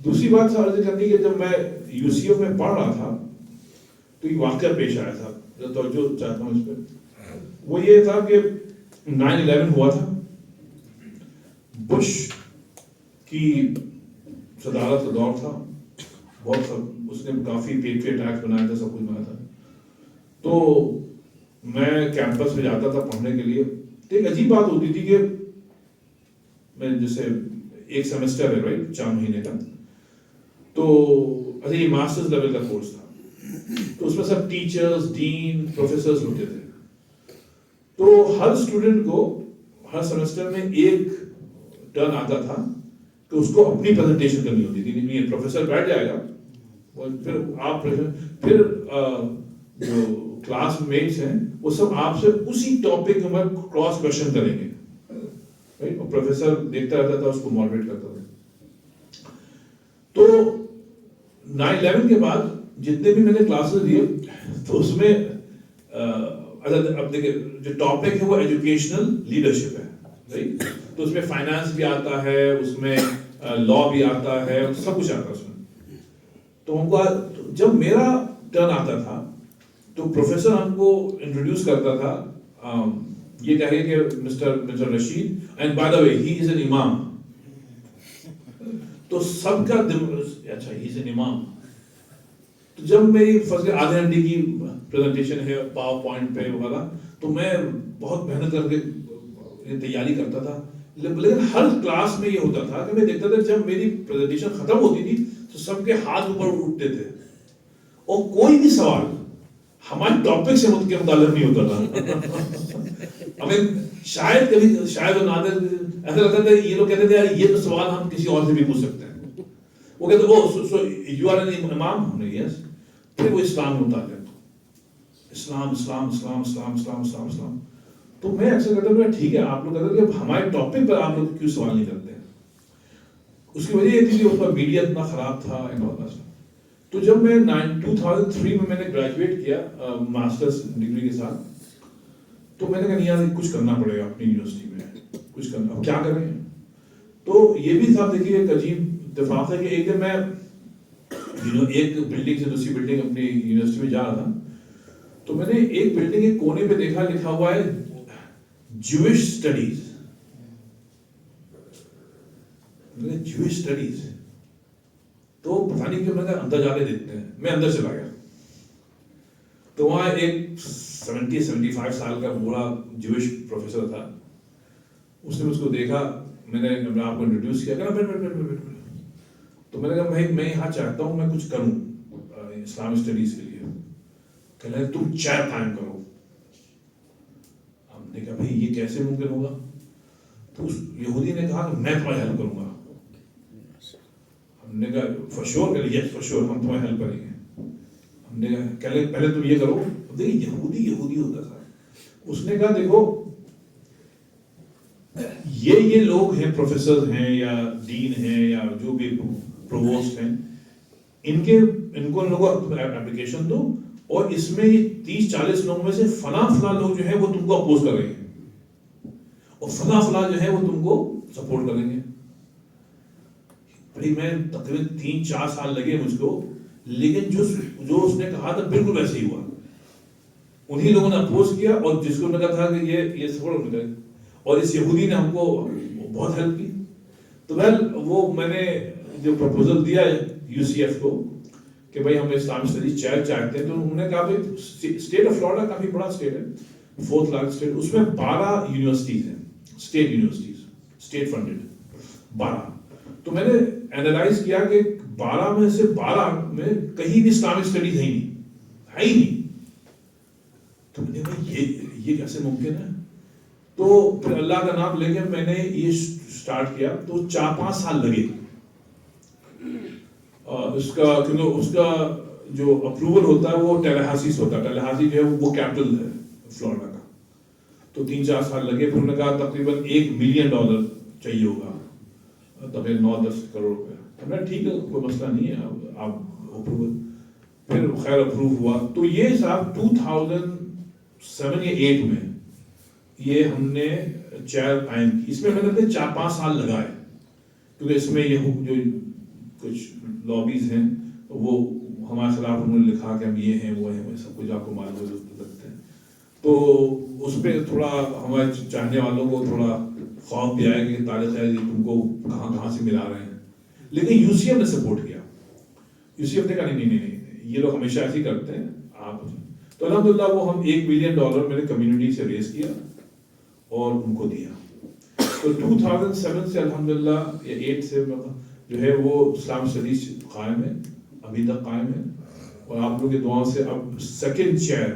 دوسری بات عرض کرنی کہ جب میں UCF میں پڑھ رہا تھا تو ایک واقعہ پیش آیا تھا, توجہ چاہتا ہوں اس پہ. وہ یہ تھا کہ 9/11 ہوا تھا, بش کی صدارت کا دور تھا, بہت اس نے کافی پیٹریٹ ایکٹ بنایا تھا, سب کچھ بنایا تھا. تو میں کیمپس میں جاتا تھا پڑھنے کے لیے. تو ایک عجیب بات ہوتی تھی کہ میں جیسے ایک سیمسٹر ہے, رائٹ, 4 مہینے کا, تو اچھا یہ ماسٹرز لیول کا کورس تھا. تو اس میں سب ٹیچرز, ڈین, پروفیسرز ہوتے تھے. تو ہر اسٹوڈنٹ کو ہر سیمسٹر میں ایک ٹرن آتا تھا کہ اس کو اپنی پریزنٹیشن کرنی ہوتی تھی. پروفیسر بیٹھ جائے گا, پھر آپ پھر جو کلاس میٹس ہیں وہ سب آپ سے اسی ٹاپک میں کراس کوشچن کریں گے, اور پروفیسر دیکھتا رہتا تھا, اس کو ماڈریٹ کرتا تھا. تو 9/11 کے بعد جتنے بھی میں نے کلاسز دیے تو اس میں اب دیکھیں جو ٹاپک ہے وہ ایجوکیشنل لیڈرشپ ہے, رائٹ. تو اس میں فائنانس بھی آتا ہے, اس میں لا بھی آتا ہے, سب کچھ آتا ہے اس میں. تو ہم کو جب میرا ٹرن آتا تھا تو پروفیسر ہم کو انٹروڈیوس کرتا تھا, یہ کہے کہ mister Rashid, and by the way he is an imam. تو سب کا اچھا ہی از این امام. تو جب میری فرض آدھے گھنٹے کی پریزنٹیشن ہے پاور پوائنٹ پہ وغیرہ, تو میں بہت محنت کر کے تیاری کرتا تھا. لیکن ہر کلاس میں یہ ہوتا تھا کہ میں دیکھتا تھا جب میری پریزنٹیشن ختم ہوتی تھی تو سب کے ہاتھ اوپر اٹھتے تھے, اور کوئی بھی سوال ہمارے ٹاپک سے متعلق نہیں ہوتا تھا. ہمیں شاید کبھی شاید ایسا لگتا تھا یہ لوگ کہتے تھے یار یہ تو سوال ہم کسی اور سے بھی پوچھ سکتے ہیں. وہ کہتے او یو آر این امام. ہم نے یس. پھر وہ اسلام میں متعلق اسلام اسلام اسلام اسلام اسلام اسلام اسلام. تو میں اکثر کہتا ہوں ٹھیک ہے آپ لوگ کہتے ہیں کہ ہمارے ٹاپک پر آپ لوگ کیوں سوال نہیں کرتے. اس کی وجہ یہ تھی کہ اس کا میڈیا اتنا خراب تھا. تو جب میں 2003 میں نے گریجویٹ کیا ماسٹرز ڈگری کے ساتھ, تو میں نے کہا یار کچھ کرنا پڑے گا اپنی یونیورسٹی میں, کچھ کرنا, اب کیا کریں. تو یہ بھی تھا دیکھیے ایک عجیب اتفاق ہے کہ ایک دن میں ایک بلڈنگ سے دوسری بلڈنگ اپنی یونیورسٹی میں جا رہا تھا, تو میں نے ایک بلڈنگ کے کونے پہ دیکھا لکھا ہوا ہے جوش اسٹڈیز. جوش اسٹڈیز, تو پتہ نہیں کہ میں نے اندر جا کے دیکھتے ہیں. میں اندر چلا گیا تو وہاں ایک 70-75 سال کا بوڑھا جوش پروفیسر تھا. اس نے مجھ کو دیکھا, میں نے آپ کو انٹروڈیوس کیا, تو میں نے کہا بھائی میں یہاں چاہتا ہوں میں کچھ کروں اسلام اسٹڈیز کے لیے. کہ لیں تم چیئر قائم کرو. ہم نے کہا بھائی یہ کیسے ممکن ہوگا. تو اس یہودی نے کہا کہ میں تمہیں ہیلپ کروں گا. ہم نے کہا فور شیور, کہ یس فور شیور ہم تمہیں ہیلپ کریں گے. ہم نے کہا پہلے تم یہ کرو. دیکھیے یہودی ہوتا تھا. اس نے کہا دیکھو یہ لوگ ہیں, پروفیسر ہیں یا ڈین ہیں یا جو بھی پرووسٹ ہیں, ان کو لوگوں اپلیکیشن دو, اور اس میں یہ 30-40 لوگوں میں سے فلاں لوگ جو ہیں وہ تم کو اپوز کر رہے ہیں. اور فلاں فلاں جو ہے وہ تم کو سپورٹ کریں گے. بھائی میں تقریباً 3-4 سال لگے مجھ کو، لیکن جو اس نے کہا تھا بالکل ویسے ہی ہوا. انہی لوگوں نے اپوز کیا، اور جس کو میں کہا تھا کہ یہ سپورٹ کرے، اور اس یہودی نے ہم کو بہت ہیلپ کی. تو وہ میں نے جو پرپوزل دیا ہے UCF کو کہ بھائی ہم اسلامک اسٹڈیز چیئر چاہتے ہیں، تو انہوں نے کہا بھائی اسٹیٹ آف فلوریڈا کافی بڑا اسٹیٹ ہے، 4th لارجسٹ اسٹیٹ، اس میں 12 یونیورسٹیز ہیں، اسٹیٹ یونیورسٹیز، اسٹیٹ فنڈڈ 12. تو میں نے اینالائز کیا کہ 12 میں سے 12 میں کہیں بھی اسلامک اسٹڈیز ہے ہی نہیں. تو میں نے کہا یہ کیسے ممکن ہے؟ تو پھر اللہ کا نام لے کے میں نے یہ اسٹارٹ کیا. تو 4-5 سال لگے اس کا جو اپروول ہوتا ہے وہ ٹیلاہاسی سے ہوتا ہے. ٹیلاہاسی جو ہے وہ کیپٹل ہے فلوریڈا کا. تو 3-4 سال لگے. پھر انہوں نے کہا تقریباً $1 ملین چاہیے ہوگا، تب 9-10 کروڑ روپے. ہم نے ٹھیک ہے کوئی مسئلہ نہیں ہے، آپ اپروول. پھر خیر اپروو ہوا. تو یہ صاحب 2007 یا 8 میں یہ ہم نے چیئر قائم کی. اس میں میں نے 4-5 سال لگائے، کیونکہ اس میں یہ جو کچھ لابیز ہیں وہ ہمارے خلاف انہوں نے لکھا کہ ہم یہ ہیں وہ ہیں، سب کچھ آپ کو معلوم رکھتے ہیں. تو اس پہ تھوڑا ہمارے چاہنے والوں کو تھوڑا خوف بھی آیا کہ تاریخ ہے تم کو کہاں سے ملا رہے ہیں. لیکن UCF نے سپورٹ کیا. UCF نے کہا نہیں یہ لوگ ہمیشہ ایسے ہی کرتے ہیں آپ. تو الحمدللہ وہ ہم $1 ملین میں نے کمیونٹی سے ریز کیا اور ان کو دیا. تو 2007 سے الحمدللہ یا 8 سے جو ہے وہ اسلام اسٹڈیز قائم ہے، ابھی تک قائم ہے. اور آپ لوگوں کی دعاؤں سے اب سیکنڈ چیئر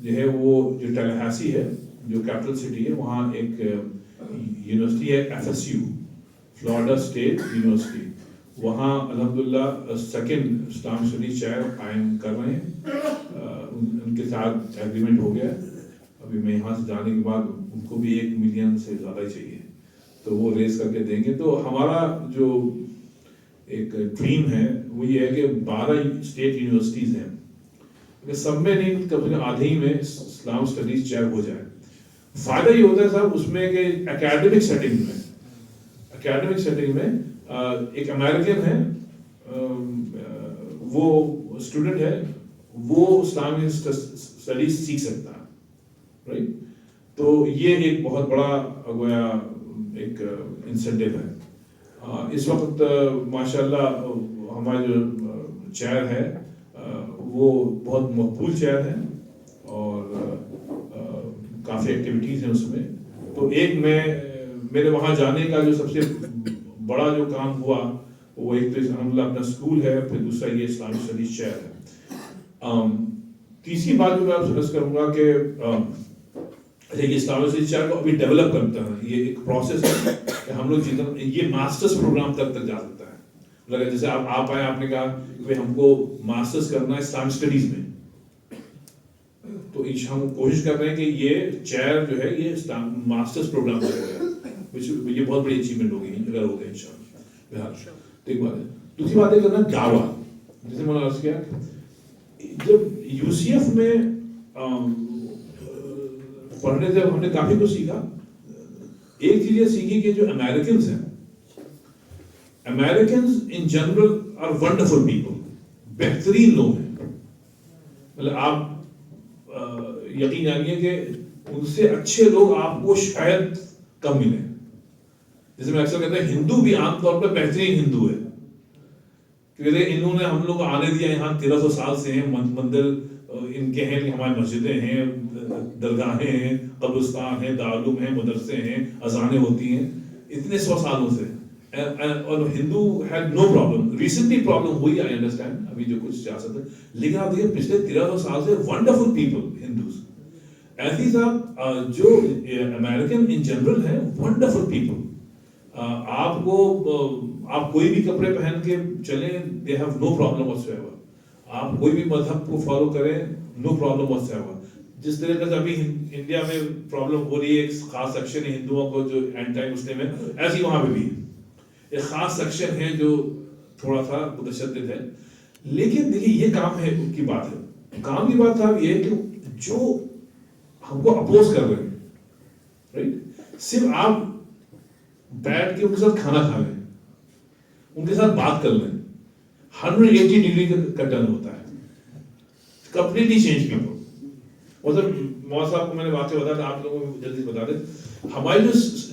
جو ہے وہ جو ٹیلاہاسی ہے جو کیپٹل سٹی ہے، وہاں ایک یونیورسٹی ہے FSU، فلوریڈا اسٹیٹ یونیورسٹی. وہاں الحمدللہ سیکنڈ اسلام اسٹڈیز چیئر قائم کر رہے ہیں. ان کے ساتھ ایگریمنٹ ہو گیا. ابھی میں یہاں سے جانے کے بعد ان کو بھی 1 ملین سے زیادہ ہی چاہیے، تو وہ ریز کر کے دیں گے. تو ہمارا جو ایک ڈریم ہے وہ یہ ہے کہ 12 اسٹیٹ یونیورسٹیز ہیں، سب میں نہیں کم سے کم آدھے ہی میں اسلام اسٹڈیز چیئر ہو جائے. فائدہ یہ ہوتا ہے صاحب اس میں کہ اکیڈمک سیٹنگ میں ایک امریکن ہے، وہ اسٹوڈنٹ ہے، وہ اسلامی اسٹڈیز سیکھ سکتا ہے، رائٹ. تو یہ ایک بہت بڑا گویا ایک انسینٹیو ہے. اس وقت ماشاءاللہ ہمارا جو چیئر ہے وہ بہت مقبول چیئر ہے اور کافی ایکٹیویٹیز ہیں اس میں. تو ایک میرے وہاں جانے کا جو سب سے بڑا جو کام ہوا وہ ایک تو الحمدللہ اپنا اسکول ہے، پھر دوسرا یہ اسلامک اسٹڈیز چیئر ہے. تیسری بات جو میں آپ سے عرض کروں گا کہ یہ اسلامک اسٹڈیز چیئر کو ابھی ڈیولپ کرتا ہے. یہ ایک پروسیس ہے کہ ہم لوگ یہ ماسٹرز پروگرام تک جا سکتا ہے. لگا جیسے آپ آئے، آپ نے کہا کہ ہم کو ماسٹرز کرنا ہے اسلامک اسٹڈیز میں، تو ہم کوشش کر رہے ہیں کہ یہ چیئر جو ہے یہ ماسٹرز پروگرام سے ہو جائے، یہ بہت بڑی اچیومنٹ ہوگی اگر ہو گئی انشاءاللہ. تو ایک بات ہے. دوسری بات ہے کرنا دعویٰ. جیسے میں نے عرض کیا جب UCF میں پڑھنے سے ہم نے کافی کچھ سیکھا. ایک چیز یہ سیکھی کہ جو امریکنز ہیں، Americans in general are wonderful people, بہترین لوگ ہیں. مطلب آپ یقین جانیے کہ ان سے اچھے لوگ آپ کو شاید کم ملیں. جیسے میں اکثر کہتا ہوں ہندو بھی عام طور پہ بہترین ہندو ہے، کیونکہ انہوں نے ہم لوگ کو آنے دیا. یہاں 1300 سال سے ہیں، مندر ان کے ہیں، ہماری مسجدیں ہیں، درگاہیں ہیں، قبرستان ہیں، دارالعلوم ہیں، مدرسے ہیں، اذانیں ہوتی ہیں اتنے 100 سالوں سے. اور Hindu had no problem. Recently problem ہوئی، آئی انڈرسٹینڈ، ابھی جو کچھ سیاست ہے، لیکن آپ دیکھیں پچھلے 1300 سال سے ونڈرفل پیپل ہندوز. ایسی صاحب جو امریکن ان جنرل ہیں ونڈرفل پیپل. آپ کوئی بھی کپڑے پہن کے چلیں، they have no problem what's ever. آپ کوئی بھی مذہب کو فالو کریں، نو پرابلم واٹس ایور. جس طریقے سے ابھی انڈیا میں پرابلم ہو رہی ہے، ایک خاص سیکشن ہے ہندوؤں کو جو اینٹی مسلم ہے، ایسی وہاں پہ بھی ایک خاص سیکشن ہے جو تھوڑا سا متشدد ہے. لیکن دیکھیے یہ کام ہے کی بات ہے. کام کی بات صاحب یہ ہے کہ جو ہم کو اپوز کر رہے ہیں، رائٹ. صرف آپ بیٹھ کے ان کے ساتھ کھانا کھا لیں, ان کے ساتھ بات کر لیں, 180 ڈگری کا ٹرن ہوتا ہے, کمپلیٹلی چینج پیپل. مطلب مولانا صاحب کو میں نے واقعہ بتایا تھا, آپ لوگوں کو جلدی بتا دیں. ہماری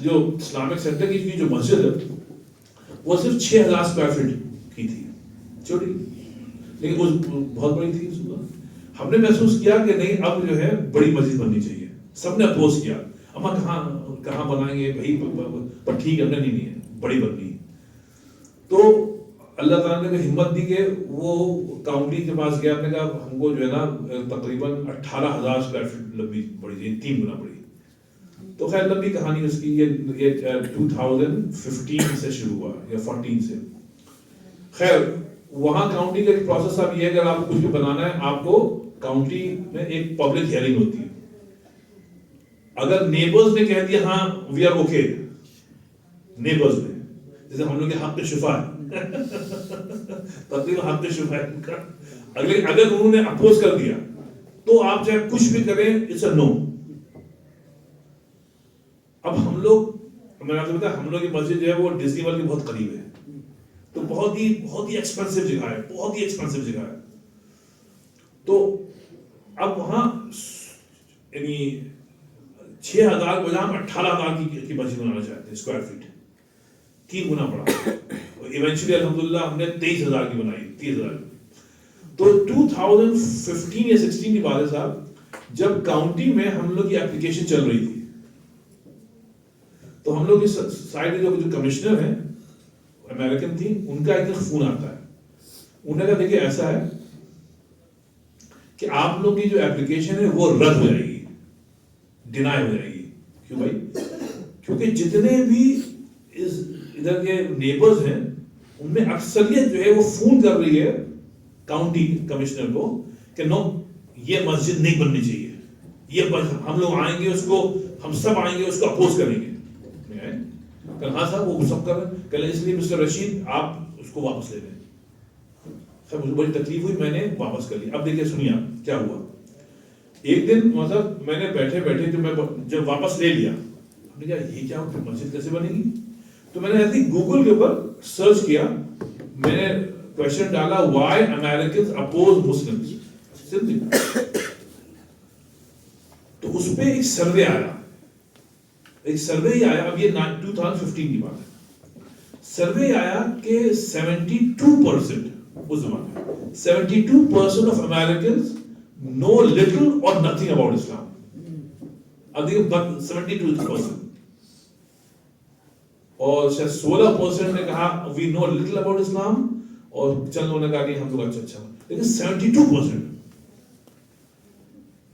جو اسلامک سینٹر کی جو مسجد ہے وہ صرف 6000 اسکوائر فٹ کی تھی, چھوٹی, لیکن وہ بہت بڑی تھی. ہم نے محسوس کیا کہ نہیں اب جو ہے بڑی مسجد بننی چاہیے. سب نے اپوز کیا, اما کہاں بنائیں گے بھائی, پر ٹھیک ہے, ہم نے نہیں ہے, بڑی بننی ہے. تو اللہ تعالیٰ نے ہمت دی کہ وہ کاؤنٹی کے پاس گیا, نے کہا ہم کو جو ہے نا تقریباً 18000 اسکوائر فٹ لمبی بڑی, 3 گنا بڑی. تو خیر لمبی کہانی اس کی, یہ 2015 سے شروع ہوا یا 14 سے. خیر وہاں کاؤنٹی کا ایک پروسیس اب یہ ہے, اگر آپ کو کچھ بھی بنانا ہے آپ کو کاؤنٹی میں ایک پبلک ہیئرنگ ہوتی ہے. اگر نیبرز نے کہہ دیا ہاں وی آر اوکے, نیبرز نے, جیسے ہم لوگ کے حق شفا ہے تقریباً حق شفا ہے ان کا, اگر انہوں نے اپوز کر دیا تو آپ چاہے کچھ بھی کریں اٹس اے نو. اب ہم لوگ, میں نے آپ کو بتایا ہم لوگ کی مسجد جو ہے وہ ڈزنی ورلڈ کے بہت قریب ہے, تو بہت ہی ایکسپینسو جگہ ہے, بہت ہی ایکسپینسو جگہ ہے. تو اب وہاں یعنی 6000 بجائے ہم 18000 کی مسجد بنانا چاہتے ہیں اسکوائر فٹ, 3 گنا بڑا. ایونچولی الحمدللہ ہم نے 23000 کی بنائی, 30000. تو 2015 یا 16 کی بات ہے صاحب, جب کاؤنٹی میں ہم لوگ کی اپلیکیشن چل رہی تھی, تو ہم لوگ اس سائڈ جو کمشنر ہیں امریکن تھی, ان کا ایک فون آتا ہے. انہوں نے کہا دیکھیں ایسا ہے کہ آپ لوگ کی جو اپلیکیشن ہے وہ رد ہو جائے گی, ڈینائی ہو جائے گی. کیوں بھائی؟ کیونکہ جتنے بھی ادھر کے نیبرز ہیں ان میں اکثریت جو ہے وہ فون کر رہی ہے کاؤنٹی کمشنر کو کہ نو یہ مسجد نہیں بننی چاہیے, یہ ہم لوگ آئیں گے اس کو, ہم سب آئیں گے اس کو اپوز کریں گے. ہاں صاحب وہ سب کر رہے ہیں, کہ اس لیے مسٹر رشید آپ اس کو واپس لے لیں. سر مجھے بڑی تکلیف ہوئی, میں نے واپس کر لی. اب دیکھیے سنیے کیا ہوا. ایک دن مطلب میں نے بیٹھے بیٹھے جو میں جب واپس لے لیا, ہم نے کہا یہ کیا مسجد کیسے بنے گی. تو میں نے ایسے گوگل کے اوپر سرچ کیا, میں نے کوشچن ڈالا وائی امیرکنز اپوز مسلمز, تو اس پہ ایک سروے آیا, اب یہ 2015 کی بات ہے. سروے آیا کہ 72% اس زمانے میں 72% آف امیرکنز نو لٹل اور نتھنگ اباؤٹ اسلام. اب دیکھیں 72%, اور 16% نے کہا وی نو لٹل اباؤٹ اسلام, اور چند لوگوں نے کہا کہ ہم لوگ اچھا, لیکن 72%.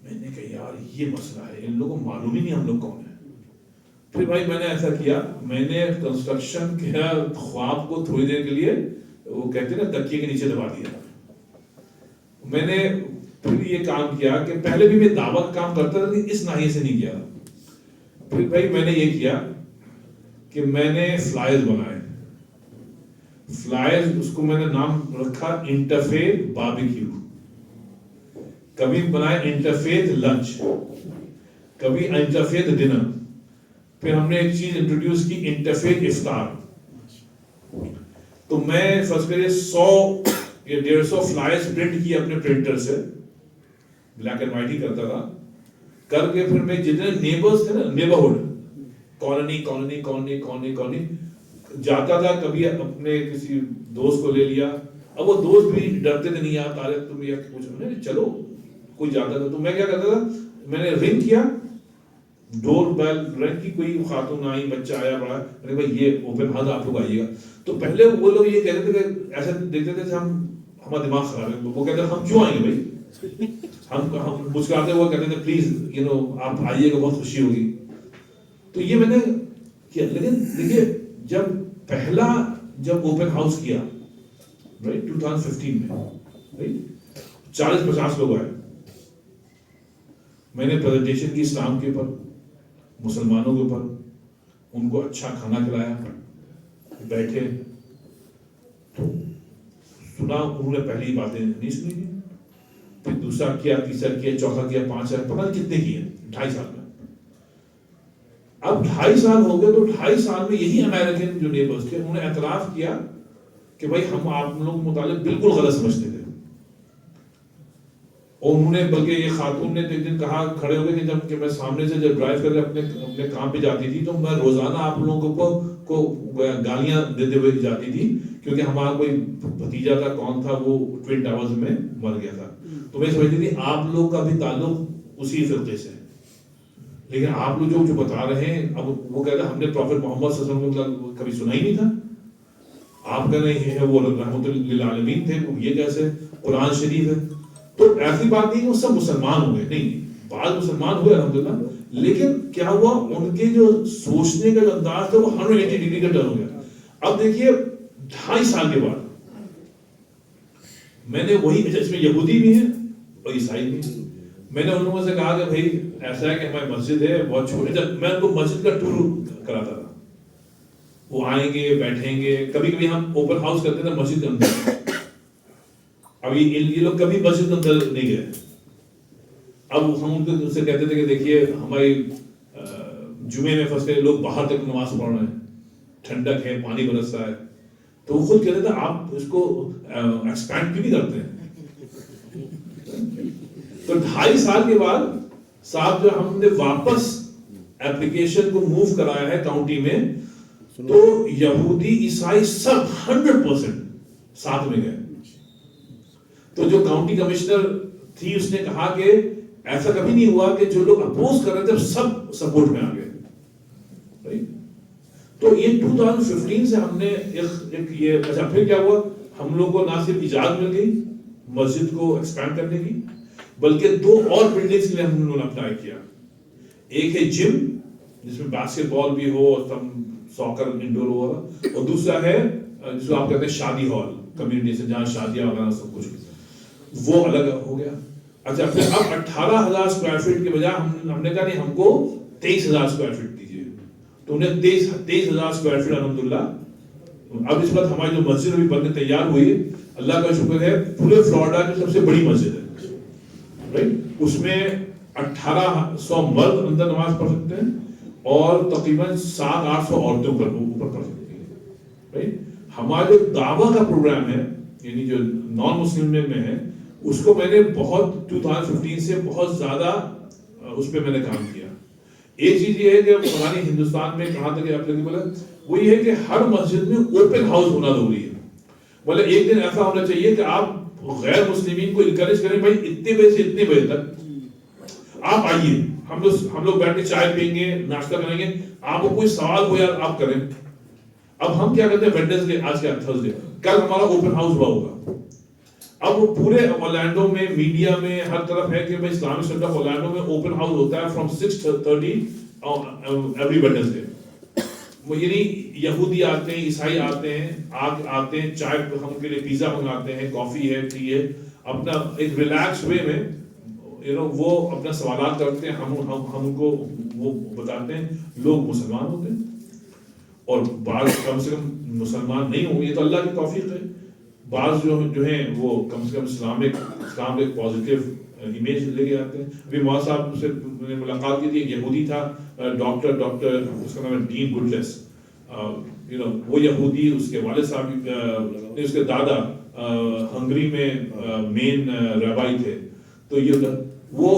میں نے کہا یار یہ مسئلہ ہے, ان لوگوں کو معلوم ہی نہیں ہم لوگ کون ہیں. پھر بھائی میں نے ایسا کیا, میں نے کنسٹرکشن کے خواب کو تھوڑی دیر کے لیے وہ کہتے ہیں نا تکیے کے نیچے دبا دیا. میں نے پھر یہ کام کیا کہ پہلے بھی میں دعوت کام کرتا تھا لیکن اس ناحیے سے نہیں کیا. پھر بھائی میں نے یہ کیا کہ میں نے فلائرز بنائے. فلائرز اس کو میں نے نام رکھا انٹرفیتھ باربیکیو. کبھی بنائے انٹرفیتھ لنچ, کبھی انٹرفیتھ ڈنر. پھر ہم نے ایک چیز انٹروڈیوس کی انٹرفیتھ افطار. تو میں فرض کریے 100 یا 150 فلائرز پرنٹ کی اپنے پرنٹر سے, بلیک اینڈ وائٹ ہی کرتا تھا, کر کے پھر میں جتنے نیبرز تھے نا, نیبرہڈ کالونی جاتا تھا. کبھی اپنے کسی دوست کو لے لیا, اب وہ دوست بھی ڈرتے تھے, نہیں یار طارق تم یہ کچھ, چلو کوئی جاتا تھا. تو میں کیا کرتا تھا, میں نے رنگ کیا, ڈور بیل رنگ کی, کوئی خاتون آئی, بچہ آیا بڑا, میں نے کہا یہ اوپن ہاؤس آپ لوگ آئیے گا. تو پہلے وہ لوگ یہ کہتے تھے کہ ایسا دیکھتے تھے ہمارا دماغ خراب ہے. وہ کہتے ہیں ہم کیوں آئیں گے بھائی, ہم مسکراتے ہوئے کہتے تھے پلیز آپ آئیے گا, بہت خوشی ہوگی. تو یہ میں نے کیا. لیکن دیکھیے جب اوپن ہاؤس کیا 2015 میں 40-50 لوگ آئے. میں نے پریزنٹیشن کی اسلام کے اوپر, مسلمانوں کے اوپر, ان کو اچھا کھانا کھلایا, بیٹھے تو سنا, انہوں نے پہلی باتیں نہیں سنی تھی. پھر دوسرا کیا, تیسرا کیا, چوتھا کیا, 5 سال, پتہ نہیں کتنے کیے 2.5 سال میں. اب 2.5 سال ہو گئے، تو 2.5 سال میں یہی امریکن جو نیبرز تھے انہوں نے اعتراف کیا کہ بھائی ہم آپ لوگوں کے متعلق بالکل غلط سمجھتے تھے. اور انہوں نے بلکہ یہ خاتون نے ایک دن کہا کھڑے ہو گئے کہ جب کہ میں سامنے سے جب ڈرائیو کر کے اپنے کام پہ جاتی تھی تو میں روزانہ آپ لوگوں کو گالیاں دیتے ہوئے جاتی تھی کیونکہ ہمارا کوئی بھتیجا تھا، کون تھا وہ ٹوین ٹاورز میں مر گیا تھا. تو میں سمجھتی تھی آپ لوگ کا بھی تعلق اسی فرقے سے. لیکن آپ لوگ جو بتا رہے ہیں اب وہ کہتے ہیں ہم نے پروفیٹ محمد صلی اللہ علیہ وسلم کبھی سنا ہی نہیں تھا. آپ کہہ رہے ہیں وہ رحمت للعالمین تھے، یہ کیسے قرآن شریف ہے. تو ایسی بات نہیں کہ وہ سب مسلمان ہوئے، نہیں، بعض مسلمان ہوئے الحمدللہ، لیکن کیا ہوا ان کے جو سوچنے کا جو انداز تھا وہ 180 ڈگری کا ٹرن ہو گیا. اب دیکھیے 2.5 سال کے بعد میں نے وہی، اس میں یہودی بھی ہیں اور عیسائی بھی ہیں، میں نے ان لوگوں سے کہا کہ بھائی ایسا ہے کہ ہماری مسجد ہے بہت چھوٹی، جب میں ان کو مسجد کا ٹور کراتا تھا، وہ آئیں گے بیٹھیں گے، کبھی کبھی ہم اوپن ہاؤس کرتے تھے مسجد کے اندر. اب یہ لوگ کبھی مسجد کے اندر نہیں گئے. اب ہم ان سے کہتے تھے کہ دیکھیے ہماری جمعے میں فصلیں لوگ باہر تک نماز پڑھ رہے ہیں، ٹھنڈک ہے، پانی برس رہا ہے. تو وہ خود کہتے تھے آپ اس کو ایکسپینڈ کیوں نہیں کرتے ہیں. تو 2.5 سال کے بعد صاحب جو ہم نے واپس اپلیکیشن کو موو کرایا ہے کاؤنٹی میں، تو یہودی عیسائی سب 100% ساتھ میں گئے. تو جو کاؤنٹی کمشنر تھی اس نے کہا کہ ایسا کبھی نہیں ہوا کہ جو لوگ اپوز کر رہے تھے سب سپورٹ میں آ گئے. تو یہ 2015 سے ہم نے ایک یہ اچھا پھر کیا ہوا، ہم لوگ کو نہ صرف اجازت مل گئی مسجد کو ایکسپینڈ کرنے کی، بلکہ 2 اور بلڈنگز کے لیے ہم نے اپلائی کیا. ایک ہے جم جس میں باسکٹ بال بھی ہو، ساکر انڈور ہو، اور دوسرا ہے جس کو آپ کہتے ہیں شادی ہال، کمیونٹی سے جہاں شادیاں وغیرہ سب کچھ، وہ الگ ہو گیا. اچھا پھر اب 18,000 اسکوائر فٹ کے بجائے ہم نے کہا نہیں ہم کو 23,000 اسکوائر فٹ دیجیے. تو انہیں 23,000 اسکوائر فٹ الحمدللہ. اب اس وقت ہماری جو مسجد ابھی بننے تیار ہوئی ہے، اللہ کا شکر ہے، پورے فلوریڈا کی سب سے بڑی مسجد ہے. اس میں 1800 مرد اندر نماز پڑھ سکتے ہیں اور تقریباً 700-800 عورتیں اوپر پڑھ سکتی ہیں. ہمارا جو دعویٰ کا پروگرام ہے یعنی جو نان مسلم میں ہے، اس کو میں نے بہت 2015 سے بہت زیادہ اس پہ میں نے کام کیا. ایک چیز یہ ہے کہ پرانی ہندوستان میں کہاں تک ایپلیکیبل ہے، وہ یہ ہے کہ ہر مسجد میں اوپن ہاؤس ہونا ضروری ہے. مطلب ایک دن ایسا ہونا چاہیے کہ آپ غیر مسلمین کو انکریج کریں، بھائی اتنے بجے سے اتنے بجے تک آپ آئیے، ہم لوگ بیٹھ کے چائے پئیں گے، ناشتہ کریں گے، آپ کو کوئی سوال ہو یار آپ کریں. اب ہم کیا کرتے ہیں ویڈنسڈے، آج کیا تھرسڈے، کل ہمارا اوپن ہاؤس ہوا ہوگا. اب وہ پورے اورلینڈو میں میڈیا میں ہر طرف ہے کہ اسلامک سینٹر آف اورلینڈو میں اوپن ہاؤس ہوتا ہے فرام 6:30 ایوری ویڈنسڈے. یعنی یہودی آتے ہیں، عیسائی آتے ہیں، چائے ہم کے لیے پیزا منگاتے ہیں، کافی ہے، ٹی ہے، اپنا ایک ریلیکس وے میں وہ اپنا سوالات کرتے ہیں، ہم کو وہ بتاتے ہیں. لوگ مسلمان ہوتے ہیں اور بعض کم سے کم مسلمان نہیں ہوں گے، یہ تو اللہ کی توفیق ہے. بعض جو ہیں وہ کم سے کم اسلام کے ایک پازیٹیو امیج لے کے آتے ہیں. ابھی مولانا صاحب سے میں نے ملاقات کی تھی، ایک یہودی تھا، ڈاکٹر اس کا نام ہے ڈین گڈلیس. وہ یہودی، اس کے والد صاحب، اس کے دادا ہنگری میں مین رابائی تھے. تو یہ وہ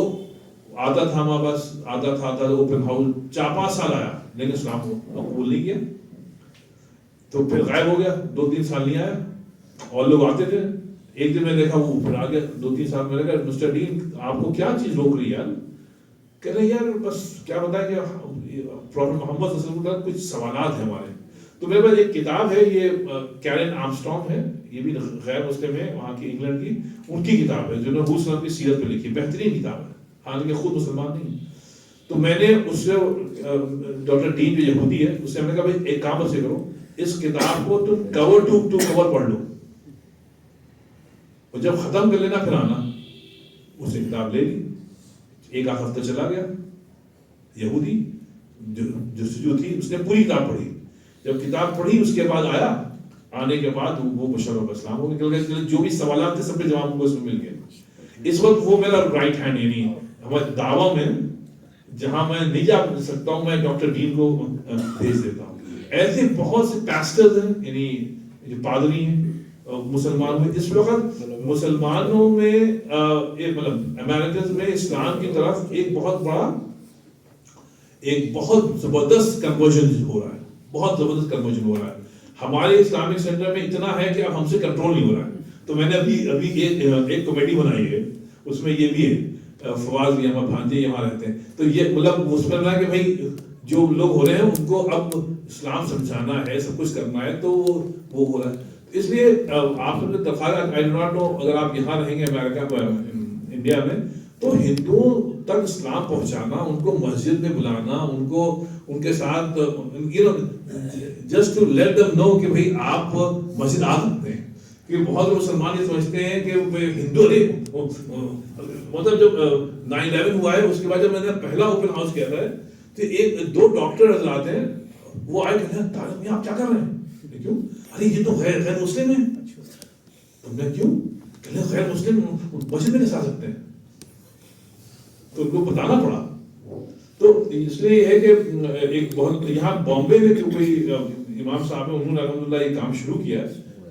آتا تھا ہمارے پاس، آتا تھا اوپن ہاؤس 4-5 سال آیا، لیکن اسلام کو قبول نہیں کیا. تو پھر غائب ہو گیا، 2-3 سال نہیں آیا. اور لوگ آتے تھے. ایک دن میں دیکھا وہ اوپر آ گیا 2-3 سال میں. کہا مسٹر ڈین آپ کو کیا چیز روک رہی ہے یار؟ کہہ رہے یار بس کیا بتائیں کہ پروفیٹ محمد صلی اللہ علیہ وسلم کا کچھ سوالات ہیں ہمارے. تو میرے پاس ایک کتاب ہے، یہ کیرن آرمسٹرانگ ہے، یہ بھی غیر مسلم ہے وہاں کی، انگلینڈ کی، ان کی کتاب ہے جنہوں نے حضور صلی اللہ علیہ وسلم کی سیرت پہ لکھی، بہترین کتاب ہے، حالانکہ خود مسلمان نہیں. تو میں نے اس سے ڈاکٹر ڈین جو یہودی ہے اس سے میں نے کہا بھائی ایک کام سے کرو، اس کتاب کو تم کور ٹو کور پڑھ لو، اور جب ختم کر لینا پھر آنا. اس نے کتاب لے لی، ایک آدھ ہفتہ چلا گیا. یہودی جو تھی اس نے پوری کتاب پڑھی. جب کتاب پڑھی اس کے بعد آیا، آنے کے بعد وہ مشرف اسلام ہو گیا. جو بھی سوالات تھے سب کے جواب کو اس میں مل گئے. اس وقت وہ میرا رائٹ ہینڈ، یعنی ہمارے دعویٰ میں جہاں میں نہیں جا سکتا ہوں میں ڈاکٹر ڈین کو بھیج دیتا ہوں. ایسے بہت سے پاسٹرز ہیں, یعنی جو پادری ہیں مسلمان میں. اس وقت مسلمانوں میں مطلب امریکن میں اسلام کی طرف ایک بہت زبردست کنورژن ہو رہا ہے, بہت زبردست کنورژن ہو رہا ہے. ہمارے اسلامک سینٹر میں اتنا ہے کہ اب ہم سے کنٹرول نہیں ہو رہا ہے. تو میں نے ابھی ایک کمیٹی بنائی ہے, اس میں یہ بھی ہے, فواز بھی ہمارے بھانجے یہاں رہتے ہیں. تو یہ مطلب اس میں کہ بھائی جو لوگ ہو رہے ہیں ان کو اب اسلام سمجھانا ہے, سب کچھ کرنا ہے, تو وہ ہو رہا ہے. اس لیے آپ نے درخواست, آئی ڈو ناٹ نو اگر آپ یہاں رہیں گے امریکہ انڈیا میں, تو ہندوؤں تک اسلام پہنچانا, ان کو مسجد میں بلانا, ان کے ساتھ جسٹ ٹو لیٹ دم نو کہ بھائی آپ مسجد آ سکتے ہیں. کہ بہت مسلمان یہ سمجھتے ہیں کہ ہندو مطلب جب 9/11 ہوا ہے اس کے بعد جب میں نے پہلا اوپن ہاؤس کیا تھا, تو 2 ڈاکٹر حضرات ہیں, وہ آئے کہتے ہیں طارق میں آپ کیا کر رہے ہیں, کیوں, ارے یہ تو غیر مسلم ہیں. تو میں کیوں, کہتے ہیں غیر مسلم مسجد میں کیسے آ سکتے ہیں. تو ان کو بتانا پڑا. تو اس لیے یہ ہے کہ ایک بہت یہاں بامبے میں جو کوئی امام صاحب ہیں, انہوں نے الحمدللہ یہ کام شروع کیا,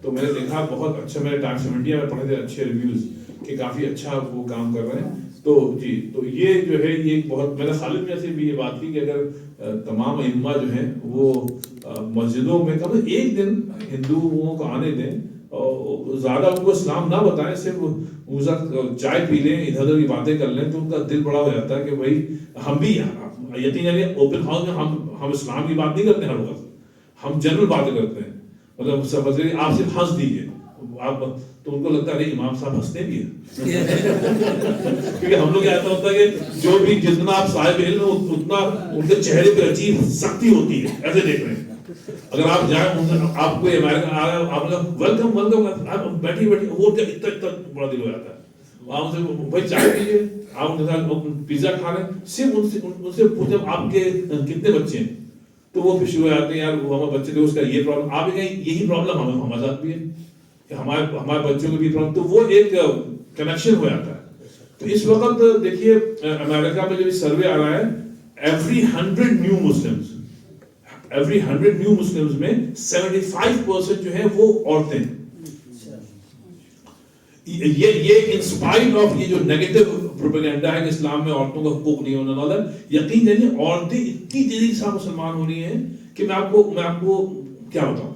تو میں نے دیکھا بہت اچھا, میں نے ٹائمس آف انڈیا میں پڑھے تھے اچھے ریویوز کہ کافی اچھا وہ کام کر رہے ہیں. تو جی, تو یہ جو ہے یہ بہت, میں نے خالد میں سے بھی یہ بات کی کہ اگر تمام ائمہ جو ہیں وہ مسجدوں میں کم ایک دن ہندوؤں کو آنے دیں, اور زیادہ ان کو اسلام نہ بتائیں, صرف چائے پی لیں, ادھر ادھر کی باتیں کر لیں, تو ان کا دل بڑا ہو جاتا ہے کہ بھائی ہم بھی یقیناً اوپن ہاؤس میں ہم اسلام کی بات نہیں کرتے ہر وقت, ہم جنرل باتیں کرتے ہیں. مطلب سمجھ رہے آپ صرف ہنس دیجیے آپ, تو ان کو لگتا ہے امام صاحب ہنستے بھی ہیں. کیونکہ ہم لوگ ایسا ہوتا ہے کہ جو بھی جتنا آپ صاحب علم اتنا ان کے چہرے پہ عجیب سختی ہوتی ہے, ایسے دیکھ رہے ہیں. اگر آپ جائیں, آپ کو امریکن آ رہے ہیں, آپ لوگ ویلکم ویلکم, بیٹھی وہ اتنا بڑا دل ہو جاتا ہے. آپ سے بھائی چائے پیجیے, آپ ان کے ساتھ پیزا کھا رہے ہیں, صرف ان سے پوچھیں آپ کے کتنے بچے ہیں, تو وہ پھر شروع ہو جاتے ہیں یار وہ ہمارے بچے تھے اس کا یہ پرابلم, آپ کہیں یہی پرابلم ہمارے ساتھ بھی ہے کہ ہمارے بچوں کو بھی پرابلم. تو وہ ایک کنیکشن ہو جاتا ہے. تو اس وقت دیکھیے امریکہ میں جو سروے آ رہا ہے, ایوری 100 نیو مسلمز میں 75% جو ہے وہ عورتیں. یہ انسپائٹ آف یہ جو نیگیٹو پروپیگنڈا ہے کہ اسلام میں عورتوں کا حقوق نہیں ہونا والا, یقین جانیے عورتیں اتنی تیزی سے مسلمان ہو رہی ہیں کہ میں آپ کو کیا بتاؤں.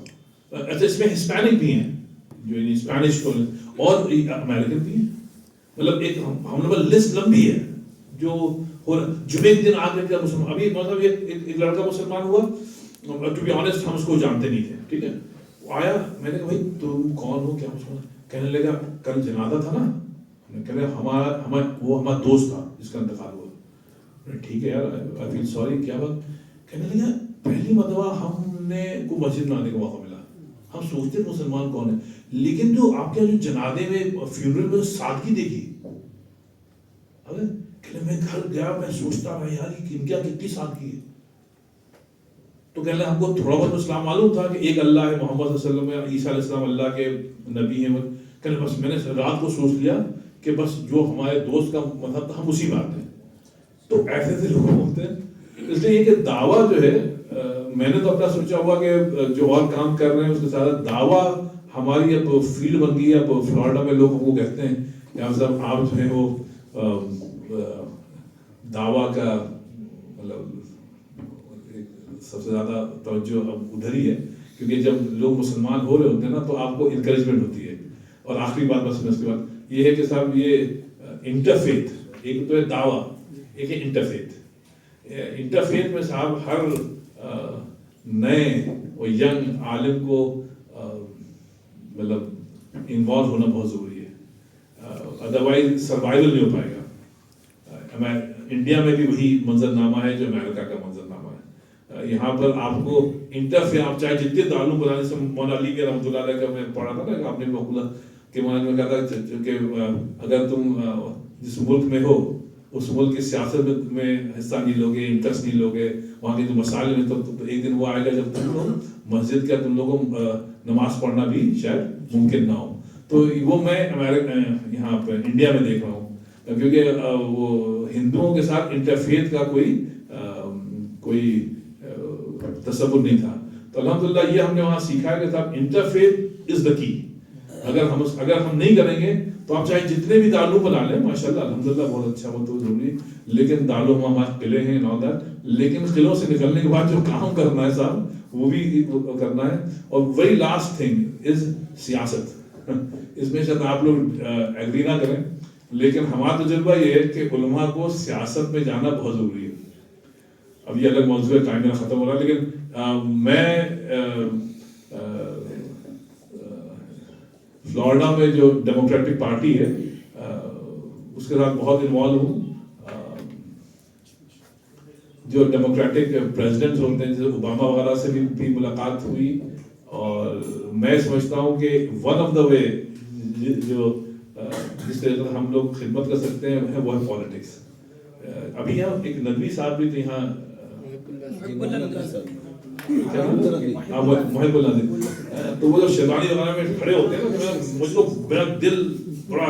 اچھا, اس میں ہسپینک بھی ہیں جو اسپینش اور امریکن بھی ہیں. مطلب ایک ہم نے لسٹ لمبی ہے جو جمعے کے دن آ کر کے مسلمان, ابھی مطلب ایک لڑکا مسلمان ہوا, ٹو بی آنیسٹ ہم اس کو جانتے نہیں تھے, ٹھیک ہے, وہ آیا, میں نے کہا بھائی تم کون ہو, کیا مسلمان, کہنے لگا کل جنازہ تھا نا, کہنے وہ ہمارا دوست تھا جس کا انتقال ہوا. ٹھیک ہے یار, آئی فیل سوری, کیا بات, کہنے لگا پہلی مرتبہ ہم نے کو مسجد میں آنے کا موقع ملا, ہم سوچتے مسلمان کون ہے, لیکن جو آپ کے جو جنازے میں فیونرل میں سادگی دیکھی, میں گھر گیا, میں سوچتا رہا یار ان کیا کتنی سادگی ہے. تو کہنے لگا ہم کو تھوڑا بہت اسلام معلوم تھا کہ ایک اللہ ہے, محمد صلی اللہ علیہ وسلم, عیسیٰ علیہ السلام اللہ کے نبی ہیں. کہنے بس میں نے رات کو سوچ لیا کہ بس جو ہمارے دوست کا مذہب تھا ہم اسی بات ہیں. تو ایسے لوگ ہوتے ہیں. اس لیے یہ کہ دعویٰ جو ہے, میں نے تو اپنا سوچا ہوا کہ جو اور کام کر رہے ہیں اس کے ساتھ دعویٰ ہماری اب فیلڈ بن گئی ہے. اب فلوریڈا میں لوگ ہم کو کہتے ہیں کہ صاحب آپ جو ہے وہ دعویٰ کا مطلب سب سے زیادہ توجہ اب ادھر ہی ہے, کیونکہ جب لوگ مسلمان ہو رہے ہوتے ہیں نا تو آپ کو انکریجمنٹ ہوتی ہے. اور آخری بات بس میں اس کے بعد یہ ہے کہ صاحب یہ انٹرفیتھ, ایک تو ہے دعویٰ, ایک ہے انٹرفیتھ. انٹرفیتھ میں صاحب ہر نئے اور ینگ عالم کو مطلب انوالو ہونا بہت ضروری ہے, ادروائز سروائیول نہیں ہو پائے گا. انڈیا میں بھی وہی منظر نامہ ہے جو امریکہ کا منظر نامہ ہے. یہاں پر آپ کو انٹرفیئر, آپ چاہے جتنے تعلق بنانے سے, مولانا علی کے رحمۃ اللہ علیہ کا میں پڑھا تھا نا کہ آپ نے مقولہ کہ مولانا میں کہا تھا کہ اگر تم جس ملک میں ہو اس ملک کی سیاست میں حصہ نہیں لوگے, انٹرسٹ نہیں لوگے, وہاں کے جو مسائل میں, تو ایک دن وہ آئے گا جب تم لوگ مسجد کا تم لوگوں نماز پڑھنا بھی شاید ممکن نہ ہو. تو وہ میں یہاں پہ انڈیا میں دیکھ رہا ہوں. کیونکہ وہ ہندوؤں کے ساتھ انٹرفیتھ کا کوئی تصور نہیں تھا. تو الحمدللہ یہ ہم نے وہاں سیکھا ہے کہ صاحب انٹرفیتھ از دا کی. اگر ہم نہیں کریں گے تو آپ چاہے جتنے بھی دارالوں بنا لیں ماشاءاللہ الحمدللہ بہت اچھا وہ تو ضروری, لیکن دارالوں ہمارے قلعے ہیں نو در, لیکن قلعوں سے نکلنے کے بعد جو کام کرنا ہے صاحب وہ بھی کرنا ہے. اور ویری لاسٹ تھنگ از سیاست. اس میں شاید آپ لوگ ایگری نہ کریں, لیکن ہمارا تجربہ یہ ہے کہ علماء کو سیاست میں جانا بہت ضروری ہے. اب یہ الگ موضوع ہے, ٹائم میرا ختم ہو رہا ہے, لیکن میں فلوریڈا میں جو ڈیموکریٹک پارٹی ہے اس کے ساتھ بہت انوالو ہوں. جو ڈیموکریٹک پریزیڈنٹس ہوتے ہیں جیسے اوباما وغیرہ سے بھی ملاقات ہوئی, اور میں سمجھتا ہوں کہ ون آف دا وے جو جس طریقے سے ہم لوگ خدمت کر سکتے ہیں وہ ہے پالیٹکس. ابھی یہاں ایک ندوی صاحب بھی تھے یہاں, محب اللہ ندوی, تو وہ جو شیطانی وغیرہ میں کھڑے ہوتے ہیں نا, مجھ کو میرا دل بڑا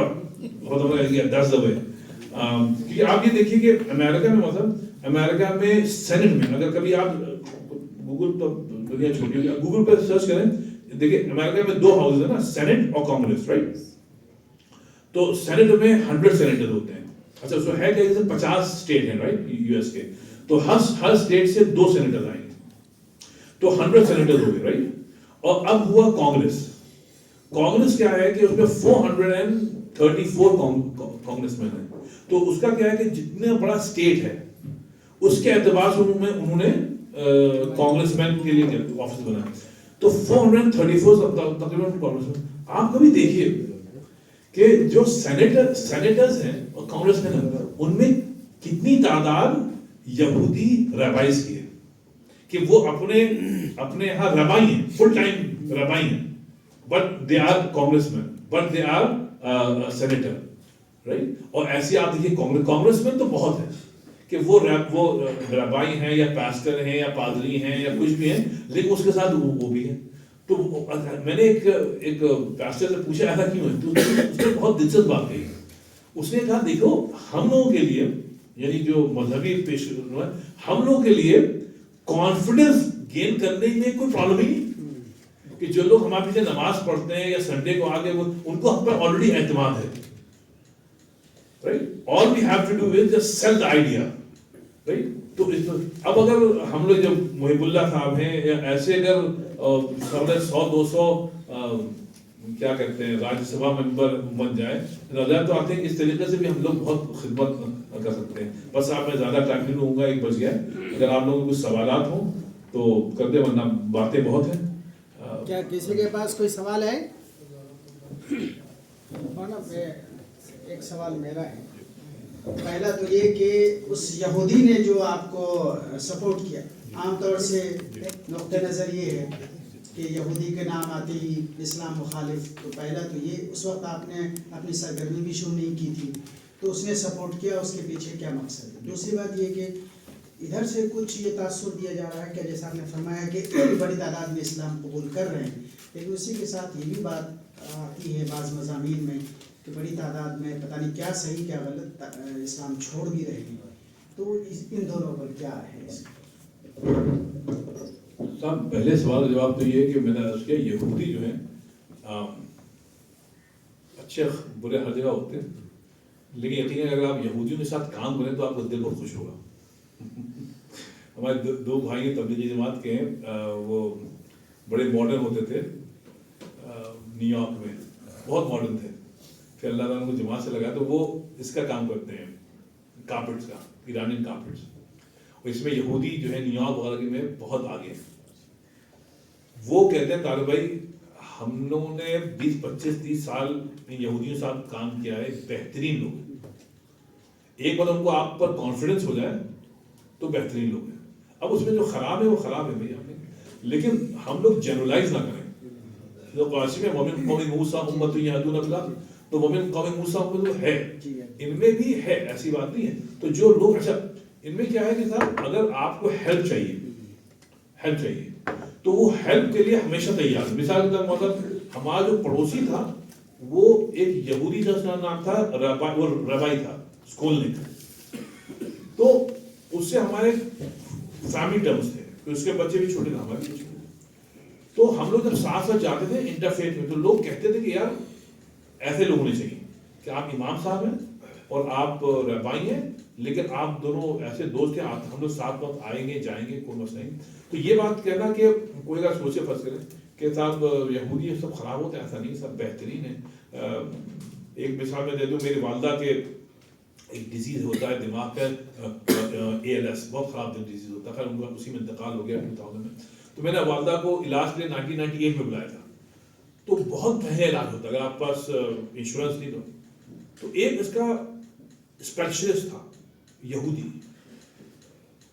بہت ڈس دبے. کیونکہ آپ یہ دیکھیے کہ امریکہ میں مطلب امریکہ میں سینٹ میں اگر کبھی آپ گوگل تو دنیا چھوٹی ہوگی, گوگل پہ سرچ کریں, دیکھیں امریکہ میں 2 ہاؤسز ہیں نا, سینٹ اور کانگریس, رائٹ. تو سینٹ میں 100 سینیٹر ہوتے ہیں. اچھا اس ہے کہ 50 اسٹیٹ ہیں رائٹ یو ایس کے, تو ہر اسٹیٹ سے 2 سینیٹر آئیں گے, تو 100 سینیٹر ہو گئے رائٹ. اور اب ہوا کانگریس کیا ہے کہ اس میں 434 کانگریس مین ہیں. تو اس کا کیا ہے کہ جتنا بڑا اسٹیٹ ہے اس کے اعتبار سے انہوں نے کانگریس مین کے لیے آفس بنایا. تو 434 تقریباً کانگریس مین. آپ کبھی دیکھیے کہ جو سینیٹرز ہیں اور کانگریس مین ہیں ان میں کتنی تعداد یہودی ریبائز کی ہے, کہ وہ اپنے یہاں ربائی ہیں, فل ٹائم ربائی ہیں, but they are congressman, but they are senator, right. اور ایسے آپ دیکھیے کانگریس مین تو بہت ہیں کہ وہ ربائی ہیں یا پاسٹر ہیں یا پادری ہیں یا کچھ بھی ہیں, لیکن اس کے ساتھ وہ بھی ہیں. تو میں نے ایک پاسٹر سے پوچھا ایسا کیوں ہے, تو اس نے بہت دلچسپ بات کہی. اس نے کہا دیکھو ہم لوگوں کے لیے, یعنی جو مذہبی پیش ہے, ہم لوگوں کے لیے کانفیڈنس گین کرنے میں کوئی پرابلم ہی نہیں, کہ جو لوگ ہمارے پیچھے نماز پڑھتے ہیں یا سنڈے کو آگے ان کو ہم پر آلریڈی اعتماد ہے, right. All we have to do is just sell the idea, right. تو اب اگر ہم لوگ جب محب اللہ صاحب ہیں یا ایسے اگر 100-200 کیا کہتے ہیں راجیہ سبھا ممبر بن جائے, نظر تو آتے ہیں اس طریقے سے بھی ہم لوگ بہت خدمت کر سکتے ہیں. بس آپ میں زیادہ ٹائم نہیں لوں گا, 1 بج گیا. اگر آپ لوگوں کو کچھ سوالات ہوں تو کر دیں, ورنہ باتیں بہت ہیں. کیا کسی کے پاس کوئی سوال ہے؟ ایک سوال میرا ہے. پہلا تو یہ کہ اس یہودی نے جو آپ کو سپورٹ کیا, عام طور سے نقطہ نظر یہ ہے کہ یہودی کے نام آتے ہی اسلام مخالف. تو پہلا تو یہ, اس وقت آپ نے اپنی سرگرمی بھی شروع نہیں کی تھی, تو اس نے سپورٹ کیا, اس کے پیچھے کیا مقصد ہے؟ دوسری بات یہ کہ ادھر سے کچھ یہ تاثر دیا جا رہا ہے کہ جیسا آپ نے فرمایا کہ بڑی تعداد میں اسلام قبول کر رہے ہیں, لیکن اسی کے ساتھ یہ بھی بات آتی ہے بعض مضامین میں کہ بڑی تعداد میں پتہ نہیں کیا صحیح کیا غلط اسلام چھوڑ بھی رہے ہیں. تو ان دونوں پر کیا ہے اس کا؟ صاحب پہلے سوال کا جواب تو یہ ہے کہ میں نے عرض کیا یہودی جو ہیں اچھے برے ہر جگہ ہوتے ہیں, لیکن یقیناً اگر آپ یہودیوں کے ساتھ کام کریں تو آپ کو دل بہت خوش ہوگا. ہمارے 2 بھائی تبلیغی جماعت کے ہیں, وہ بڑے ماڈرن ہوتے تھے نیو یارک میں, بہت ماڈرن تھے. پھر اللہ تعالیٰ نے کو جماعت سے لگا تو وہ اس کا کام کرتے ہیں, کارپیٹس کا, ایرانین کارپیٹس. اور اس میں یہودی جو ہے نیو یارک وغیرہ میں بہت آگے ہیں. وہ کہتے ہیں طارق بھائی ہم لوگوں نے 20-25-30 سال یہودیوں کے ساتھ کام کیا ہے, بہترین لوگ ہیں. ایک بار ان کو آپ پر کانفیڈنس ہو جائے تو بہترین لوگ ہیں. اب اس میں جو خراب ہے وہ خراب ہے بھائی, لیکن ہم لوگ جنرلائز نہ کریں. جو قرآن میں مومن قوم موسیٰ امت یہدون بالحق, تو مومن قوم موسیٰ امت ہے, ان میں بھی ہے, ایسی بات نہیں ہے. تو جو لوگ, اچھا ان میں کیا ہے کہ صاحب اگر آپ کو ہیلپ چاہیے تو وہ ہیلپ کے لیے ہمیشہ تیار ہے. مثال کے طور پر مطلب ہمارا جو پڑوسی تھا وہ ایک یہودی کا نام تھا, وہ ربائی تھا, کھولنے کا. تو اس سے ہمارے فیملی ٹرمز تھے, اس کے بچے بھی چھوٹے تھے, ہمارے بھی چھوٹے. تو ہم لوگ جب ساتھ ساتھ جاتے تھے انٹرفیتھ میں, تو لوگ کہتے تھے کہ یار ایسے لوگ ہونے چاہیے کہ آپ امام صاحب ہیں اور آپ رہبائی ہیں, لیکن آپ دونوں ایسے دوست ہیں, ہم لوگ ساتھ وقت آئیں گے جائیں گے, کوئی مسئلہ نہیں. تو یہ بات کہنا کہ کوئی اگر سوچے فرض کرے کہ صاحب یہودی سب خراب ہوتے ہیں, ایسا نہیں, سب بہترین ہیں. ایک مثال میں دے دوں, میری والدہ کے ایک ڈیزیز ہوتا ہے دماغ کا ALS, بہت خراب ڈیزیز ہوتا ہے, خیر ان کا اسی میں انتقال ہو گیا 2000 میں. تو میں نے والدہ کو علاج کے لیے 1998 میں بلایا تھا. تو بہت مہنگا علاج ہوتا ہے اگر آپ پاس انشورنس نہیں تو ایک اس کا اسپیشلسٹ تھا یہودی,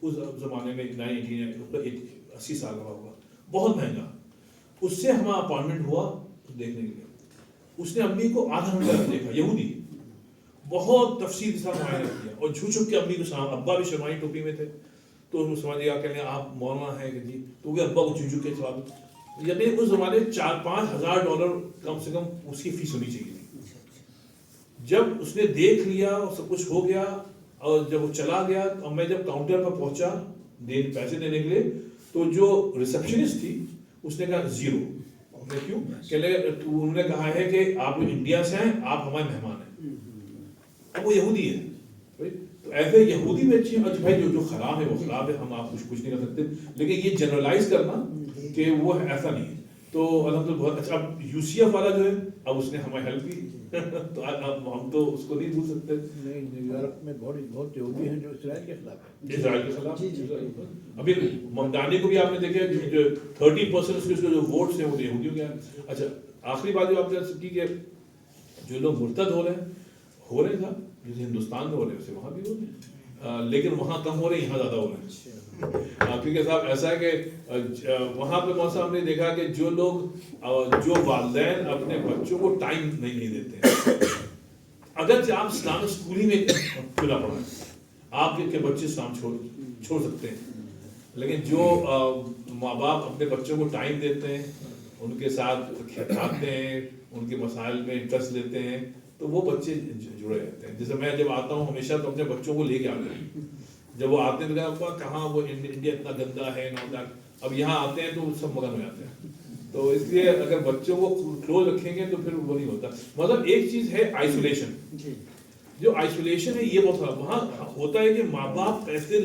اس زمانے میں 80 سال کا ہوگا, بہت مہنگا. اس سے ہمارا اپوائنٹمنٹ ہوا دیکھنے کے لیے. اس نے امی کو آدھا گھنٹہ دیکھا, یہودی, بہت تفصیل کے ساتھ معائنہ کیا, اور چھپ کے امی کو سلام. ابا بھی شرمائی ٹوپی میں تھے, تو انہوں نے سمجھ گیا کہ آپ مولانا ہیں کہ جی, تو وہ ابا کو چھپ کے سوال. یعنی اس زمانے $4-5 ہزار کم سے کم اس کی فیس ہونی چاہیے تھی. جب اس نے دیکھ لیا اور سب کچھ ہو گیا, اور جب وہ چلا گیا, اور میں جب کاؤنٹر پر پہنچا پیسے دینے کے لیے, تو جو ریسپشنسٹ تھی اس نے کہا 0. میں کیوں کہ انہوں نے کہا ہے کہ آپ انڈیا سے ہیں, آپ ہمارے مہمان ہیں. اب وہ یہودی ہے, تو ایسے یہودی میں اچھی اچھا بھائی جو خراب ہے وہ خراب ہے, ہم آپ کچھ نہیں کر سکتے, لیکن یہ جنرلائز کرنا کہ وہ ایسا نہیں ہے. تو الحمدللہ بہت اچھا. اب UCF والا جو ہے, اب اس نے ہمیں ہیلپ کی, تو اب ہم تو اس کو نہیں بھول سکتے. نہیں, یورپ میں بہت یہودی ہیں جو اسرائیل کے خلاف ہیں. اسرائیل کے خلاف. ابھی ممدانی کو بھی آپ نے دیکھا جو 30% کے جو ووٹس ہیں وہ یہودیوں کے ہیں. اچھا, آخری بات جو آپ نے کی کہ جو لوگ مرتد ہو رہے ہیں صاحب, جیسے ہندوستان میں ہو رہے ہیں ویسے وہاں بھی ہو رہے ہیں, لیکن وہاں کم ہو رہے ہیں, یہاں زیادہ ہو رہے ہیں. کیونکہ صاحب ایسا ہے کہ وہاں پہ موسم ہم نے دیکھا کہ جو لوگ جو والدین اپنے بچوں کو ٹائم نہیں دیتے, اگرچہ آپ اسلامک اسکول ہی میں کھلا پڑا ہے, آپ کے بچے اسلام چھوڑ سکتے ہیں, لیکن جو ماں باپ اپنے بچوں کو ٹائم دیتے ہیں, ان کے ساتھ کھاتے ہیں, ان کے مسائل میں انٹرسٹ لیتے ہیں, تو وہ بچے جڑے رہتے ہیں. جیسے میں جب آتا ہوں ہمیشہ تو اپنے بچوں کو لے کے آتا ہوں. جب وہ آتے ہیں تو کہا کہاں وہ انڈیا اتنا گندا ہے نا, اب یہاں آتے ہیں تو سب مگن ہو جاتے ہیں. تو اس لیے اگر بچوں کو کلوز رکھیں گے تو پھر وہ نہیں ہوتا. مطلب ایک چیز ہے آئسولیشن, جو آئسولیشن ہے یہ بہت خراب. وہاں ہوتا ہے کہ ماں باپ پیسے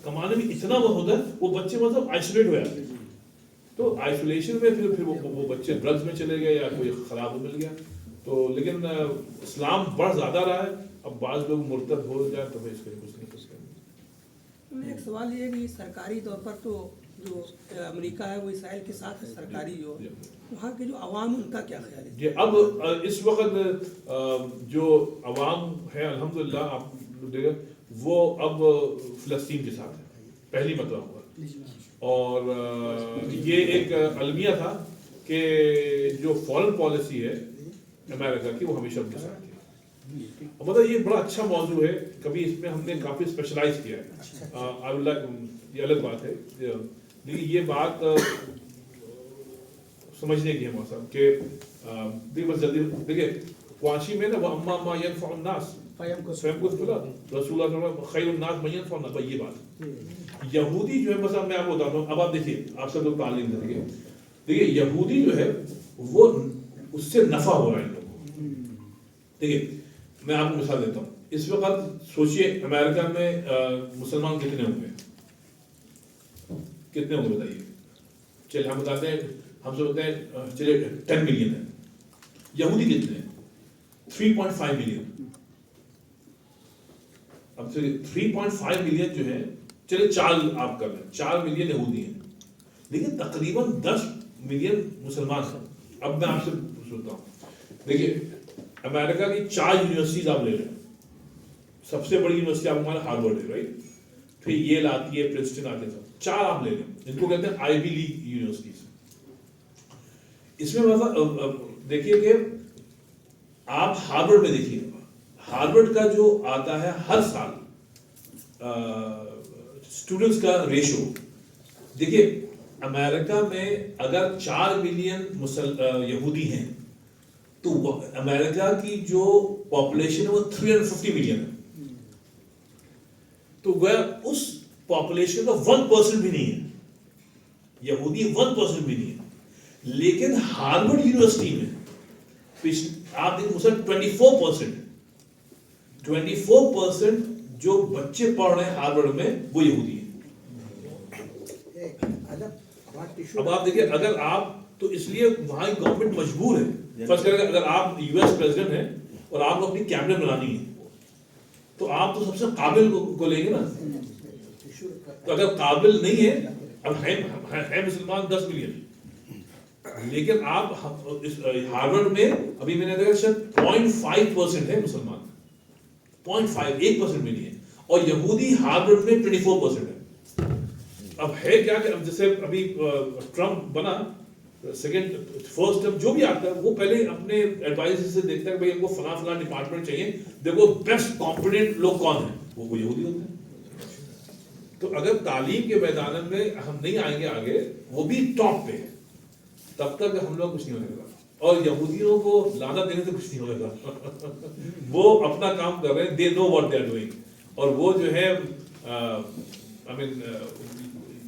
کمانے میں اتنا وہ ہوتا ہے, وہ بچے مطلب آئسولیٹ ہو جاتے ہیں. تو آئسولیشن میں پھر وہ بچے ڈرگز میں چلے گئے یا کوئی خراب مل گیا. تو لیکن اسلام بڑھ زیادہ رہا ہے, اب بعض لوگ مرتد ہو جائے تو اس کے لیے کچھ نہیں کچھ کریں. ایک سوال یہ ہے کہ سرکاری طور پر تو جو امریکہ ہے وہ اسرائیل کے ساتھ ہے سرکاری, جو وہاں کے جو عوام ان کا کیا خیال ہے؟ جی, اب اس وقت جو عوام ہے الحمدللہ آپ دیکھیں وہ اب فلسطین کے ساتھ ہے, پہلی مرتبہ ہوا. اور یہ ایک المیہ تھا کہ جو فورن پالیسی ہے امریکہ کی وہ ہمیشہ ان کے ساتھ ہے. مطلب یہ بڑا اچھا موضوع ہے, کبھی اس میں ہم نے کافی اسپیشلائز کیا ہے. یہ الگ بات ہے, لیکن یہ بات سمجھنے کی ہے موسم کہ بس جلدی دیکھیں کواشی میں نا وہ اما ما ينفع الناس فیم کو کھلا رسول اللہ خیر الناس من ينفع الناس, یہ بات. یہودی جو ہے مثلا میں آپ کو بتاتا ہوں, اب آپ دیکھیے آپ سب لوگ تعلیم دیں گے, دیکھیے یہودی جو ہے وہ اس سے نفع ہو رہا ہے ان لوگوں کو. دیکھیے میں آپ کو مثال دیتا ہوں, اس وقت سوچئے امریکہ میں مسلمان کتنے ہوں گے, کتنے ہوں گے بتائیے. چلے ہم بتاتے ہیں, ہم سے بتاتے ہیں چلے 10 ملین ہے. یہودی کتنے ہیں؟ 3.5 ملین. اب 3.5 ملین جو ہے, چلے 4 آپ کر لیں, 4 ملین یہودی ہیں, لیکن تقریباً 10 ملین مسلمان ہیں. اب میں آپ سے سنتا ہوں, دیکھیے امریکہ کی 4 یونیورسٹیز آپ لے رہے ہیں, سب سے بڑی یونیورسٹی آپ ہمارا ہارورڈ ہے رائٹ, پھر ییل آتی ہے, پرنسٹن آتے ہیں, سب 4 آپ لے رہے ہیں, ان کو کہتے ہیں آئی وی لیگ یونیورسٹیز. اس میں مطلب دیکھیے کہ آپ ہارورڈ میں دیکھیے, ہارورڈ کا جو آتا ہے ہر سال اسٹوڈنٹس کا ریشو, دیکھیے امریکہ میں اگر 4 ملین یہودی ہیں تو امریکہ کی جو پاپولیشن ہے وہ 350 ملین ہے. تو گویا اس پاپولیشن کا 1% بھی نہیں ہے، یہودی 1% بھی نہیں ہے، لیکن ہارورڈ یونیورسٹی میں آپ دیکھیں مسلم 24% جو بچے پڑھ رہے ہیں ہارورڈ میں وہ یہودی ہیں. اب آپ دیکھیں اگر آپ تو اس لیے وہاں کی گورنمنٹ مجبور ہے، فرض کریں اگر آپ یو ایس پریزیڈنٹ ہیں اور آپ کو اپنی کیبنٹ بنانی ہے تو آپ تو سب سے قابل کو لیں گے نا. تو اگر قابل نہیں ہے، اب ہے مسلمان 10 ملین، لیکن آپ ہارورڈ میں ابھی میں نے دیکھا شاید 0.5% ہے مسلمان، 0.5% بھی نہیں ہے، اور یہودی ہارورڈ میں 24% ہے. اب ہے کیا کہ جیسے ابھی ٹرمپ بنا فرسٹ جو بھی آتا ہے وہ پہلے اپنے ایڈوائزر سے دیکھتا ہے کہ بھائی ان کو فلاں فلاں ڈپارٹمنٹ چاہیے، دیکھو بیسٹ کمپیٹنٹ لوگ کون ہیں، وہ یہودی ہوتے ہیں. تو اگر تعلیم کے میدان میں ہم نہیں آئیں گے آگے، وہ بھی ٹاپ پہ ہے، تب تک ہم لوگ کچھ نہیں ہونے گا. اور یہودیوں کو لعنت دینے سے کچھ نہیں ہونے گا. وہ اپنا کام کر رہے ہیں، they know what they are doing. اور وہ جو ہے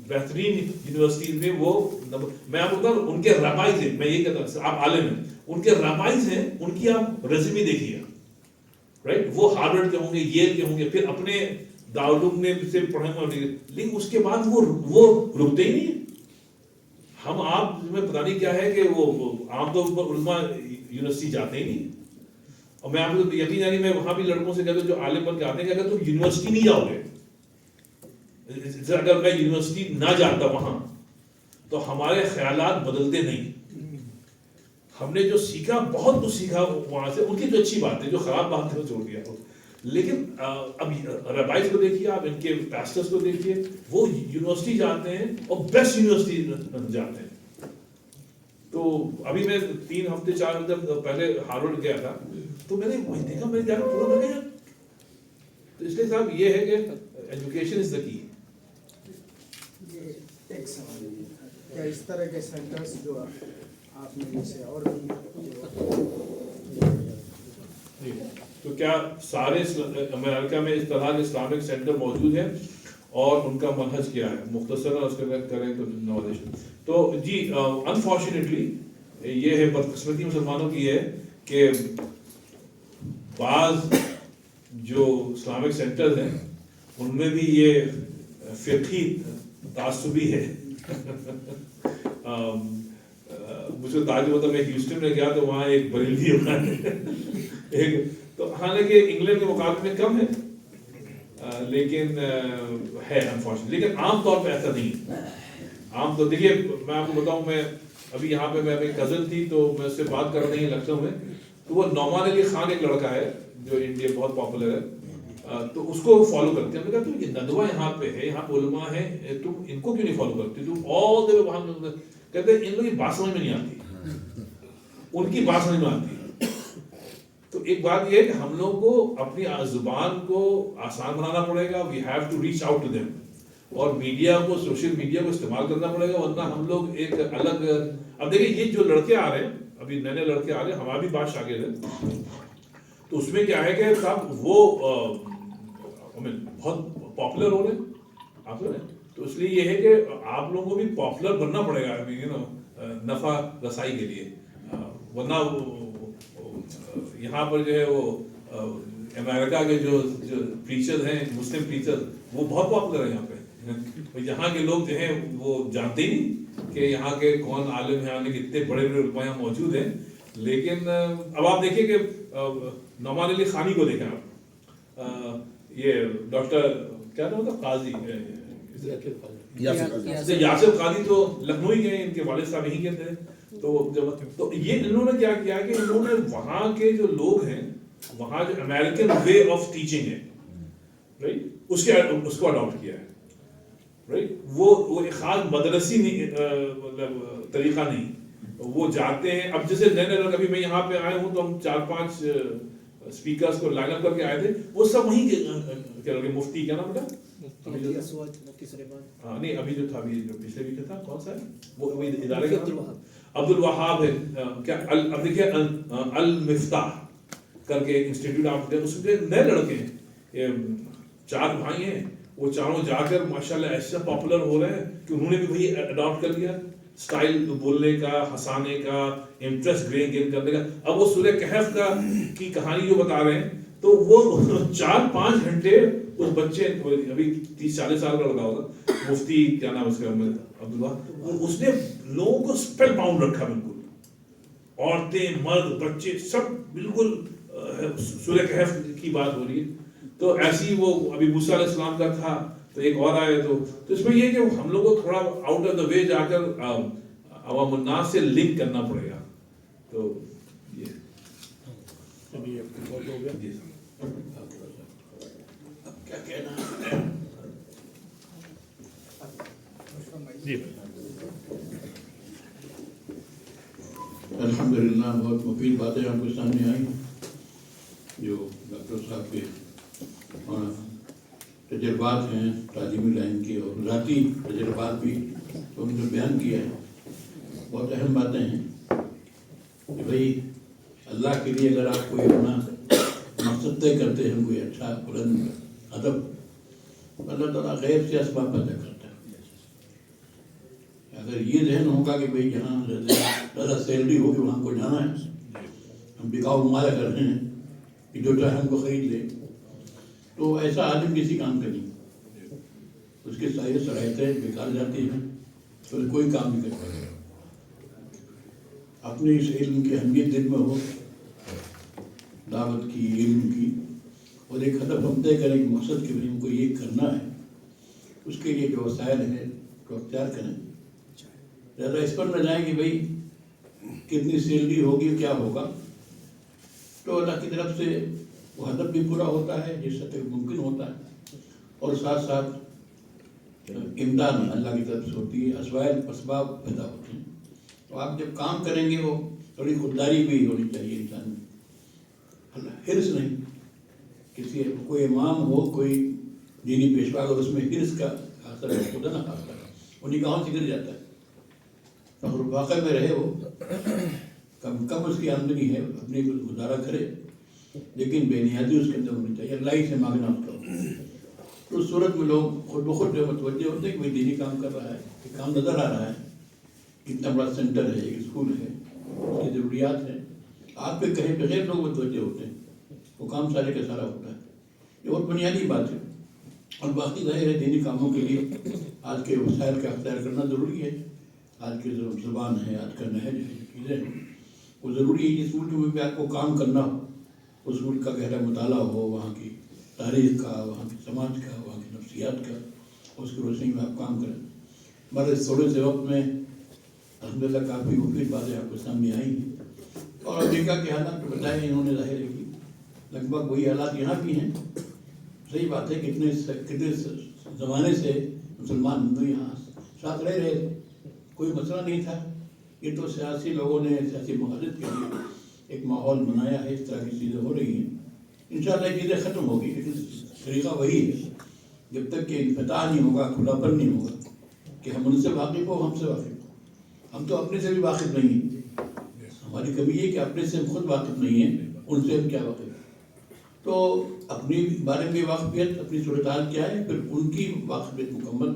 بہترین یونیورسٹی میں وہ میں آپ کو بتا رہا ہوں ان کے رابائز ہیں، میں یہ کہتا ہوں آپ عالم ہیں، ان کے رابائز ہیں، ان کی آپ ریزیومے دیکھیے رائٹ، وہ ہارورڈ کے ہوں گے، ییل کے ہوں گے، پھر اپنے دارالعلوم میں سے پڑھیں گے، لیکن اس کے بعد وہ رکتے ہی نہیں. ہم آپ میں پتہ نہیں کیا ہے کہ وہ عام طور پر علماء یونیورسٹی جاتے ہی نہیں. اور میں آپ کو یقین جانی میں وہاں بھی لڑکوں سے کہتا ہوں جو عالم بن کے آتے ہیں کہ اگر تم یونیورسٹی نہیں جاؤ گے، اگر میں یونیورسٹی نہ جاتا وہاں تو ہمارے خیالات بدلتے نہیں. ہم نے جو سیکھا بہت کچھ سیکھا وہاں سے، ان کی جو اچھی بات ہے، جو خراب بات ہے وہ چھوڑ دیا. لیکن اب ربائز کو دیکھیے، آپ ان کے پیسٹرز کو دیکھیے، وہ یونیورسٹی جاتے ہیں اور بیسٹ یونیورسٹی جاتے ہیں. تو ابھی میں 3 ہفتے 4 ہفتے پہلے ہارورڈ گیا تھا، تو میں نے وہی دیکھا، میں نے جا کے پورا لگا. تو اس لیے صاحب یہ ہے کہ ایجوکیشن از دا کی. ایک سوال ہے، کیا اس طرح کے سینٹرز جو آپ نے جیسے اور تو کیا سارے امریکہ میں اس طرح کے اسلامک سینٹر موجود ہیں اور ان کا منہج کیا ہے؟ مختصراً اس کا کریں تو نوازش. تو جی انفارچونیٹلی یہ ہے، بدقسمتی مسلمانوں کی ہے کہ بعض جو اسلامک سینٹرز ہیں ان میں بھی یہ فقہی تعصبی ہے. مجھے تعجب ہوتا، میں ہیوسٹن میں گیا تو وہاں ایک بریلوی ہوتا ہے، تو حالانکہ انگلینڈ کے مقابلے میں کم ہے، لیکن ہے انفارچونیٹ. لیکن عام طور پہ ایسا نہیں. عام طور دیکھیے میں آپ کو بتاؤں، میں ابھی یہاں پہ میری کزن تھی تو میں اس سے بات کر رہی ہوں لکھنؤ میں، تو وہ نعمان علی خان ایک لڑکا ہے جو انڈیا بہت پاپولر ہے، تو اس کو فالو کرتے ہیں. ہم نے کہا تم یہ ندوہ یہاں پہ ہے، یہاں پہ علماء ہیں، تم ان کو کیوں نہیں فالو کرتے؟ تم آل دی وے وہاں کہتے ہیں ان لوگوں کی بات سمجھ میں نہیں آتی، ان کی بات سمجھ میں آتی. تو ایک بات یہ ہے کہ ہم لوگوں کو اپنی زبان کو آسان بنانا پڑے گا. We have to reach out to them, اور میڈیا کو، سوشل میڈیا کو استعمال کرنا پڑے گا، ورنہ ہم لوگ ایک الگ. اب دیکھیں یہ جو لڑکے آ رہے ہیں، ابھی نئے نئے لڑکے آ رہے ہیں، ہمارا بھی بات شاگرد ہے، تو اس میں کیا ہے کہ صاحب وہ بہت پاپولر ہو رہے ہیں آپ لوگ. تو اس لیے یہ ہے کہ آپ لوگوں کو بھی پاپولر بننا پڑے گا نفع رسائی کے لیے، ورنہ یہاں پر جو ہے وہ امریکہ کے جو پریچر ہیں، مسلم پریچر، وہ بہت پاپولر ہیں یہاں پہ. یہاں کے لوگ جو ہیں وہ جانتے ہی نہیں کہ یہاں کے کون عالم ہیں، یہاں کے اتنے بڑے بڑے علماء یہاں موجود ہیں. لیکن اب آپ دیکھیے کہ نعمان علی خانی کو دیکھیں آپ، یہ ڈاکٹر کیا نام تھا، قاضی یاسر قاضی تو لکھنؤ ہی گئے، ان کے والد صاحب یہیں کے تھے. تو یہ انہوں نے کیا کیا کہ انہوں نے وہاں کے جو لوگ ہیں، وہاں جو امریکن وے آف ٹیچنگ ہے رائٹ، اس کو اڈاپٹ کیا ہے رائٹ. وہ ایک خاص مدرسی مطلب طریقہ نہیں، وہ جاتے ہیں. اب جیسے نئے نئے لوگ، ابھی میں یہاں پہ آئے ہوں تو ہم 4-5 اسپیکرز کو لائن اپ کر کے آئے تھے، وہ سب وہیں کے مفتی، کیا نام بیٹا؟ ہاں نہیں، ابھی جو تھا، ابھی جو پچھلے ویک تھا، کون سا ہے وہ ادارے کا؟ عبد الوہاب ہے کیا. اب دیکھیے المفتاح کر کے ایک انسٹیٹیوٹ آپ، اس میں نئے لڑکے ہیں، 4 بھائی ہیں، وہ چاروں جا کر ماشاءاللہ ایسے پاپولر ہو رہے ہیں کہ انہوں نے بھی وہی اڈاپٹ کر لیا، سٹائل بولنے کا، ہنسانے کا، انٹرسٹ گین کرنے کا. اب وہ سورہ کہف کا کی کہانی جو بتا رہے ہیں تو وہ 4-5 گھنٹے اس بچے، ابھی 30-40 سال کا لڑکا ہوگا، مفتی کیا نام اس کا، عبداللہ، اس نے لوگوں کو اسپیل باؤنڈ رکھا بالکل، عورتیں مرد بچے سب بالکل سورہ کہف کی بات ہو رہی ہے. تو ایسی وہ ابھی موسیٰ علیہ السلام کا تھا تو ایک اور آئے تو اس میں یہ کہ ہم لوگوں کو تھوڑا آؤٹ آف دا وے جا کر عوام الناس سے لنک کرنا پڑے گا. تو یہ ابھی بہت ہو گیا. جی اب کیا کہنا ہے؟ جی الحمدللہ بہت مفید باتیں آپ کے سامنے آئیں جو ڈاکٹر صاحب کے تجربات ہیں تعلیمی لائن کے اور ذاتی تجربات بھی تو انہوں نے بیان کیا ہے. بہت اہم باتیں ہیں کہ بھائی اللہ کے لیے اگر آپ کوئی اپنا مقصد طے کرتے ہیں، کوئی اچھا بلند ادب، اللہ تعالیٰ غیب سے اسباب پیدا کرتا ہے. اگر یہ ذہن ہوگا کہ بھائی جہاں زیادہ سیلری ہوگی وہاں کو جانا ہے، ہم بکاؤ مایا کر رہے ہیں کہ جو چاہے ہم کو خرید لے، تو ایسا آدمی کسی کام کا نہیں. اس کی ساری صلاحیتیں بیکار جاتی ہیں، تو کوئی کام نہیں کر پائے. اپنے اس علم کی اہمیت دل میں ہو، دعوت کی، علم کی، اور ایک ہدف ہم طے کریں، ایک مقصد کے لیے ہم کو یہ کرنا ہے، اس کے لیے جو وسائل ہیں تو اختیار کریں. زیادہ اس پر نہ جائیں کہ بھائی کتنی سیلری ہوگی کیا ہوگا. تو اللہ کی طرف سے وہ ہدف بھی پورا ہوتا ہے جس حد تک ممکن ہوتا ہے، اور ساتھ ساتھ امداد اللہ کی طرف سے ہوتی ہے، اسباب پیدا ہوتے ہیں. تو آپ جب کام کریں گے وہ تھوڑی خودداری بھی ہونی چاہیے انسان میں، حرص نہیں. کسی کوئی امام ہو، کوئی دینی پیشوا، اگر اس میں حرص کا اثر ہے خدا نہ خاصا وہ نگاہوں سے گر جاتا ہے. اور واقع میں رہے وہ کم اس کی آمدنی ہے، اپنی گزارا کرے، لیکن بے نیازی اس کے اندر ہونی چاہیے، اللہ ہی سے مانگنا اس کا. تو اس صورت میں لوگ خود بخود جو متوجہ ہوتے ہیں کہ بھائی دینی کام کر رہا ہے، کہ کام نظر آ رہا ہے، اتنا بڑا سینٹر ہے، ایک اسکول ہے، اس کی ضروریات ہیں. آپ پہ کہیں بغیر لوگ متوجہ ہوتے ہیں، وہ کام سارے کا سارا ہوتا ہے. یہ بہت بنیادی بات ہے. اور باقی ظاہر ہے دینی کاموں کے لیے آج کے وسائل کا اختیار کرنا ضروری ہے. آج کی جو زبان ہے، آج کا نہج ہے، چیزیں ہیں، وہ ضروری ہے. جس ملک میں بھی آپ کو کام کرنا ہو، اس ملک کا گہرا مطالعہ ہو، وہاں کی تاریخ کا، وہاں کی سماج کا، وہاں کی نفسیات کا، اس کی روشنی میں آپ کام کریں. ہمارے تھوڑے سے وقت میں الحمدللہ کافی مفید باتیں آپ کے سامنے آئی ہیں. اور امریکہ کے حالات تو بتائے انہوں نے، ظاہر ہے کہ لگ بھگ وہی حالات یہاں بھی ہیں. صحیح بات ہے، کتنے زمانے سے مسلمان ہندو یہاں ساتھ رہ رہے تھے، کوئی مسئلہ نہیں تھا. یہ تو سیاسی لوگوں نے سیاسی مخالفت کے لیے ایک ماحول بنایا ہے. اس طرح کی چیزیں ہو رہی ہیں. انشاءاللہ یہ چیزیں ختم ہوگی، لیکن طریقہ وہی ہے. جب تک کہ انفتاح نہیں ہوگا، کھلا پن نہیں ہوگا کہ ہم ان سے واقف ہو، ہم سے واقف ہو. ہم تو اپنے سے بھی واقف نہیں ہیں. ہماری کمی یہ کہ اپنے سے ہم خود واقف نہیں ہیں، ان سے ہم کیا واقف ہیں. تو اپنی بارے میں واقفیت، اپنی صورتحال کیا ہے، پھر ان کی واقفیت مکمل،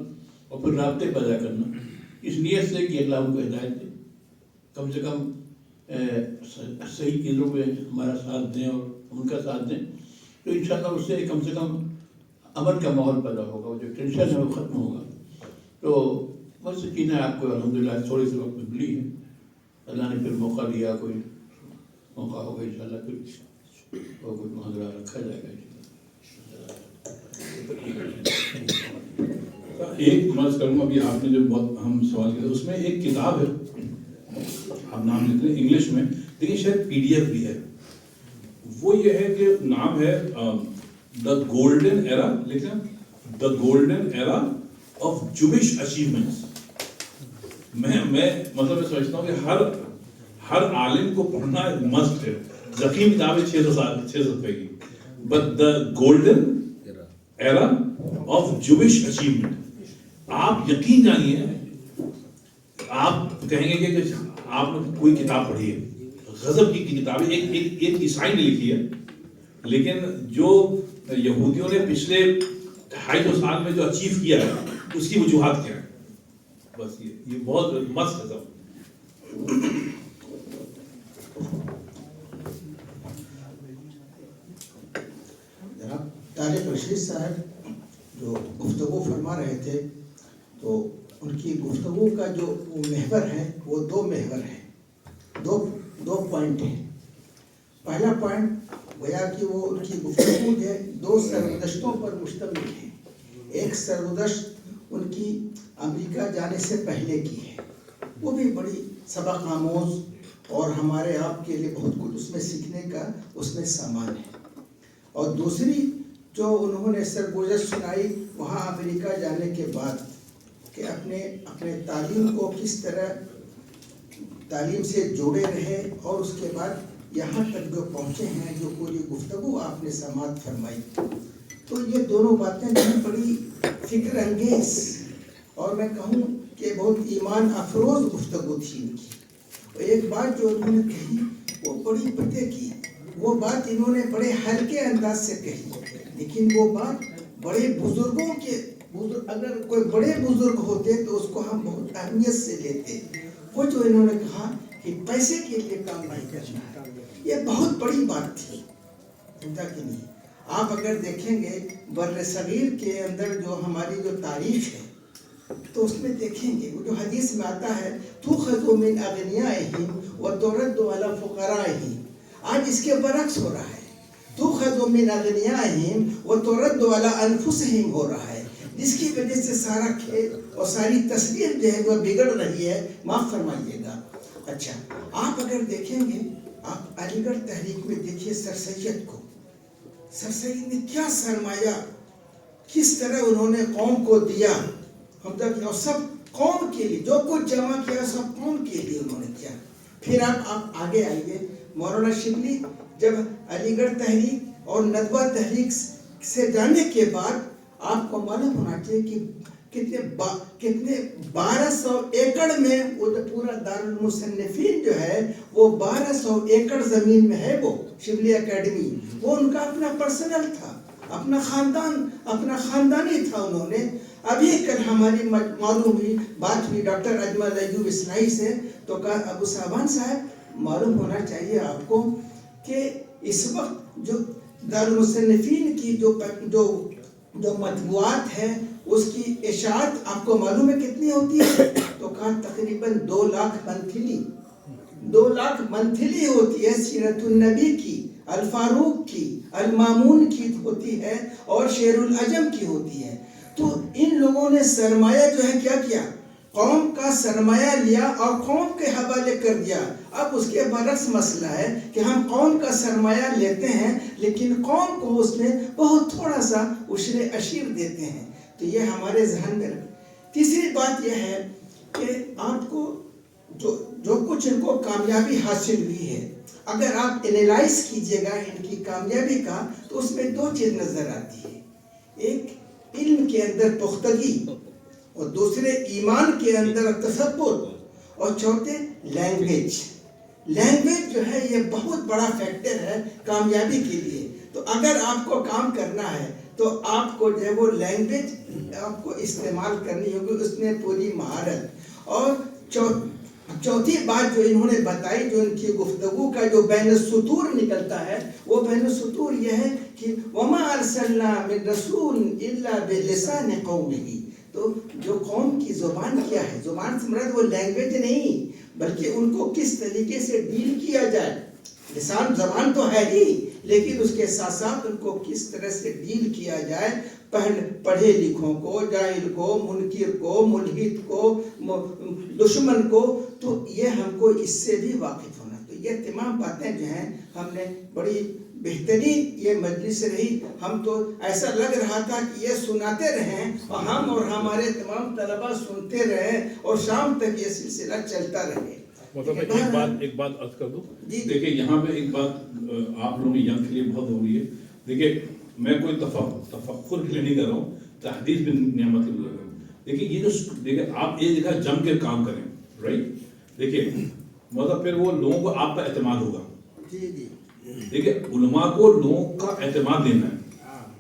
اور پھر رابطے پیدا کرنا اس نیت سے کہ اللہ ان کو ہدایت دے، کم سے کم صحیح چیزوں پہ ہمارا ساتھ دیں اور ان کا ساتھ دیں. تو انشاءاللہ اس سے کم امن کا ماحول پیدا ہوگا، وہ جو ٹینشن ہے وہ ختم ہوگا. تو بہت سی چیزیں آپ کو الحمدللہ تھوڑے سے وقت میں ملی ہیں. اللہ نے پھر موقع دیا، کوئی موقع ہوگا انشاءاللہ پھر اور کوئی محاضرہ رکھا جائے گا. ایک مرض کروں ابھی آپ نے جو بہت اہم سوال کیا، اس میں ایک کتاب ہے، آپ نام لکھ رہے ہیں انگلش میں، لیکن شاید پی ڈی ایف بھی ہے. وہ یہ ہے کہ نام ہے دا گولڈن ایرا، لکھا دا گولڈن ایرا آف جوش اچیومنٹس. میں مطلب میں سمجھتا ہوں کہ ہر عالم کو پڑھنا ایک مسٹ ہے. ذخیم کتاب ہے 600 روپے کی، but the golden era of جوش اچیومنٹ. آپ یقین جانیے، آپ کہیں گے کہ آپ نے کوئی کتاب پڑھی ہے، غضب کی کتاب ہے. ایک عیسائی نے لکھی ہے، لیکن جو یہودیوں نے پچھلے 250 سال میں جو اچیو کیا ہے اس کی وجوہات کیا ہے، بس یہ بہت مست ہے سب. جناب طارق رشید صاحب جو گفتگو فرما رہے تھے تو ان کی گفتگو کا جو وہ محور ہے وہ دو محور ہیں، دو پوائنٹ ہیں. پہلا پوائنٹ گویا کہ وہ ان کی گفتگو جو ہے دو سرگزشتوں پر مشتمل ہے. ایک سرگزشت ان کی امریکہ جانے سے پہلے کی ہے، وہ بھی بڑی سبق آموز اور ہمارے آپ کے لیے بہت کچھ اس میں سیکھنے کا اس میں سامان ہے. اور دوسری جو انہوں نے سرگزشت سنائی وہاں امریکہ جانے کے بعد کہ اپنے تعلیم کو کس طرح تعلیم سے جوڑے رہے اور اس کے بعد یہاں تک جو پہنچے ہیں، جو پوری گفتگو آپ نے سماعت فرمائی. تو یہ دونوں باتیں جو ہیں بڑی فکر انگیز اور میں کہوں کہ بہت ایمان افروز گفتگو تھی ان کی. ایک بات جو انہوں نے کہی وہ بڑی پتے کی، وہ بات انہوں نے بڑے ہلکے انداز سے کہی، لیکن وہ بات بڑے بزرگوں کے اگر کوئی بڑے بزرگ ہوتے تو اس کو ہم بہت اہمیت سے لیتے. وہ جو انہوں نے کہا کہ پیسے کے لیے کام نہیں کرنا، یہ بہت بڑی بات تھی، سمجھا کہ نہیں. آپ اگر دیکھیں گے بر صغیر کے اندر جو ہماری جو تاریخ ہے تو اس میں دیکھیں گے وہ جو حدیث میں آتا ہے تُؤْخَذُ مِنْ أَغْنِيَائِهِمْ وَتُرَدُّ عَلَىٰ فُقَرَائِهِمْ. آج اس کے برعکس ہو رہا ہے، تُؤْخَذُ مِنْ أَغْنِيَائِهِمْ وَتُرَدُّ عَلَىٰ أَنفُسِهِمْ ہو رہا ہے، جس کی وجہ سے سارا کھیل اور ساری تصویر جو ہے وہ بگڑ رہی ہے. معاف فرمائیے گا. اچھا آپ اگر دیکھیں گے، آپ علی گڑھ تحریک میں دیکھیے سر سید کو، سر سید نے کیا سرمایہ کس طرح انہوں نے قوم کو دیا، اور سب قوم کے لیے جو کچھ جمع کیا سب قوم کے لیے انہوں نے کیا. پھر آپ آگے آئیے، مولانا شبلی جب علی گڑھ تحریک اور ندوہ تحریک سے جانے کے بعد آپ کو معلوم ہونا چاہیے کہ کتنے 1200 ایکڑ میں وہ پورا دارالمصنفین جو ہے وہ 1200 ایکڑ زمین میں ہے. وہ شبلی اکیڈمی وہ ان کا اپنا پرسنل تھا، اپنا خاندانی تھا. انہوں نے ابھی کل ہماری معلوم ہوئی بات ہوئی ڈاکٹر اجمل ایوب اصلاحی سے، تو کہا ابو صاحبان صاحب معلوم ہونا چاہیے آپ کو کہ اس وقت جو دارالمصنفین کی جو مطبوعات ہے اس کی اشاعت آپ کو معلوم ہے کتنی ہوتی ہے؟ تو کہا تقریباً 2 لاکھ منتھلی ہوتی ہے. سیرت النبی کی، الفاروق کی، المامون کی ہوتی ہے اور شیر العجم کی ہوتی ہے. تو ان لوگوں نے سرمایہ جو ہے کیا کیا، قوم کا سرمایہ لیا اور قوم کے حوالے کر دیا. اب اس کے برعکس مسئلہ ہے کہ ہم قوم کا سرمایہ لیتے ہیں لیکن قوم کو اس میں بہت تھوڑا سا عشر عشیر دیتے ہیں. تو یہ ہمارے ذہن میں رکھیں. تیسری بات یہ ہے کہ آپ کو جو کچھ ان کو کامیابی حاصل ہوئی ہے، اگر آپ انیلائز کیجئے گا ان کی کامیابی کا تو اس میں 2 چیز نظر آتی ہے. ایک علم کے اندر پختگی، اور دوسرے ایمان کے اندر تصبر، اور چوتھے لینگویج جو ہے یہ بہت بڑا فیکٹر ہے کامیابی کے لیے. تو اگر آپ کو کام کرنا ہے تو آپ کو جو ہے وہ لینگویج آپ کو استعمال کرنی ہوگی، اس میں پوری مہارت. اور چوتھی بات جو انہوں نے بتائی، جو ان کی گفتگو کا جو بین السطور نکلتا ہے، وہ بین السطور یہ ہے کہ وَمَا أَرْسَلْنَا مِن رَسُولٍ إِلَّا بِلِسَانِ قَوْمِهِ. تو جو قوم کی زبان کیا ہے، زبان سے مراد وہ لینگویج نہیں بلکہ ان کو کس طریقے سے ڈیل کیا جائے. لسان زبان تو ہے ہی لیکن اس کے ساتھ ساتھ ان کو کس طرح سے ڈیل کیا جائے، پڑھے لکھوں کو، جاہل کو، منکر کو، ملحد کو، دشمن کو. تو یہ ہم کو اس سے بھی واقف ہونا. تو یہ تمام باتیں جو ہیں ہم نے بڑی بہترین یہ مجلس رہی. ہم تو ایسا لگ رہا تھا کہ یہ سناتے رہیں اور ہم اور ہمارے تمام طلبہ سنتے رہیں اور شام تک یہ سلسلہ چلتا رہے. مطلب ایک بات عرض کر دوں. دیکھیے یہاں پہ ایک بات آپ لوگوں کی ینگ کے لیے بہت ضروری ہے. دیکھیے میں کوئی تفخر کے لیے نہیں کر رہا ہوں، تحدیث بھی نعمت کے لیے کر رہا ہوں. دیکھیے یہ جو دیکھیے آپ ایک جگہ جم کے کام کریں، رائٹ. دیکھیے مطلب پھر وہ لوگوں کو آپ پر اعتماد ہوگا. جی دیکھیے علماء کو لوگوں کا اعتماد دینا ہے.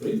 Right?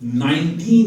$19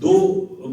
2